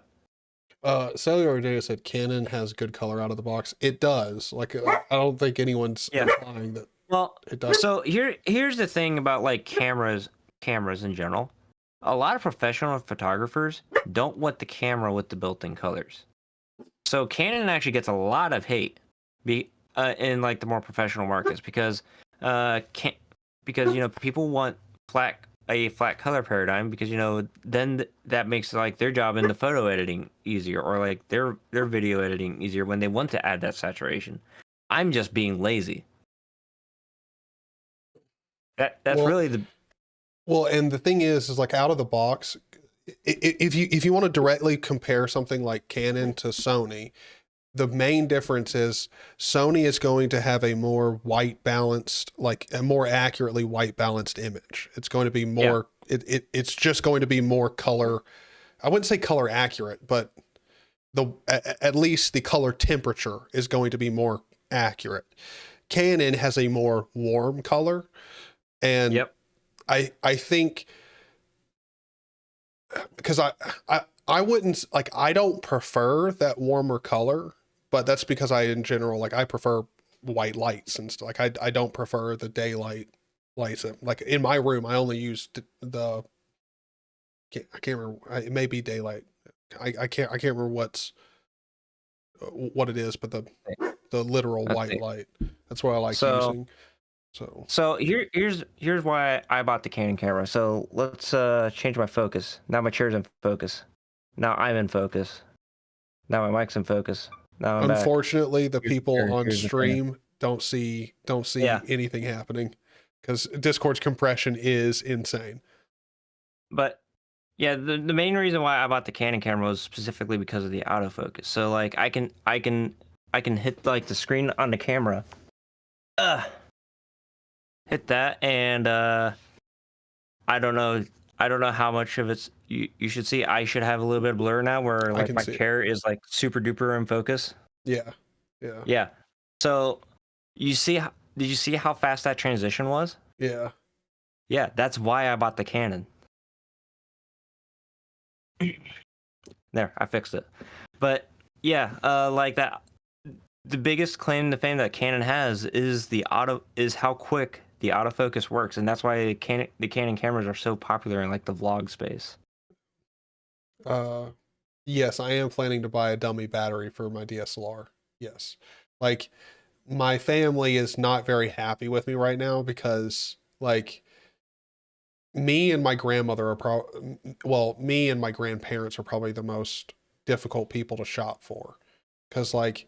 Cellular Data said Canon has good color out of the box. It does. Like, I don't think anyone's Yeah. implying that Well, it does. so here's the thing about like cameras in general. A lot of professional photographers don't want the camera with the built-in colors. So Canon actually gets a lot of hate in like the more professional markets because can because people want a flat color paradigm because then that makes like their job in the photo editing easier or like their video editing easier when they want to add that saturation. I'm just being lazy. That's Well, really the and the thing is like out of the box, if you want to directly compare something like Canon to Sony, the main difference is Sony is going to have a more white balanced, like a more accurately white balanced image. It's going to be yeah. more, it's just going to be more color. I wouldn't say color accurate, but at least the color temperature is going to be more accurate. Canon has a more warm color. And Yep. I think because I wouldn't like, I don't prefer that warmer color, but that's because in general, like I prefer white lights and stuff. Like I don't prefer the daylight lights. Like in my room, I only use I can't remember. It may be daylight. I can't remember what it is, but the literal Let's white see. light. That's what I like So using. So here's why I bought the Canon camera. So let's change my focus. Now my chair's in focus. Now I'm in focus. Now my mic's in focus. Now I'm back. unfortunately, the Here's the people chair. on Here's the fan. stream don't Yeah, see anything happening because Discord's compression is insane. but yeah, the main reason why I bought the Canon camera was specifically because of the autofocus. So like I can hit like the screen on the camera. Uh, hit that and I don't know. I don't know how much of it's you should see. I should have a little bit of blur now, where I like can my see it. chair is like super duper in focus. Yeah, yeah, Yeah. So did you see how fast that transition was? yeah. Yeah, that's why I bought the Canon. There, I fixed it. But yeah, like that. The biggest claim to fame that Canon has is how quick the autofocus works, and that's why the Canon cameras are so popular in like the vlog space. Uh, yes, I am planning to buy a dummy battery for my DSLR. Yes, like my family is not very happy with me right now because like me and my grandmother are me and my grandparents are probably the most difficult people to shop for because like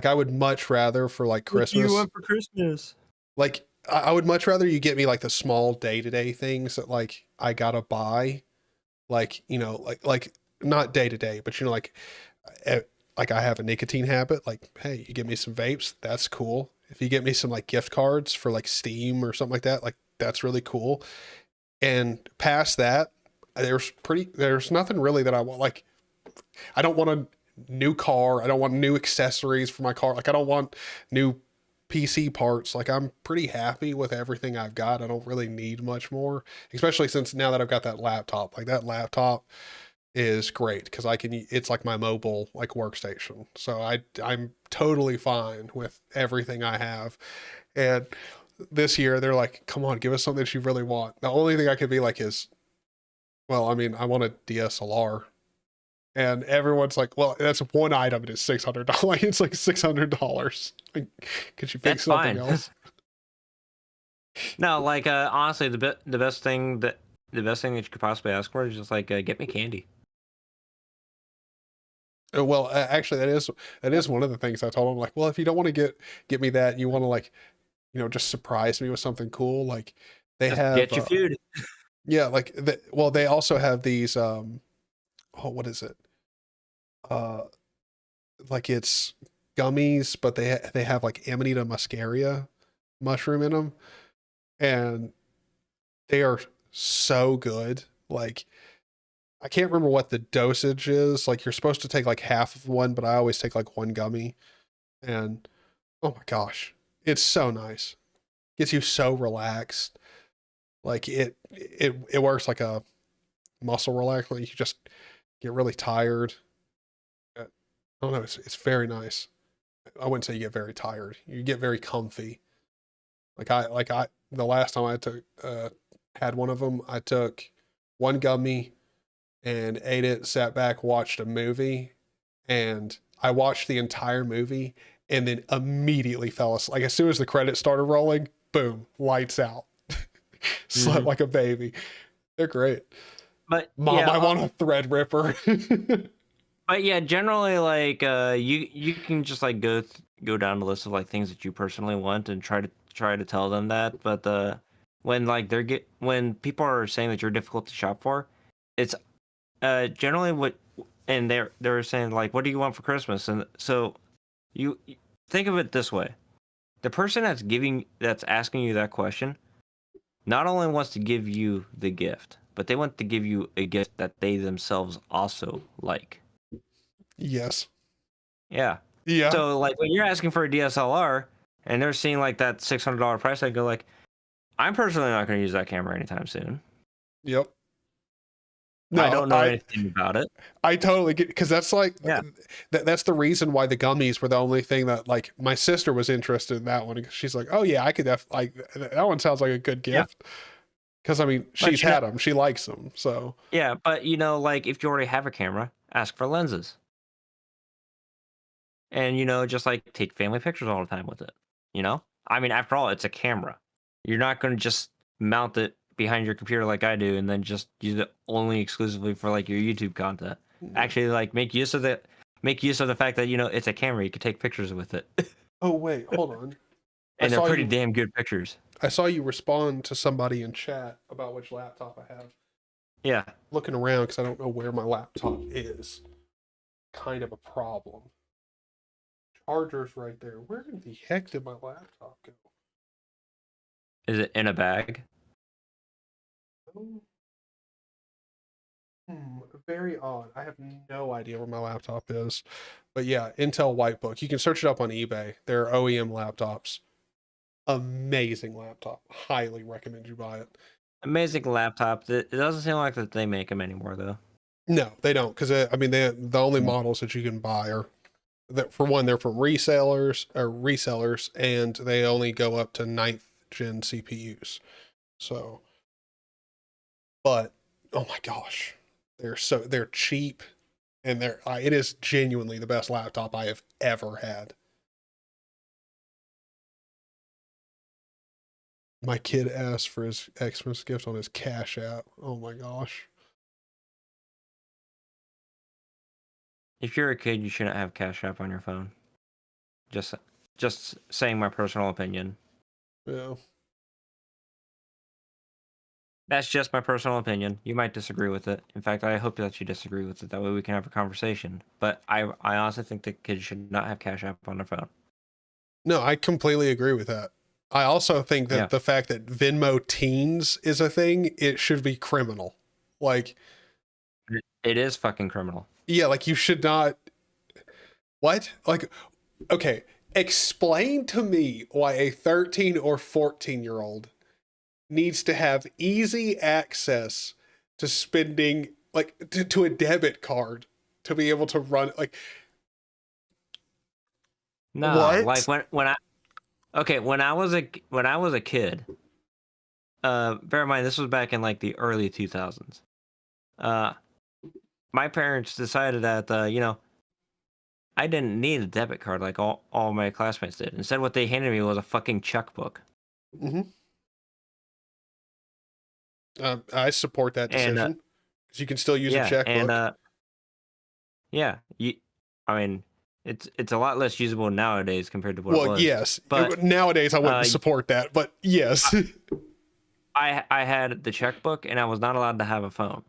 I would much rather for like What do you Christmas, want for Christmas? like I would much rather you get me like the small day-to-day things that like I gotta buy, like like not day to day, but like eh, like I have a nicotine habit. Like, hey, you give me some vapes, that's cool. If you get me some like gift cards for like Steam or something like that, like that's really cool. And past that, there's nothing really that I want. Like, I don't want a new car. I don't want new accessories for my car. Like, I don't want new PC parts. Like, I'm pretty happy with everything I've got. I don't really need much more, especially since now that I've got that laptop. Like, that laptop is great because it's like my mobile like workstation. So I'm totally fine with everything I have. And this year they're like, come on, give us something that you really want. The only thing I could be like is, well, I mean, I want a DSLR. And everyone's like, well, that's one item. It is $600. It's like $600. Like, could you That's fix something fine. else? No, like honestly, the best thing that you could possibly ask for is just like get me candy. Well, actually, that is one of the things I told him. Like, well, if you don't want to get me that, you want to like, just surprise me with something cool. Like, they Just have, get you food. yeah, like, well, they also have these, oh, what is it? Uh, like it's gummies, but they have like Amanita muscaria mushroom in them, and they are so good. Like, I can't remember what the dosage is. Like you're supposed to take like half of one, but I always take like one gummy. And oh my gosh, it's so nice. Gets you so relaxed. Like it works like a muscle relaxer. Like you just get really tired. I don't know. It's very nice. I wouldn't say you get very tired. You get very comfy. Like I the last time I took had one of them, I took one gummy and ate it, sat back, watched a movie, and I watched the entire movie and then immediately fell asleep. Like as soon as the credits started rolling, boom, lights out. Slept like a baby. They're great. But Mom, yeah, I want a thread ripper. but yeah, generally like you can just like go down the list of like things that you personally want and try to tell them that. But when like when people are saying that you're difficult to shop for, it's generally what, and they're saying like, what do you want for Christmas? And so you think of it this way: the person that's asking you that question not only wants to give you the gift, but they want to give you a gift that they themselves also like. Yes. Yeah. Yeah. So like when you're asking for a DSLR and they're seeing like that $600 price, I go like, I'm personally not going to use that camera anytime soon. Yep. I No, don't know anything about it. I totally get, because that's like Yeah. that's the reason why the gummies were the only thing that like my sister was interested in that one. She's like, oh yeah, I could like that one sounds like a good Yeah. gift. Because I mean, But she's had them, she likes them, so yeah, but like if you already have a camera, ask for lenses. And just like take family pictures all the time with it. I mean, after all, it's a camera. You're not going to just mount it behind your computer like I do and then just use it only exclusively for like your YouTube content. Actually, like make use of the fact that it's a camera. You can take pictures with it. Oh wait, hold on. And they're pretty damn good pictures. I saw you respond to somebody in chat about which laptop I have. Yeah. Looking around because I don't know where my laptop is. Kind of a problem. Charger's right there. Where in the heck did my laptop go? Is it in a bag? Very odd. I have no idea where my laptop is. But yeah, Intel Whitebook. You can search it up on eBay. They're OEM laptops. Amazing laptop. Highly recommend you buy it. Amazing laptop. It doesn't seem like that they make them anymore, though. No, they don't. Because, I mean, the only models that you can buy are, that for one, they're from resellers, and they only go up to 9th gen CPUs. So, but, oh my gosh. They're cheap, and it is genuinely the best laptop I have ever had. My kid asked for his Xmas gift on his Cash App. Oh my gosh. If you're a kid, you shouldn't have CashApp on your phone. Just saying my personal opinion. Yeah. That's just my personal opinion. You might disagree with it. In fact, I hope that you disagree with it. That way we can have a conversation. But I honestly think that kids should not have Cash App on their phone. No, I completely agree with that. I also think that the fact that Venmo Teens is a thing, it should be criminal. Like, it is fucking criminal. Yeah, like you should not. What? Like, okay, explain to me why a 13 or 14-year-old needs to have easy access to spending, like, to a debit card to be able to run, like. No, what? Like when I was a kid. Bear in mind this was back in like the early 2000s. My parents decided that I didn't need a debit card like all my classmates did. Instead, what they handed me was a fucking checkbook. Mm-hmm. I support that decision because you can still use a checkbook. And I mean, it's a lot less usable nowadays compared to what it was. Yes, but nowadays I wouldn't support that. But yes, I had the checkbook and I was not allowed to have a phone,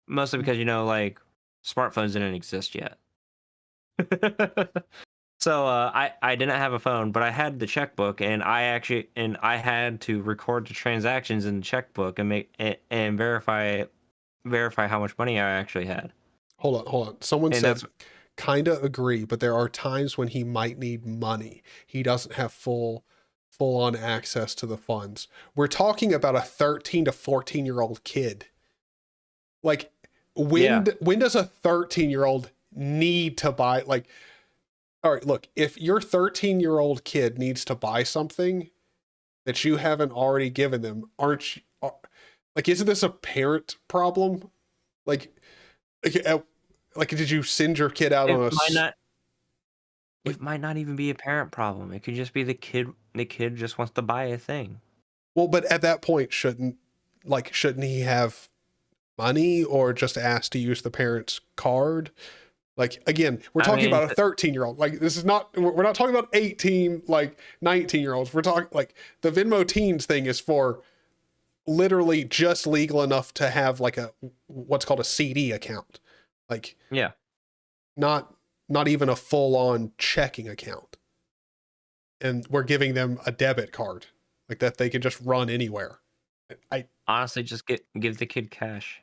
mostly because like smartphones didn't exist yet. So I didn't have a phone, but I had the checkbook, and I had to record the transactions in the checkbook and verify verify how much money I actually had. Hold on. Someone And said that's kind of agree, but there are times when he might need money. He doesn't have full on access to the funds. We're talking about a 13 to 14-year-old kid. Like yeah. when does a 13-year-old need to buy, like, all right, look, if your 13-year-old kid needs to buy something that you haven't already given them, aren't you, like, isn't this a parent problem? Like, like, did you send your kid out It on a might not like, it might not even be a parent problem. It could just be the kid just wants to buy a thing. well, but at that point, shouldn't he have money or just ask to use the parent's card? Like, again, we're I talking mean, about a 13-year-old. Like, this is not, we're not talking about 18, like 19-year-olds. We're talking like the Venmo teens thing is for literally just legal enough to have like a, what's called a CD account. Like, yeah. not, not even a full on checking account. And we're giving them a debit card like that they can just run anywhere. I Honestly, just give the kid cash.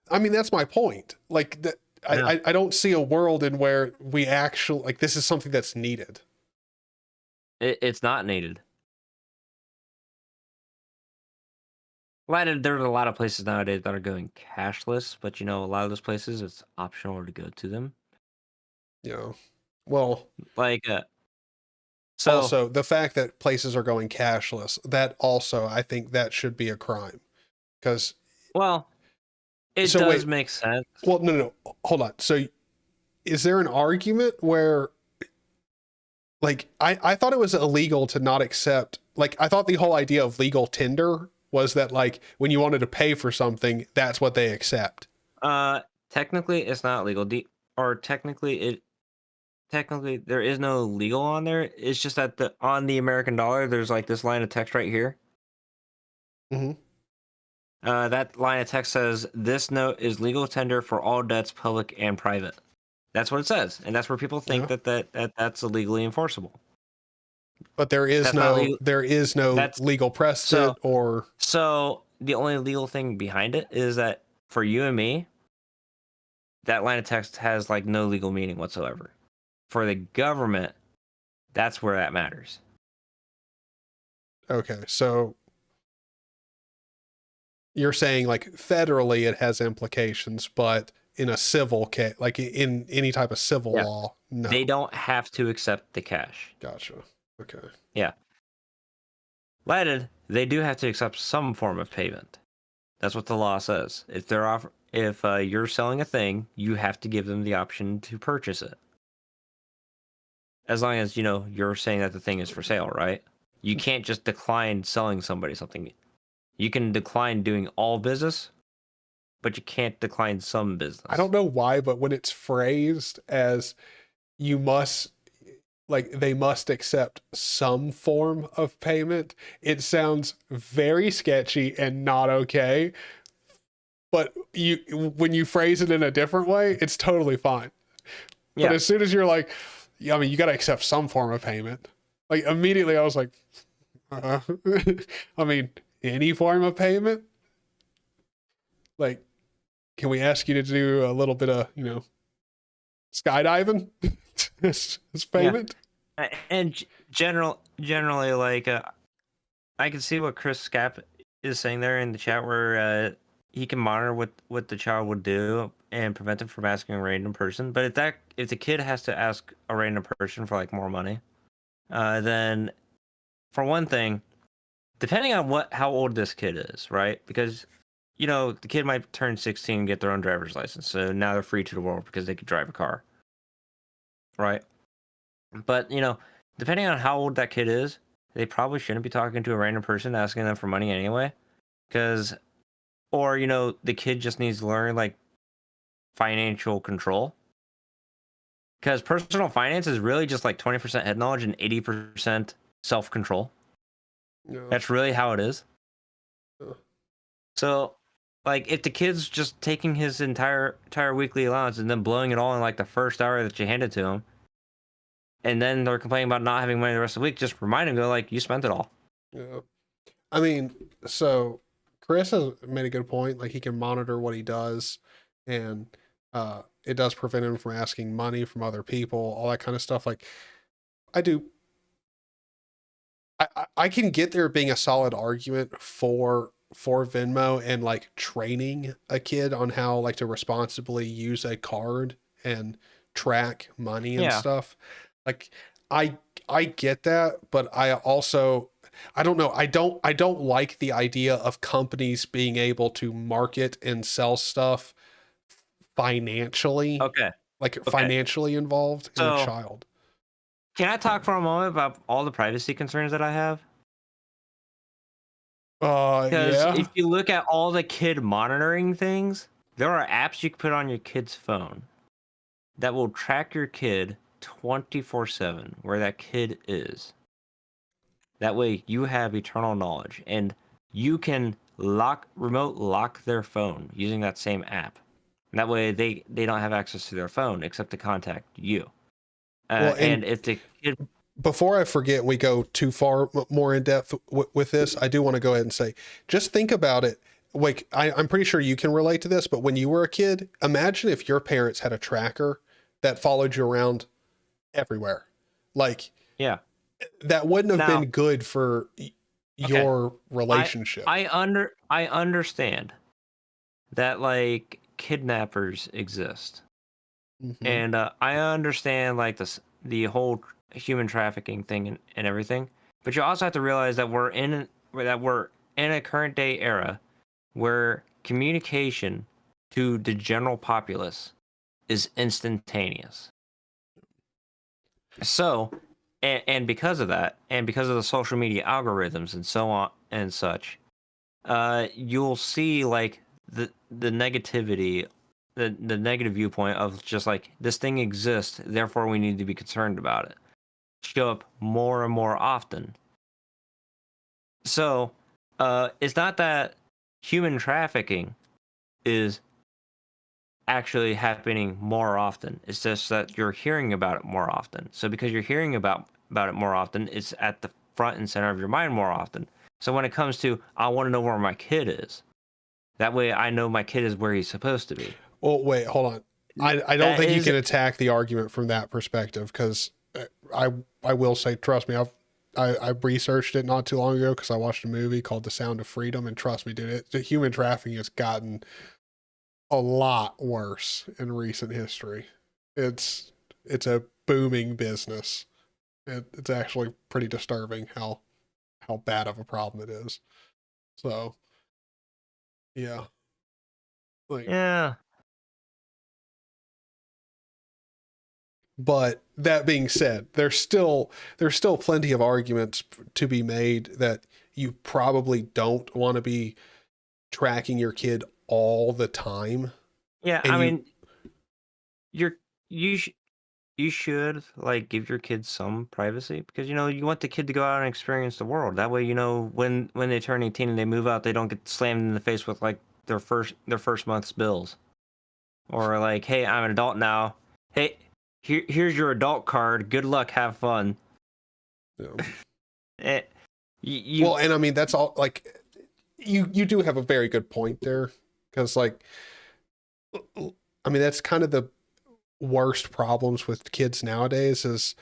I mean, that's my point. Like that, Yeah. I don't see a world in where we actually, like, this is something that's needed. It's not needed. There's a lot of places nowadays that are going cashless, but a lot of those places it's optional to go to them. You know, well, Like, so also the fact that places are going cashless, that also, I think that should be a crime. Because, well, it so does wait, make sense. well, no, hold on. So is there an argument where, like, I thought it was illegal to not accept, like, I thought the whole idea of legal tender was that, like, when you wanted to pay for something, that's what they accept. Technically, it's not legal. Or technically there is no legal on there. It's just that on the American dollar, there's like this line of text right here. Mm-hmm. That line of text says, "This note is legal tender for all debts, public and private." That's what it says, and that's where people think Yeah. that's illegally enforceable. But That's not legal. there is no That's legal so. precedent or, So the only legal thing behind it is that for you and me, that line of text has like no legal meaning whatsoever. For the government, that's where that matters. okay, so you're saying like federally it has implications, but in a civil case, like in any type of civil Yeah. law, no. They don't have to accept the cash. Gotcha. Okay. Yeah. Granted, they do have to accept some form of payment. That's what the law says. If you're selling a thing, you have to give them the option to purchase it. As long as you're saying that the thing is for sale, right? You can't just decline selling somebody something. You can decline doing all business, but you can't decline some business. I don't know why, but when it's phrased as you must, like, they must accept some form of payment, it sounds very sketchy and not okay. But when you phrase it in a different way, it's totally fine. Yeah. But as soon as you're like, yeah, I mean, you got to accept some form of payment. Like, immediately I was like, I mean, any form of payment? Like, can we ask you to do a little bit of, skydiving as payment? And generally, like, I can see what Chris Scap is saying there in the chat, where he can monitor what the child would do and prevent them from asking a random person. But if the kid has to ask a random person for like more money, then for one thing, depending on how old this kid is, right? Because the kid might turn 16 and get their own driver's license, so now they're free to the world because they could drive a car, right? But depending on how old that kid is, they probably shouldn't be talking to a random person asking them for money anyway, or the kid just needs to learn like financial control, because personal finance is really just like 20% head knowledge and 80% self control. No. That's really how it is. So, like, if the kid's just taking his entire weekly allowance and then blowing it all in like the first hour that you hand it to him, and then they're complaining about not having money the rest of the week, just remind him, go like, you spent it all. Yeah. I mean, so Chris has made a good point. Like he can monitor what he does, and it does prevent him from asking money from other people, all that kind of stuff. Like I do, I can get there being a solid argument for Venmo and like training a kid on how like to responsibly use a card and track money and Yeah. stuff. Like I I get that, but I also I don't know. I don't like the idea of companies being able to market and sell stuff financially, Okay. like Okay. financially involved in a So child. can I talk for a moment about all the privacy concerns that I have? Because Yeah. if you look at all the kid monitoring things, there are apps you can put on your kid's phone that will track your kid 24/7 where that kid is. That way you have eternal knowledge and you can remote lock their phone using that same app. And that way they don't have access to their phone except to contact you. Well, and And if the kid before I forget, we go too far more in depth with this. I do want to go ahead and say, just think about it. Like, I'm pretty sure you can relate to this, but when you were a kid, imagine if your parents had a tracker that followed you around everywhere. Like, yeah. that wouldn't have Now, been good for okay. your I relationship. I understand that like kidnappers exist. Hmm. And I understand like the whole human trafficking thing and everything, but you also have to realize that we're in a current day era where communication to the general populace is instantaneous. So, and because of that, and because of the social media algorithms and so on and such, you'll see like the negativity, the negative viewpoint of just like this thing exists, therefore we need to be concerned about it, show up more and more often. So it's not that human trafficking is actually happening more often, it's just that you're hearing about it more often. So because you're hearing about it more often, it's at the front and center of your mind more often. So when it comes to I want to know where my kid is, that way I know my kid is where he's supposed to be. Oh, wait, hold on. I don't That think you is can attack the argument from that perspective because I I will say, trust me, I researched it not too long ago because I watched a movie called The Sound of Freedom, and trust me, dude, the human trafficking has gotten a lot worse in recent history. It's it's a booming business. It's actually pretty disturbing how bad of a problem it is. So yeah, like, yeah. but that being said, there's still plenty of arguments to be made that you probably don't want to be tracking your kid all the time, Yeah, and I you mean, you're you sh- you should like give your kids some privacy because you want the kid to go out and experience the world. That way, when they turn 18 and they move out, they don't get slammed in the face with like their first month's bills, or like, hey, I'm an adult now. Hey, here's your adult card. Good luck, have fun. know, Eh, you well, and I mean that's all. Like you do have a very good point there because like I mean that's kind of the worst problems with kids nowadays is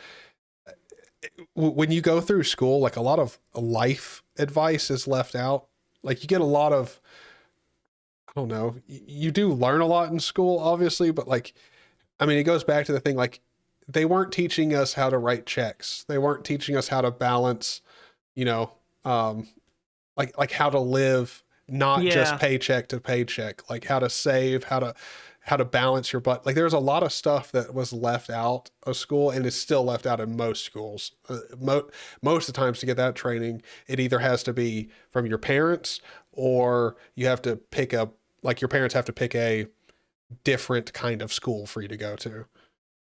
when you go through school, like a lot of life advice is left out. Like you get a lot of, I don't know, you do learn a lot in school, obviously, but like, I mean, it goes back to the thing like they weren't teaching us how to write checks. They weren't teaching us how to balance, you know, um, like how to live not just yeah paycheck to paycheck, like how to save, how to balance your butt. Like there's a lot of stuff that was left out of school and is still left out in most schools. Most of the times to get that training, it either has to be from your parents or you have to pick a like your parents have to pick a different kind of school for you to go to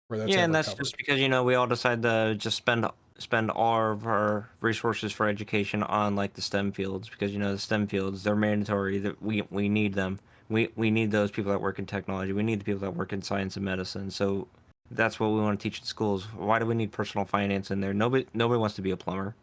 where that's Yeah, and ever that's just covered. because we all decide to just spend all of our resources for education on like the STEM fields because the STEM fields, they're mandatory, that we need them. We need those people that work in technology. We need the people that work in science and medicine. So that's what we want to teach in schools. Why do we need personal finance in there? Nobody wants to be a plumber.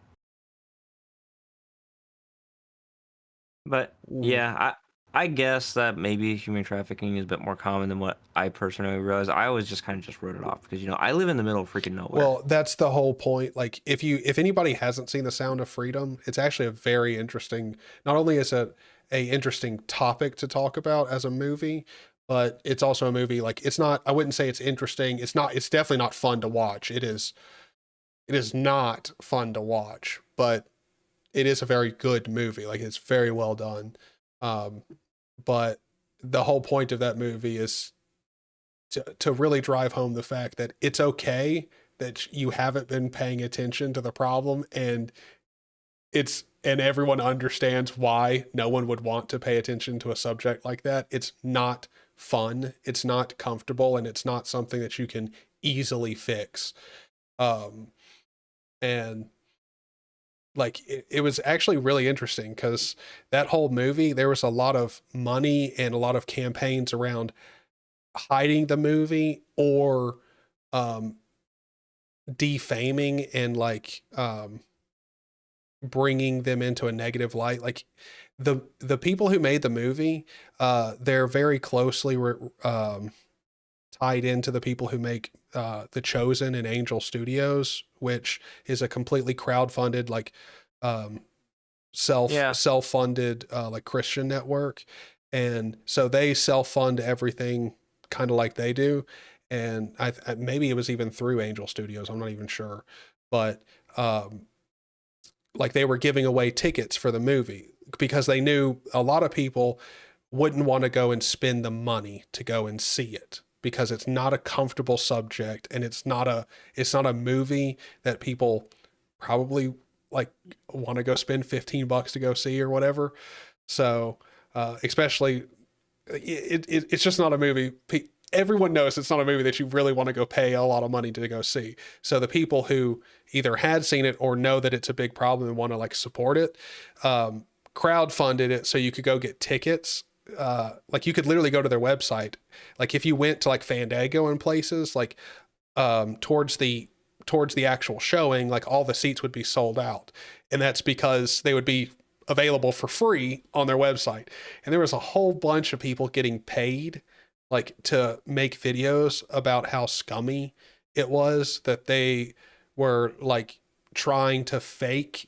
But Ooh. yeah, I guess that maybe human trafficking is a bit more common than what I personally realized. I always just kind of just wrote it off because I live in the middle of freaking nowhere. Well, that's the whole point. Like if anybody hasn't seen The Sound of Freedom, it's actually a very interesting, not only is it a interesting topic to talk about as a movie, but it's also a movie like it's not, I wouldn't say it's interesting. It's definitely not fun to watch. It is not fun to watch, but it is a very good movie. Like it's very well done. Um, but the whole point of that movie is to really drive home the fact that it's okay that you haven't been paying attention to the problem, and everyone understands why no one would want to pay attention to a subject like that. It's not fun, it's not comfortable, and it's not something that you can easily fix. Um and like it was actually really interesting because that whole movie, there was a lot of money and a lot of campaigns around hiding the movie or um defaming and like bringing them into a negative light. Like the people who made the movie, they're very closely tied into the people who make The Chosen and Angel Studios, which is a completely crowdfunded like um Yeah, self-funded like Christian network. And so they self-fund everything kind of like they do. And maybe it was even through Angel Studios, I'm not even sure. But um like they were giving away tickets for the movie because they knew a lot of people wouldn't want to go and spend the money to go and see it because it's not a comfortable subject, and it's not a movie that people probably like want to go spend $15 to go see or whatever. So especially it's just not a movie. Everyone knows it's not a movie that you really want to go pay a lot of money to go see. So the people who either had seen it or know that it's a big problem and want to like support it, crowdfunded it so you could go get tickets. Like you could literally go to their website. Like if you went to like Fandango and places, like towards the actual showing, like all the seats would be sold out, and that's because they would be available for free on their website. And there was a whole bunch of people getting paid like to make videos about how scummy it was, that they were like trying to fake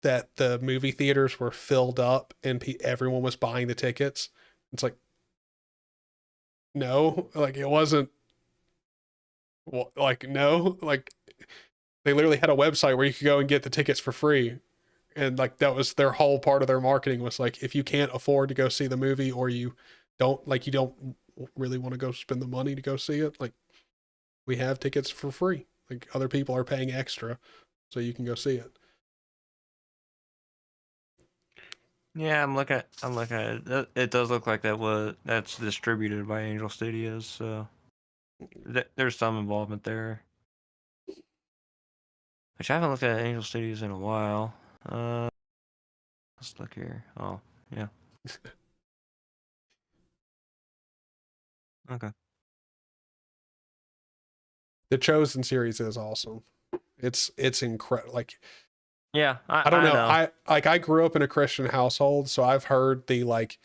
that the movie theaters were filled up and everyone was buying the tickets. It's like, no, like it wasn't. Well, like no, like they literally had a website where you could go and get the tickets for free. And like that was their whole part of their marketing, was like if you can't afford to go see the movie, or you don't really want to go spend the money to go see it, like we have tickets for free. Like other people are paying extra so you can go see it. yeah. I'm looking at it. It does look like that's distributed by Angel Studios. So there's some involvement there, which I haven't looked at Angel Studios in a while. Uh, let's look here. Oh, yeah. Okay. The Chosen series is awesome. It's incredible. Like Yeah, I don't I know. know. I grew up in a Christian household, so I've heard the like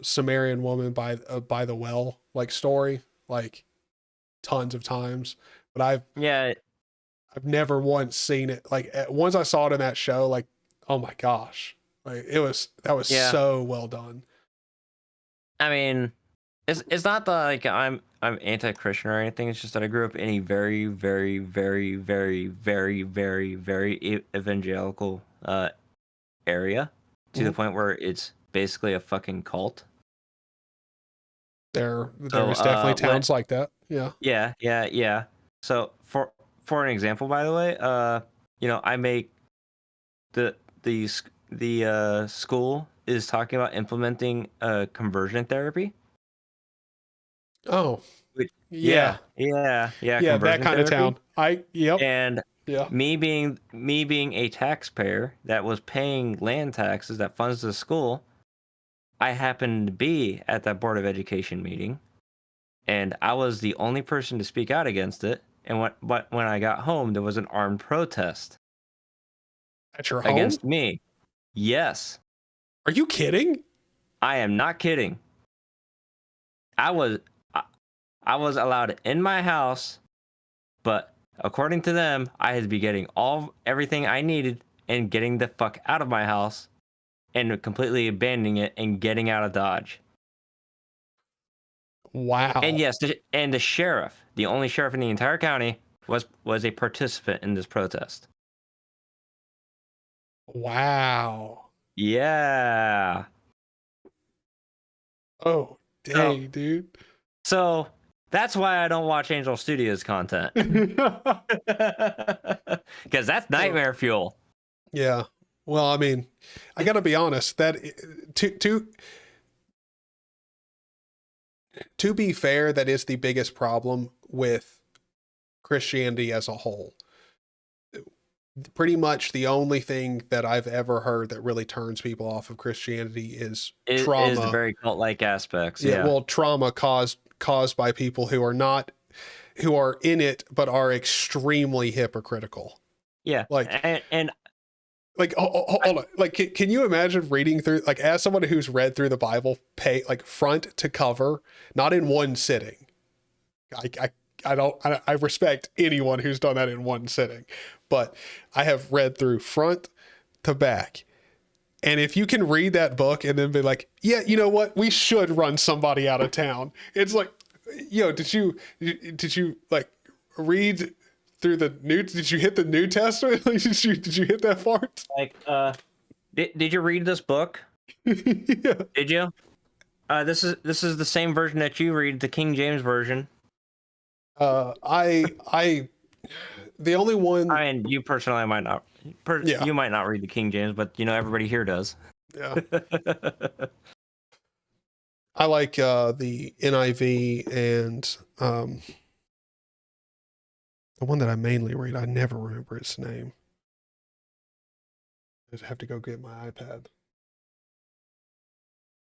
Sumerian woman by the well like story like tons of times, but Yeah, I've never once seen it. Like once I saw it in that show, like oh my gosh, like that was yeah. so well done. I mean, it's not that like I'm anti-Christian or anything. It's just that I grew up in a very, very, very, very, very, very, very evangelical area, to the Mhm. point where it's basically a fucking cult. There So is definitely towns like that. Yeah. yeah, yeah, yeah. So for an example, by the way, I make the school is talking about implementing conversion therapy. Oh Which, yeah, yeah, yeah, that conversion kind of therapy. town. Yep. And Yeah. me being a taxpayer that was paying land taxes that funds the school, I happened to be at that Board of Education meeting, and I was the only person to speak out against it. And but when I got home, there was an armed protest At your home? against me. Yes. Are you kidding? I am not kidding. I was I was allowed in my house, but according to them, I had to be getting everything I needed and getting the fuck out of my house and completely abandoning it and getting out of Dodge. And Wow. yes, and the sheriff, the only sheriff in the entire county, was a participant in this protest. Wow. Yeah. Oh, So dang, dude. so that's why I don't watch Angel Studios content. Because that's nightmare fuel. Yeah. Well, I mean, I got to be honest. That to be fair, that is the biggest problem with Christianity as a whole. Pretty much the only thing that I've ever heard that really turns people off of Christianity is It is the trauma. very cult-like aspects. Yeah, Yeah. well, trauma caused by people who are in it but are extremely hypocritical. Yeah. Like And hold on. Like, can you imagine reading through, like, as someone who's read through the Bible, like front to cover, not in one sitting. I respect anyone who's done that in one sitting, but I have read through front to back. And if you can read that book and then be like, yeah, you know what? We should run somebody out of town. It's like, did you like read through did you hit the New Testament? Did you hit that part? like, did you read this book? Yeah. Did you? This is the same version that you read, the King James version. I the only one. I mean, you personally might not. Yeah. You might not read the King James, but everybody here does. Yeah. I like the NIV and the one that I mainly read. I never remember its name. I just have to go get my iPad.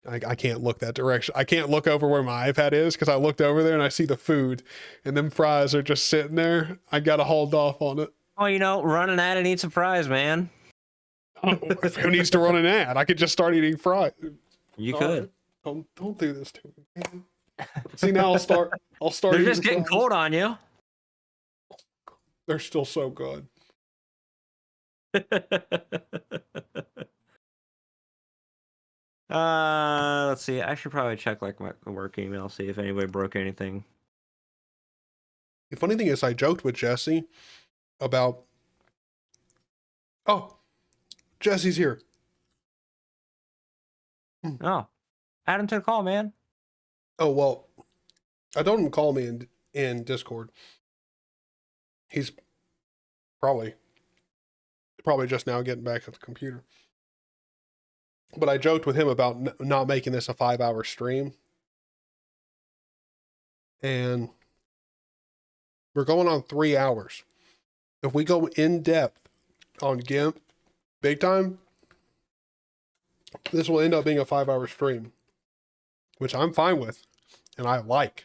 I can't look that direction. I can't look over where my iPad is because I looked over there and I see the food and them fries are just sitting there. I got to hold off on it. Oh, run an ad and eat some fries, man. Who needs to run an ad? I could just start eating fries. You could. Right. Don't do this to me. See, now I'll start. They're just getting cold on you. They're still so good. Let's see. I should probably check like my work email, see if anybody broke anything. The funny thing is, I joked with Jesse about, oh, Jesse's here. Oh, add him to the call, man. Oh, well, I told him to call me in Discord. He's probably just now getting back at the computer. But I joked with him about not making this a 5-hour stream. And we're going on 3 hours. If we go in depth on GIMP big time, this will end up being a 5-hour stream, which I'm fine with. And I like.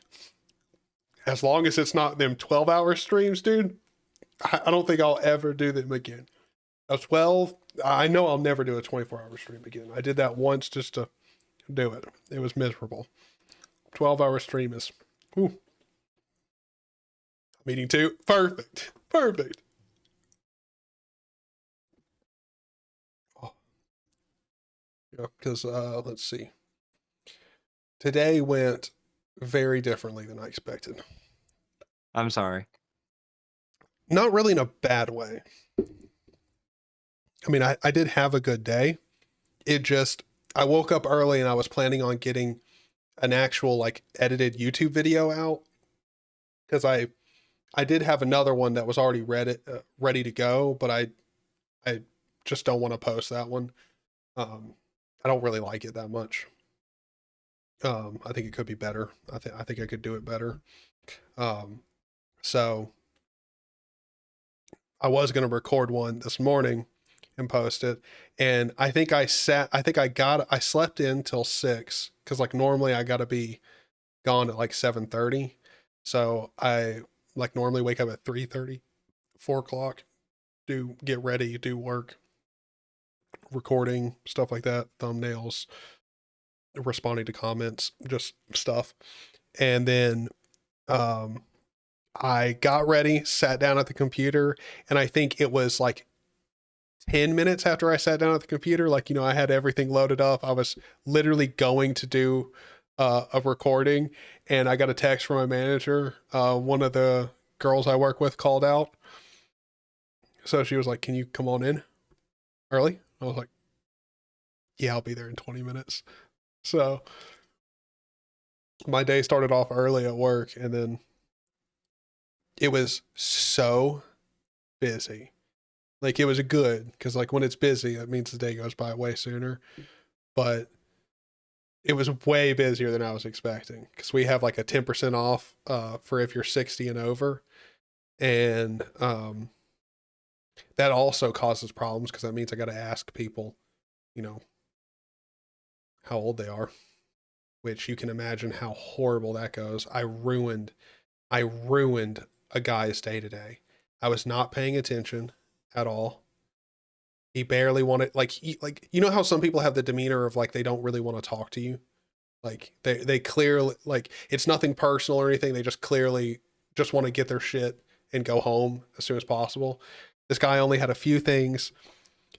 As long as it's not them 12-hour streams, dude, I don't think I'll ever do them again. A 12, I know I'll never do a 24-hour stream again. I did that once just to do it. It was miserable. 12-hour stream is, whew. Meeting 2, perfect. Oh. Yeah, because, let's see. Today went very differently than I expected. I'm sorry. Not really in a bad way. I mean, I did have a good day. I woke up early and I was planning on getting an actual like edited YouTube video out because I did have another one that was already ready to go, but I just don't want to post that one. I don't really like it that much. I think it could be better. I think I could do it better. So I was going to record one this morning and post it. And I think I slept in till 6 because like normally I got to be gone at like 7:30. So I like normally wake up at 3:30, 4 o'clock, get ready, do work. recording, stuff like that, thumbnails, responding to comments, just stuff. And then I got ready, sat down at the computer, and I think it was like 10 minutes after I sat down at the computer, like, I had everything loaded up. I was literally going to do a recording, and I got a text from my manager. One of the girls I work with called out. So she was like, "Can you come on in early?" I was like, "Yeah, I'll be there in 20 minutes." So my day started off early at work, and then it was so busy. Like, it was good, because like when it's busy, it means the day goes by way sooner. But it was way busier than I was expecting, because we have like a 10% off for if you're 60 and over. And that also causes problems, because that means I got to ask people, how old they are, which you can imagine how horrible that goes. I ruined a guy's day today. I was not paying attention at all. He barely wanted, like, how some people have the demeanor of like they don't really want to talk to you. Like they clearly, like, it's nothing personal or anything. They just clearly just want to get their shit and go home as soon as possible. This guy only had a few things.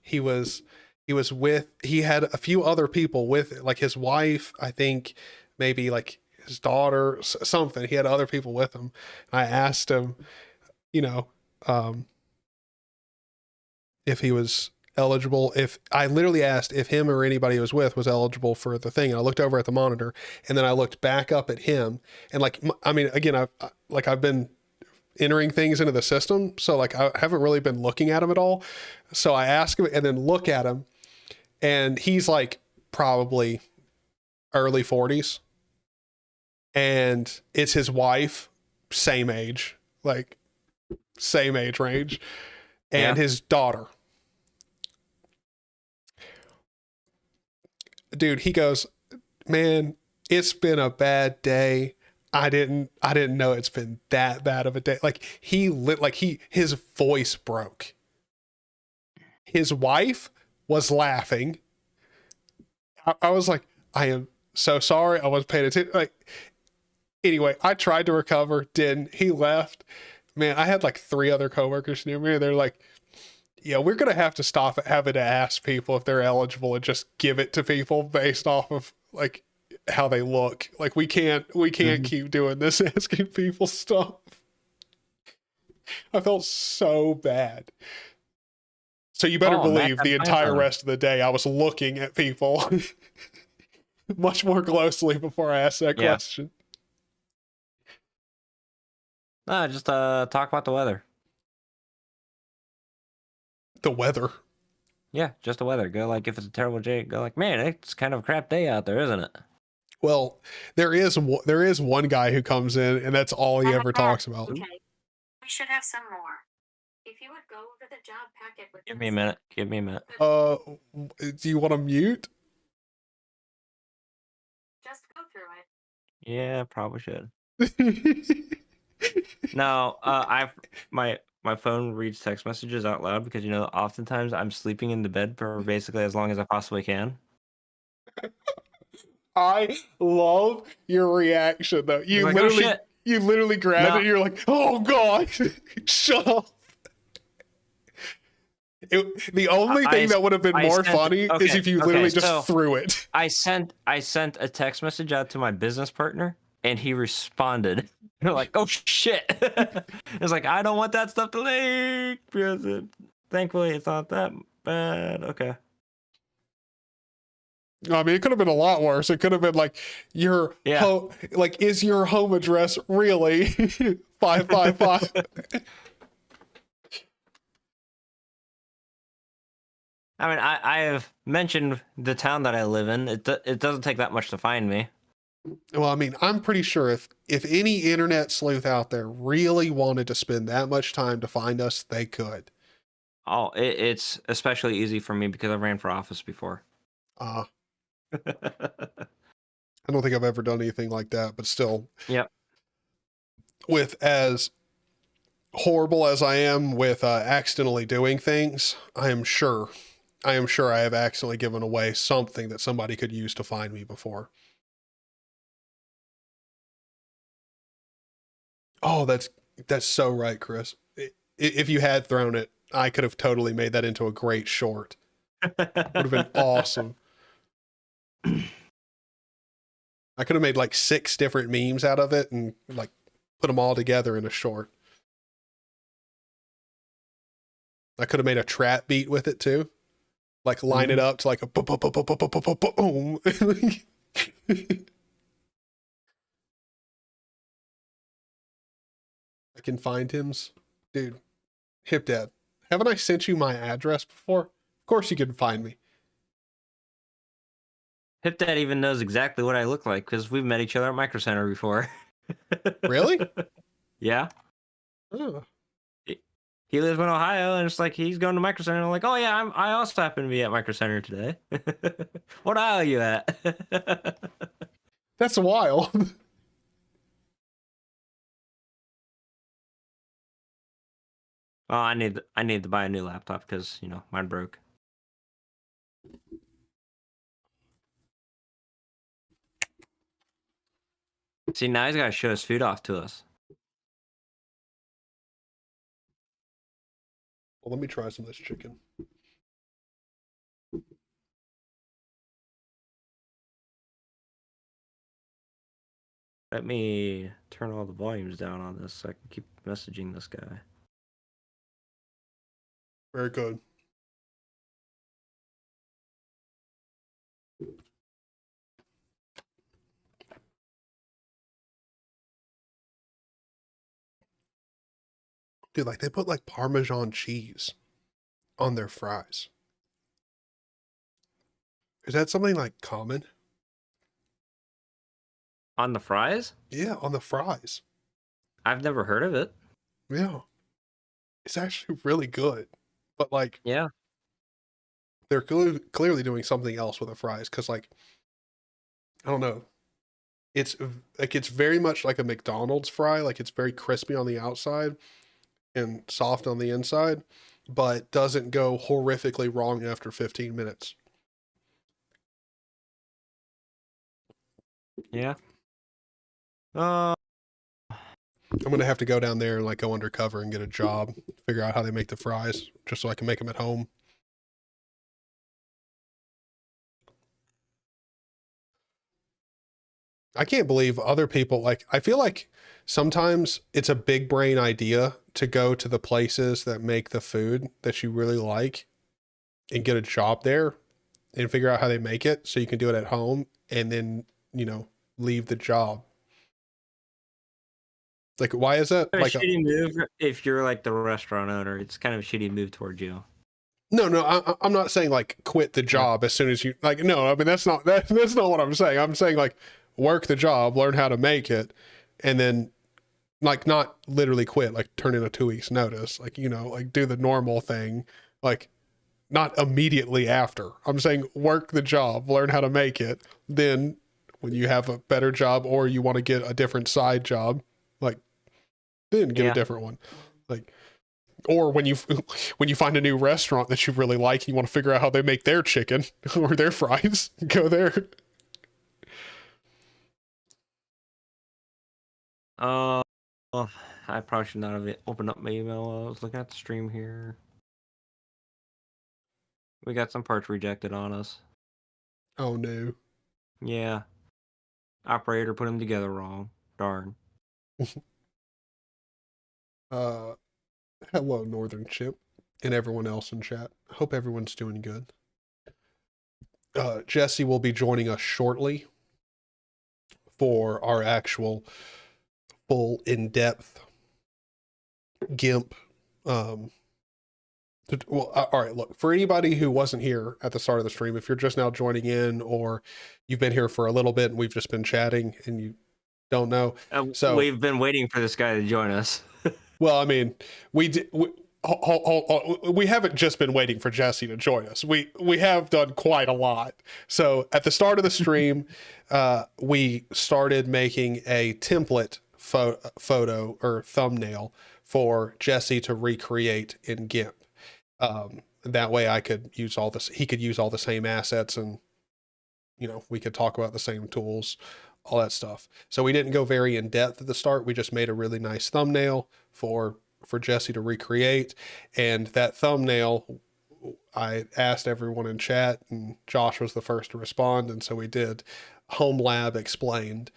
He had a few other people with, like his wife, I think, maybe like his daughter, something. He had other people with him. I asked him, if he was eligible, if I literally asked if him or anybody he was with was eligible for the thing. And I looked over at the monitor, and then I looked back up at him, and like, I mean, again, I've been entering things into the system. So like, I haven't really been looking at him at all. So I ask him and then look at him, and he's like probably early 40s, and it's his wife, same age range, and his daughter. Dude, he goes, "Man, it's been a bad day. I didn't know it's been that bad of a day." Like, his voice broke. His wife was laughing. I was like, "I am so sorry. I wasn't paying attention." Like, anyway, I tried to recover, didn't. He left. Man, I had like 3 other coworkers near me, and they're like, "Yeah, we're going to have to stop having to ask people if they're eligible and just give it to people based off of like how they look. Like, we can't keep doing this, asking people stuff." I felt so bad. So you better believe the entire rest of the day I was looking at people much more closely before I asked that question. No, just talk about the weather. The weather. Yeah, just the weather. Go like, if it's a terrible day, go like, "Man, it's kind of a crap day out there, isn't it?" Well, there is one guy who comes in, and that's all he ever talks about. Okay, we should have some more. If you would go over the job packet with Give me a minute. Give me a minute. Do you want to mute? Just go through it. Yeah, probably should. No, my phone reads text messages out loud because oftentimes I'm sleeping in the bed for basically as long as I possibly can. I love your reaction though. You like, literally, "Oh, shit." you literally grabbed it. And you're like, "Oh God, shut up." The only thing that would have been more funny is if you literally just threw it. I sent a text message out to my business partner, and he responded. They're like, "Oh shit!" It's like, "I don't want that stuff to leak," because thankfully it's not that bad. Okay. I mean, it could have been a lot worse. It could have been like, is your home address really 555? I mean, I have mentioned the town that I live in. It doesn't take that much to find me. Well, I mean, I'm pretty sure if any internet sleuth out there really wanted to spend that much time to find us, they could. Oh, it's especially easy for me because I ran for office before. I don't think I've ever done anything like that, but still. Yep. With as horrible as I am with accidentally doing things, I am sure I am sure I have accidentally given away something that somebody could use to find me before. Oh, that's so right, Chris. If you had thrown it, I could have totally made that into a great short. Would have been awesome. I could have made like 6 different memes out of it and like put them all together in a short. I could have made a trap beat with it too. Like line it up to like a boom. I can find him's. Dude, Hip Dad, haven't I sent you my address before? Of course you can find me. Hip Dad even knows exactly what I look like because we've met each other at Micro Center before. Really? Yeah. Oh. He lives in Ohio, and it's like he's going to Micro Center. I'm like, oh yeah, I also happen to be at Micro Center today. What aisle are you at? That's wild. Oh, I need to buy a new laptop because mine broke. See, now he's got to show his food off to us. Well, let me try some of this chicken. Let me turn all the volumes down on this so I can keep messaging this guy. Very good. Dude, like they put like Parmesan cheese on their fries. Is that something like common? On the fries? Yeah, on the fries. I've never heard of it. Yeah. It's actually really good. But like, Yeah. they're clearly doing something else with the fries because like, I don't know. It's like it's very much like a McDonald's fry. Like it's very crispy on the outside and soft on the inside, but doesn't go horrifically wrong after 15 minutes. Yeah. I'm gonna have to go down there and like go undercover and get a job, figure out how they make the fries, just so I can make them at home. I can't believe other people like. I feel like sometimes it's a big brain idea to go to the places that make the food that you really like and get a job there and figure out how they make it so you can do it at home and then leave the job. Like, why is that Kind of like a shitty move if you're like the restaurant owner. It's kind of a shitty move towards you. No, I'm not saying like quit the job as soon as you like. No, I mean that's not that's not what I'm saying. I'm saying like work the job, learn how to make it, and then like not literally quit, like turn in a 2 weeks notice, like like do the normal thing, like not immediately after. I'm saying work the job, learn how to make it, then when you have a better job or you want to get a different side job, like then get a different one, like. Or when you find a new restaurant that you really like and you want to figure out how they make their chicken or their fries, go there. I probably should not have opened up my email while I was looking at the stream here. We got some parts rejected on us. Oh no. Yeah. Operator put them together wrong. Darn. Hello, Northern Chip, and everyone else in chat. Hope everyone's doing good. Jesse will be joining us shortly for our actual full in-depth GIMP. All right, look, for anybody who wasn't here at the start of the stream, if you're just now joining in or you've been here for a little bit and we've just been chatting and you don't know. So we've been waiting for this guy to join us. Well, I mean, we haven't just been waiting for Jesse to join us. We have done quite a lot. So at the start of the stream, we started making a template photo or thumbnail for Jesse to recreate in GIMP. that way I could use all this, he could use all the same assets, and, you know, we could talk about the same tools, all that stuff. So we didn't go very in depth at the start. We just made a really nice thumbnail for Jesse to recreate. And that thumbnail, I asked everyone in chat, and Josh was the first to respond. And so we did Homelab Explained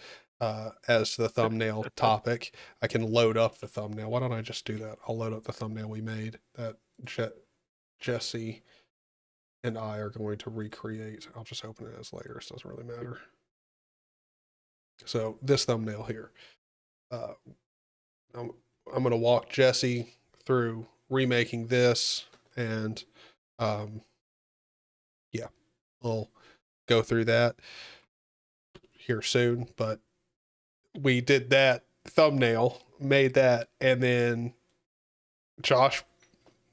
as the thumbnail topic. I can load up the thumbnail. Why don't I just do that? I'll load up the thumbnail we made that Jesse and I are going to recreate. I'll just open it as later. It doesn't really matter. So this thumbnail here, I'm going to walk Jesse through remaking this, and yeah, I'll go through that here soon. But we did that thumbnail, made that, and then Josh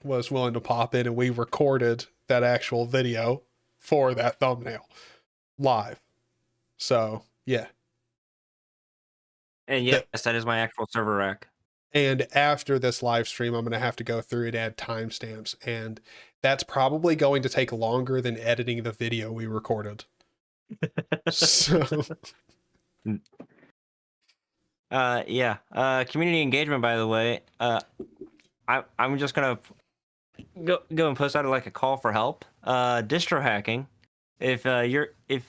was willing to pop in, and we recorded that actual video for that thumbnail live. So yeah. And yes, that is my actual server rack. And after this live stream, I'm going to have to go through and add timestamps, and that's probably going to take longer than editing the video we recorded. So yeah. Community engagement, by the way. I'm just gonna go and post out like a call for help. Distro hacking. If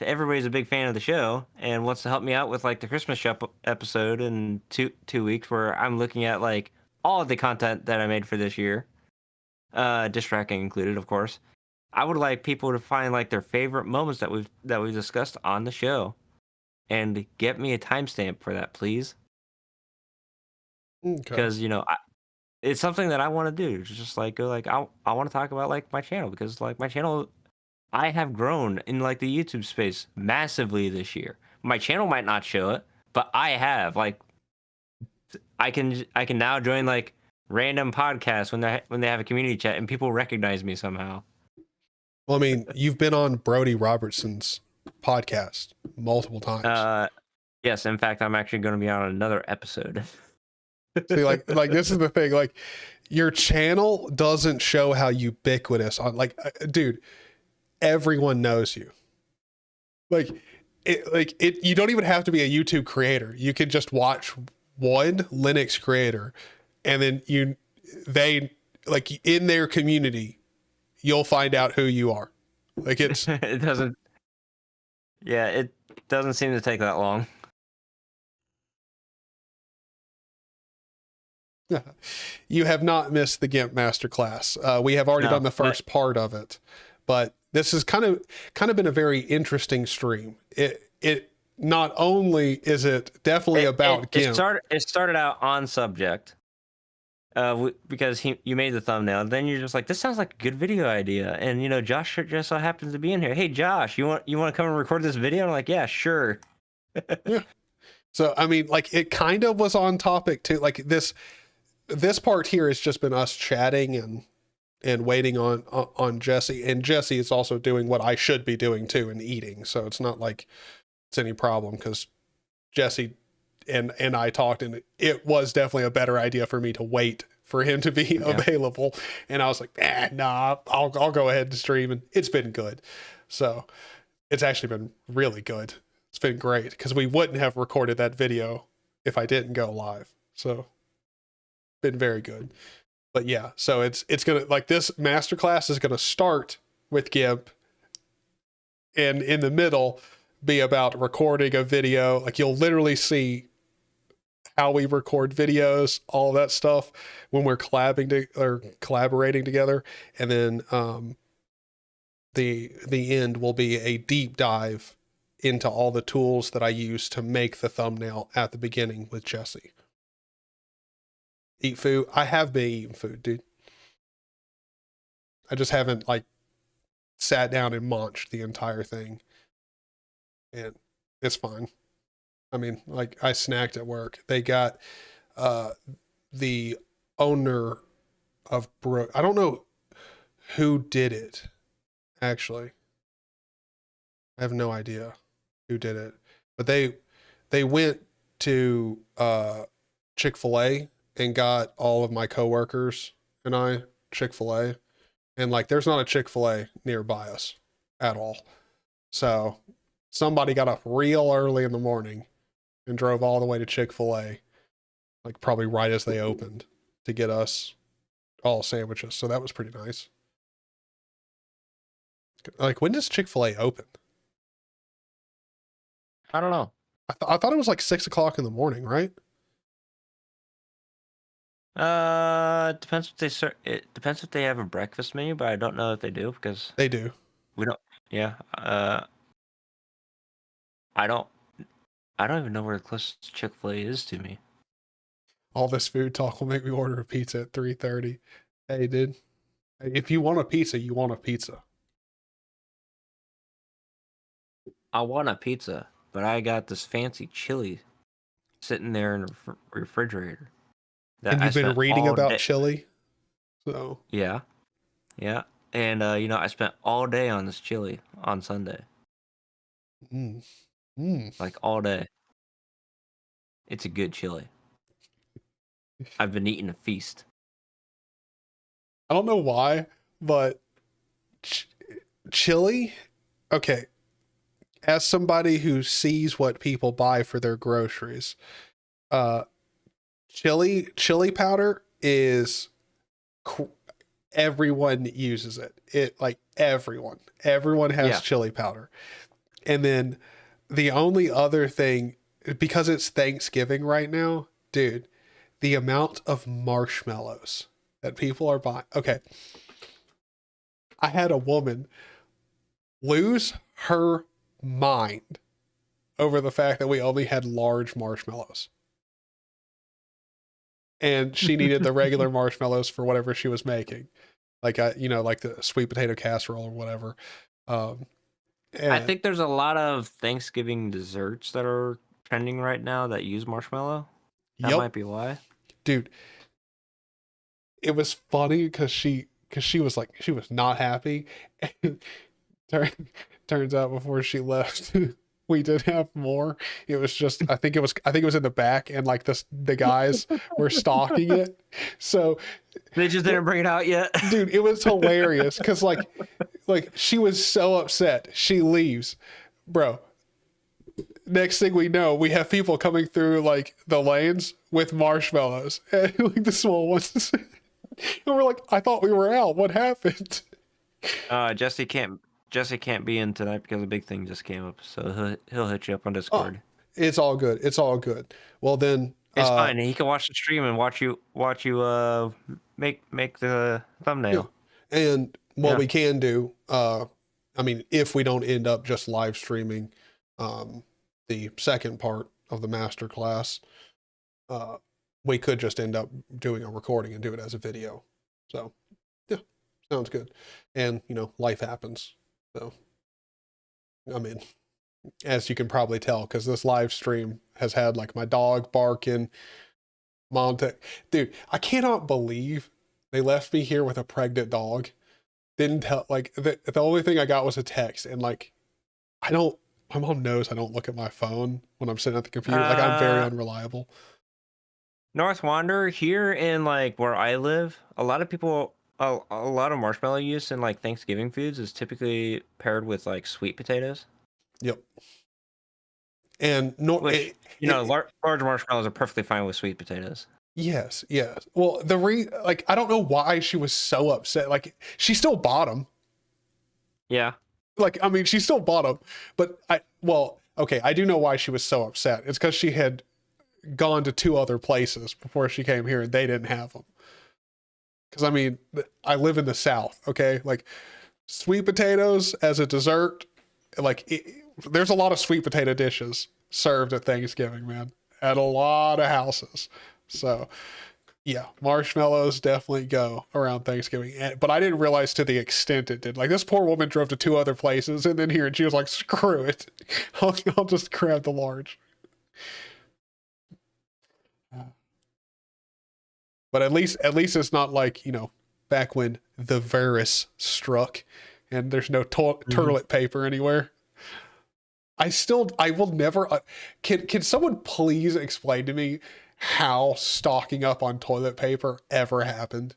everybody's a big fan of the show and wants to help me out with like the Christmas episode in two weeks, where I'm looking at like all of the content that I made for this year, distro hacking included, of course. I would like people to find like their favorite moments that we've discussed on the show, and get me a timestamp for that, please. Because you know, it's something that I want to do. Just like go like I want to talk about like my channel, because like my channel, I have grown in like the YouTube space massively this year. My channel might not show it, but I have like I can now join like random podcasts when they have a community chat and people recognize me somehow. Well, I mean, you've been on Brody Robertson's podcast multiple times. Yes, in fact, I'm actually going to be on another episode. See, like this is the thing. Like, your channel doesn't show how ubiquitous on. Like, dude, everyone knows you. Like it. You don't even have to be a YouTube creator. You can just watch one Linux creator, and then they like in their community, you'll find out who you are. Like it's it doesn't. Yeah, it doesn't seem to take that long. You have not missed the GIMP masterclass. We have already done the first part of it, but this has kind of been a very interesting stream. It not only is it definitely about GIMP. It started out on subject, because you made the thumbnail. And then you're just like, this sounds like a good video idea. And you know, Josh just so happens to be in here. Hey, Josh, you want to come and record this video? And I'm like, yeah, sure. Yeah. So I mean, like it kind of was on topic too. Like this part here has just been us chatting and waiting on Jesse, and Jesse is also doing what I should be doing too, and eating. So it's not like it's any problem, because Jesse and I talked, and it was definitely a better idea for me to wait for him to be available. And I was like, nah, I'll go ahead and stream, and it's been good. So it's actually been really good. It's been great, because we wouldn't have recorded that video if I didn't go live. So been very good. But yeah, so it's gonna, like, this masterclass is gonna start with GIMP, and in the middle be about recording a video. Like, you'll literally see how we record videos, all that stuff when we're collaborating together. And then the end will be a deep dive into all the tools that I use to make the thumbnail at the beginning with Jesse. Eat food. I have been eating food, dude. I just haven't like sat down and munched the entire thing. And it's fine. I mean, like, I snacked at work. They got the owner of Brook. I don't know who did it, actually. I have no idea who did it. But they went to Chick-fil-A and got all of my coworkers and I Chick-fil-A, and like there's not a Chick-fil-A nearby us at all. So somebody got up real early in the morning and drove all the way to Chick-fil-A, like probably right as they opened, to get us all sandwiches. So that was pretty nice. Like, when does Chick-fil-A open? I don't know. I thought it was like 6 o'clock in the morning, right? It depends what they serve. It depends if they have a breakfast menu, but I don't know if they do because They do. we don't. Yeah. I don't. I don't even know where the closest Chick-fil-A is to me. All this food talk will make me order a pizza at 3:30. Hey, dude. If you want a pizza, you want a pizza. I want a pizza, but I got this fancy chili sitting there in the refrigerator. And you've been reading about chili? So. Yeah. Yeah. And, I spent all day on this chili on Sunday. Like all day. It's a good chili. I've been eating a feast. I don't know why, but chili, okay, as somebody who sees what people buy for their groceries, chili powder is everyone uses it like everyone has chili powder. And then the only other thing, because it's Thanksgiving right now, dude, the amount of marshmallows that people are buying. Okay, I had a woman lose her mind over the fact that we only had large marshmallows. And she needed the regular marshmallows for whatever she was making. Like, like the sweet potato casserole or whatever. I think there's a lot of Thanksgiving desserts that are trending right now that use marshmallow. That might be why. Dude, it was funny because she was like, she was not happy. And turns out before she left, we did have more. It was just, I think it was in the back, and like the guys were stocking it. So they just didn't bring it out yet. Dude, it was hilarious because like she was so upset. She leaves, bro. Next thing we know, we have people coming through like the lanes with marshmallows, and like the small ones. And we're like, I thought we were out. What happened? Jesse can't be in tonight because a big thing just came up, so he'll hit you up on Discord. Oh, it's all good. It's all good. Well then, it's fine. He can watch the stream and watch you make the thumbnail. Yeah. And what we can do, I mean, if we don't end up just live streaming the second part of the masterclass, we could just end up doing a recording and do it as a video. So yeah, sounds good. And life happens. So, I mean, as you can probably tell, because this live stream has had like my dog barking, dude, I cannot believe they left me here with a pregnant dog. Didn't tell, like the only thing I got was a text, and like, my mom knows I don't look at my phone when I'm sitting at the computer. Like, I'm very unreliable. North Wander, here in like where I live, a lot of people, a lot of marshmallow use in like Thanksgiving foods is typically paired with like sweet potatoes. Yep. And large marshmallows are perfectly fine with sweet potatoes. Yes. Well, I don't know why she was so upset. Like, she still bought them. Yeah. Like, I mean, she still bought them, but I do know why she was so upset. It's because she had gone to 2 other places before she came here and they didn't have them. Because, I mean, I live in the South, okay? Like, sweet potatoes as a dessert, like, there's a lot of sweet potato dishes served at Thanksgiving, man, at a lot of houses. So, yeah, marshmallows definitely go around Thanksgiving. But I didn't realize to the extent it did. Like, this poor woman drove to 2 other places and then here, and she was like, screw it. I'll just grab the large. But at least it's not like, back when the virus struck and there's no toilet paper anywhere. I will never, can someone please explain to me how stocking up on toilet paper ever happened?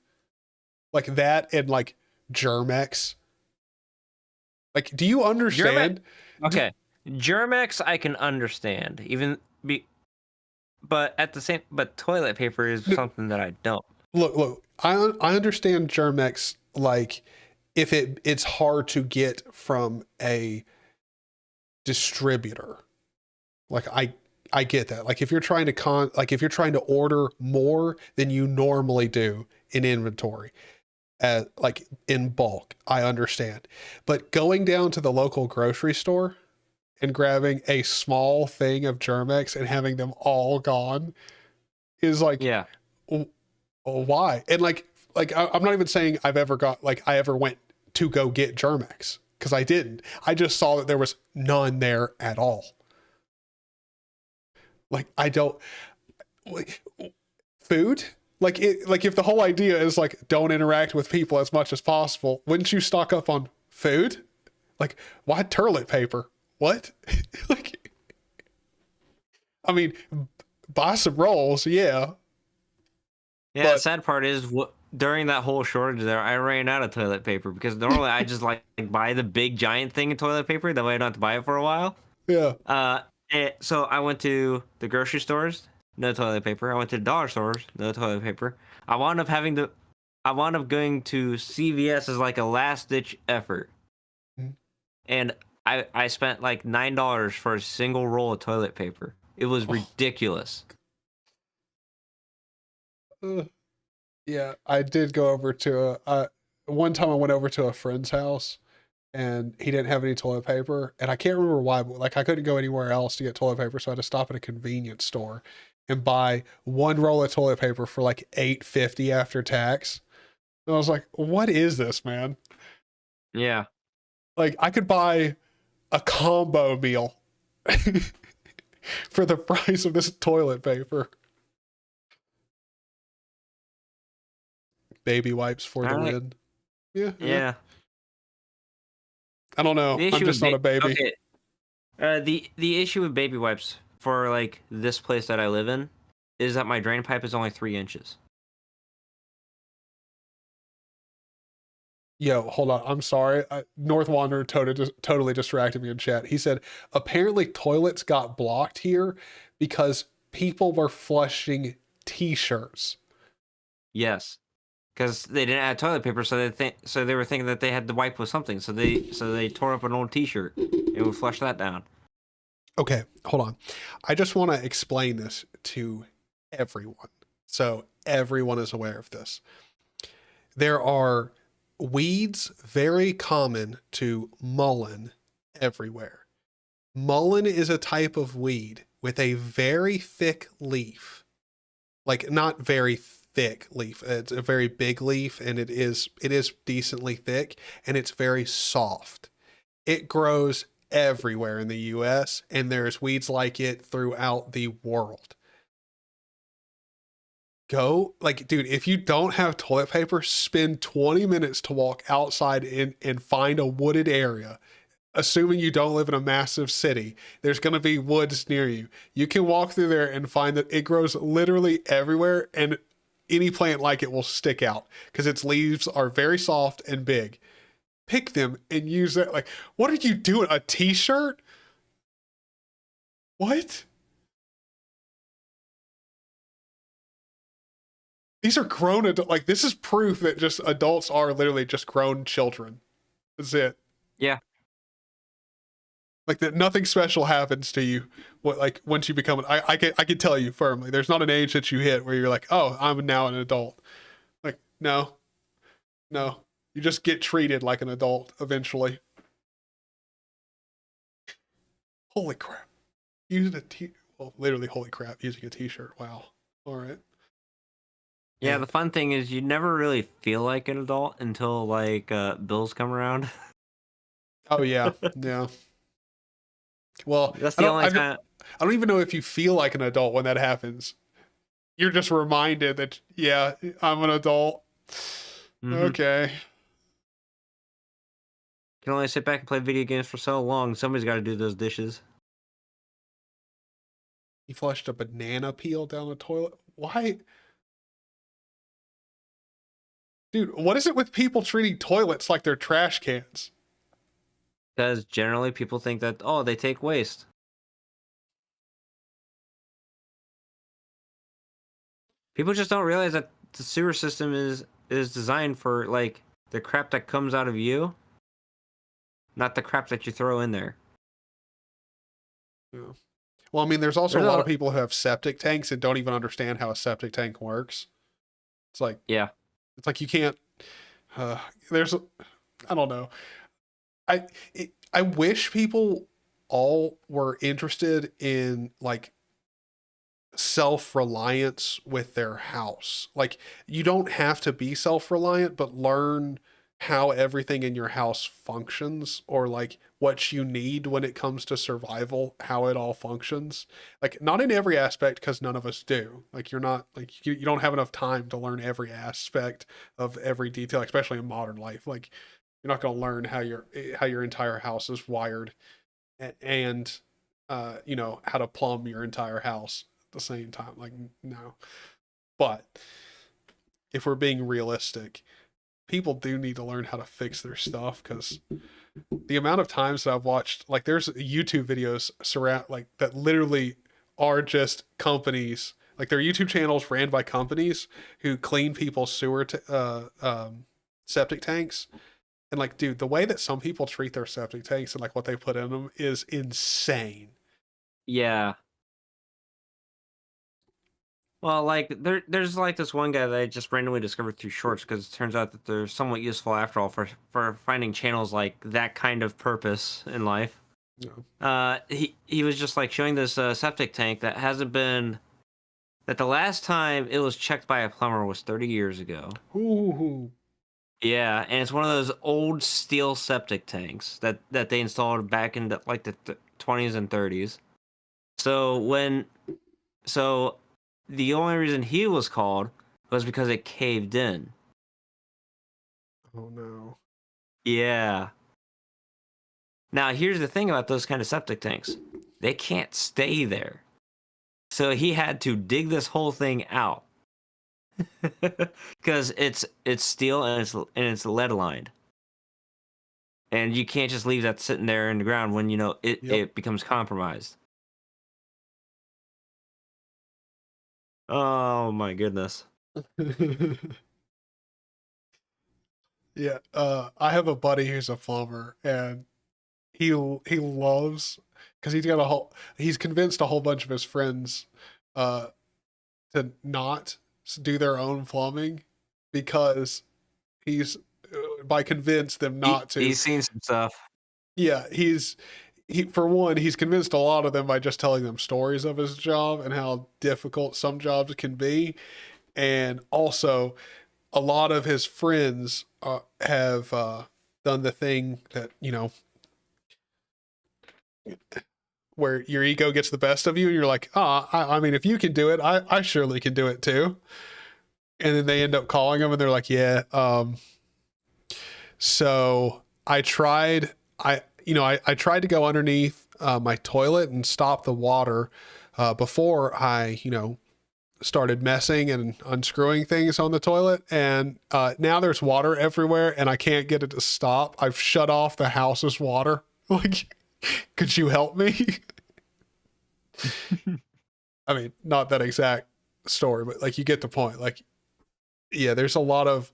Like that, and like Germex. Like, do you understand? Okay, Germex I can understand, but at the same, but toilet paper is something that I don't. Look, I understand Germex, like, if it's hard to get from a distributor. Like, I get that. Like, if you're trying to order more than you normally do in inventory, like in bulk, I understand. But going down to the local grocery store and grabbing a small thing of Germex and having them all gone is like, Yeah. Why? And I'm not even saying I ever went to go get Germex, because I didn't. I just saw that there was none there at all. Like, I don't, like, food. Like, if the whole idea is like, don't interact with people as much as possible, wouldn't you stock up on food? Like, why toilet paper? What? Like, I mean, buy some rolls, yeah. Yeah, the sad part is, during that whole shortage there, I ran out of toilet paper, because normally I just like buy the big giant thing of toilet paper, that way I don't have to buy it for a while. Yeah. So I went to the grocery stores, no toilet paper. I went to the dollar stores, no toilet paper. I wound up going to CVS as like a last ditch effort. Mm-hmm. And I spent like $9 for a single roll of toilet paper. It was ridiculous. Yeah, I did go over to one time I went over to a friend's house and he didn't have any toilet paper, and I can't remember why, but like I couldn't go anywhere else to get toilet paper, so I had to stop at a convenience store and buy one roll of toilet paper for like $8.50 after tax. And I was like, what is this, man? Yeah. Like, I could buy a combo meal for the price of this toilet paper. Baby wipes for the win. Yeah. I don't know. I'm just not a baby. Okay. The issue with baby wipes for like this place that I live in is that my drain pipe is only 3 inches. Yo, hold on. I'm sorry. North Wanderer totally distracted me in chat. He said, apparently toilets got blocked here because people were flushing t-shirts. Yes. Because they didn't have toilet paper, so they were thinking that they had to wipe with something. So they tore up an old t-shirt and would flush that down. Okay, hold on. I just want to explain this to everyone, so everyone is aware of this. There are weeds very common to mullein everywhere. Mullein is a type of weed with a very thick leaf. Like, not very thick leaf. It's a very big leaf, and it is decently thick, and it's very soft. It grows everywhere in the US, and there's weeds like it throughout the world. Go, like, dude, if you don't have toilet paper, spend 20 minutes to walk outside and find a wooded area. Assuming you don't live in a massive city, there's going to be woods near you. You can walk through there and find that it grows literally everywhere, and any plant like it will stick out because its leaves are very soft and big. Pick them and use that. Like, what are you doing? A t-shirt? What? These are grown adults. Like, this is proof that just adults are literally just grown children. That's it. Yeah. Like, that nothing special happens to you. What, like, once you become I can tell you firmly, there's not an age that you hit where you're like, oh, I'm now an adult. Like, no. You just get treated like an adult eventually. Holy crap. Using literally, holy crap, using a t-shirt. Wow. All right. Yeah, the fun thing is you never really feel like an adult until like bills come around. Oh yeah. Yeah. Well, that's the only time. I don't even know if you feel like an adult when that happens. You're just reminded that, yeah, I'm an adult. Mm-hmm. Okay. You can only sit back and play video games for so long. Somebody's got to do those dishes. He flushed a banana peel down the toilet. Why? Dude, what is it with people treating toilets like they're trash cans? Because generally people think that, oh, they take waste. People just don't realize that the sewer system is designed for like the crap that comes out of you, not the crap that you throw in there. Yeah. Well, I mean, there's also There's a lot of people who have septic tanks and don't even understand how a septic tank works. It's like, yeah. it's like you can't. There's, I don't know. I wish people all were interested in like self-reliance with their house. Like you don't have to be self-reliant, but learn how everything in your house functions, or like what you need when it comes to survival, how it all functions. Like not in every aspect, because none of us do. Like you're not like you don't have enough time to learn every aspect of every detail, especially in modern life. Like you're not going to learn how your entire house is wired, and you know, how to plumb your entire house at the same time. Like no. But if we're being realistic, people do need to learn how to fix their stuff, because the amount of times that I've watched, like there's YouTube videos surround like that literally are just companies, like their YouTube channels ran by companies who clean people's septic tanks. And like, dude, the way that some people treat their septic tanks and like what they put in them is insane. Yeah. Well, like there's like this one guy that I just randomly discovered through shorts, because it turns out that they're somewhat useful after all for finding channels like that kind of purpose in life. Yeah. He was just like showing this septic tank that hasn't been, that the last time it was checked by a plumber was 30 years ago. Ooh. Yeah, and it's one of those old steel septic tanks that they installed back in like the 20s and 30s. So the only reason he was called was because it caved in. Oh no. Yeah. Now here's the thing about those kind of septic tanks. They can't stay there. So he had to dig this whole thing out. Because it's steel and it's lead lined. And you can't just leave that sitting there in the ground when you know it becomes compromised. Oh my goodness. Yeah, I have a buddy who's a plumber, and he loves, because he's convinced a whole bunch of his friends uh to not do their own plumbing, because he's by convince them not to. He's seen some stuff. Yeah, he for one, he's convinced a lot of them by just telling them stories of his job and how difficult some jobs can be. And also a lot of his friends have done the thing that, you know, where your ego gets the best of you and you're like, I mean, if you can do it, I surely can do it too. And then they end up calling him and they're like, yeah, so I tried, I tried to go underneath my toilet and stop the water before I, started messing and unscrewing things on the toilet. And now there's water everywhere and I can't get it to stop. I've shut off the house's water. Like, could you help me? I mean, not that exact story, but like you get the point. Like, yeah, there's a lot of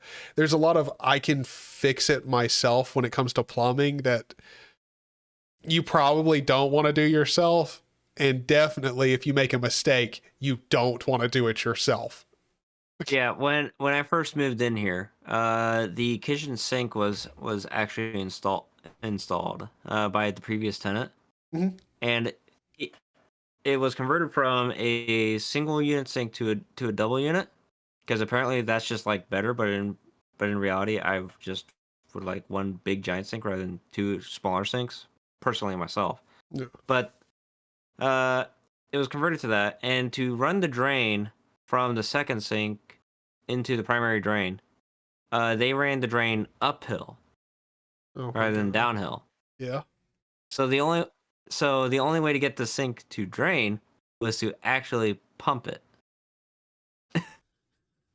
I can fix it myself when it comes to plumbing that you probably don't want to do yourself. And definitely if you make a mistake, you don't want to do it yourself. Yeah, when I first moved in here, the kitchen sink was actually installed by the previous tenant. Mm-hmm. And it was converted from a single unit sink to a double unit, because apparently that's just like better, but in reality I've just would like one big giant sink rather than two smaller sinks, personally myself. Yeah. But it was converted to that, and to run the drain from the second sink into the primary drain, they ran the drain uphill rather than downhill. Yeah. So the only way to get the sink to drain was to actually pump it.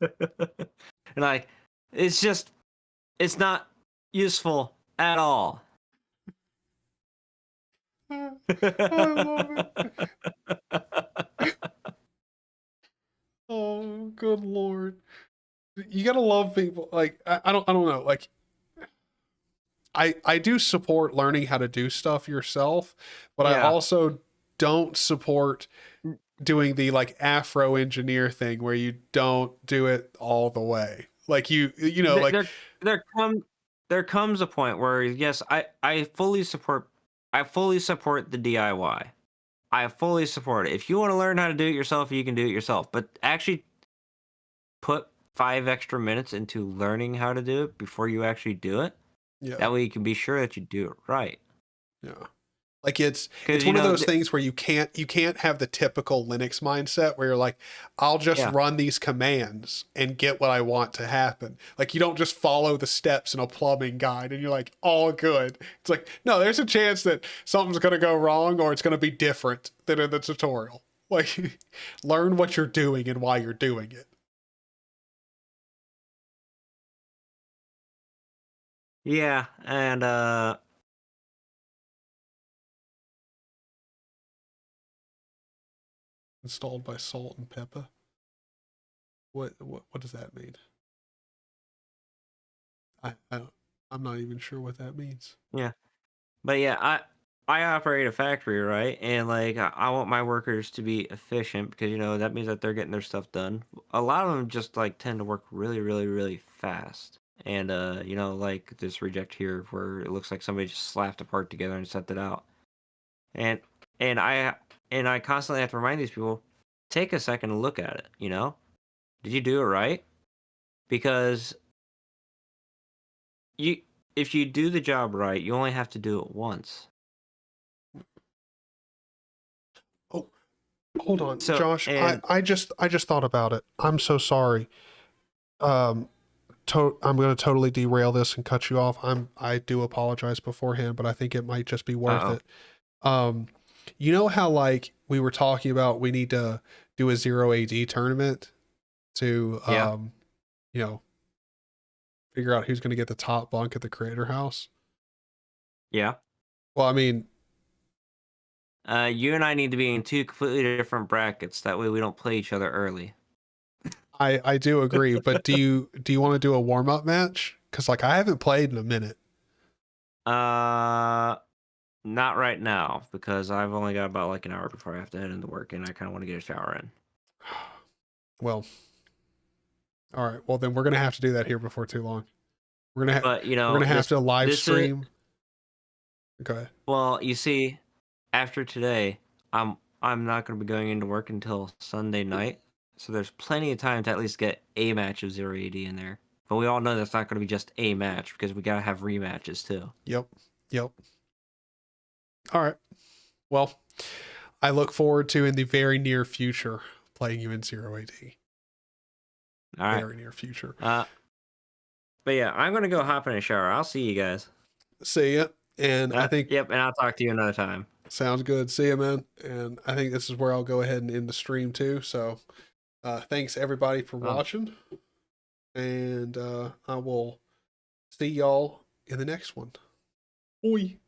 And like, It's not useful at all. I love it. Oh, good Lord. You gotta love people. Like, I don't know. Like, I do support learning how to do stuff yourself, but I Yeah. also don't support doing the like Afro engineer thing where you don't do it all the way. Like you know, like There comes a point where yes, I fully support the DIY. I fully support it. If you want to learn how to do it yourself, you can do it yourself. But actually put 5 extra minutes into learning how to do it before you actually do it. yeah, That way you can be sure that you do it right. yeah. Like it's 'Cause, one of those things where you can't have the typical Linux mindset where you're like, I'll just run these commands and get what I want to happen. Like you don't just follow the steps in a plumbing guide and you're like, all good. It's like, no, there's a chance that something's gonna go wrong or it's gonna be different than in the tutorial. Like learn what you're doing and why you're doing it. Yeah, and Installed by Salt and Pepper. What does that mean? I'm not even sure what that means. yeah. But yeah, I operate a factory, right? And like I want my workers to be efficient because that means that they're getting their stuff done. A lot of them just like tend to work really, really, really fast. And like this reject here where it looks like somebody just slapped a part together and sent it out. And and I constantly have to remind these people, take a second to look at it, Did you do it right? Because if you do the job right, you only have to do it once. Oh, hold on, So, Josh. and I just thought about it. I'm so sorry. I'm going to totally derail this and cut you off. I do apologize beforehand, but I think it might just be worth it. You know how like we were talking about we need to do a 0 AD tournament to figure out who's going to get the top bunk at the creator house? Yeah. Well, I mean, you and I need to be in 2 completely different brackets. That way we don't play each other early. I do agree, but do you want to do a warm-up match? Because like I haven't played in a minute. Not right now because I've only got about like an hour before I have to head into work, and I kind of want to get a shower in. Well, all right. Well, then we're gonna have to do that here before too long. We're gonna have to live stream. Go ahead. Well, you see, after today, I'm not going to be going into work until Sunday night, so there's plenty of time to at least get a match of 0 AD in there. But we all know that's not going to be just a match because we got to have rematches too. Yep. All right. Well, I look forward to in the very near future playing you in 0 AD. All right. Very near future. But yeah, I'm going to go hop in a shower. I'll see you guys. See ya. And I think... Yep, and I'll talk to you another time. Sounds good. See ya, man. And I think this is where I'll go ahead and end the stream too. So thanks everybody for watching. And I will see y'all in the next one. Oi.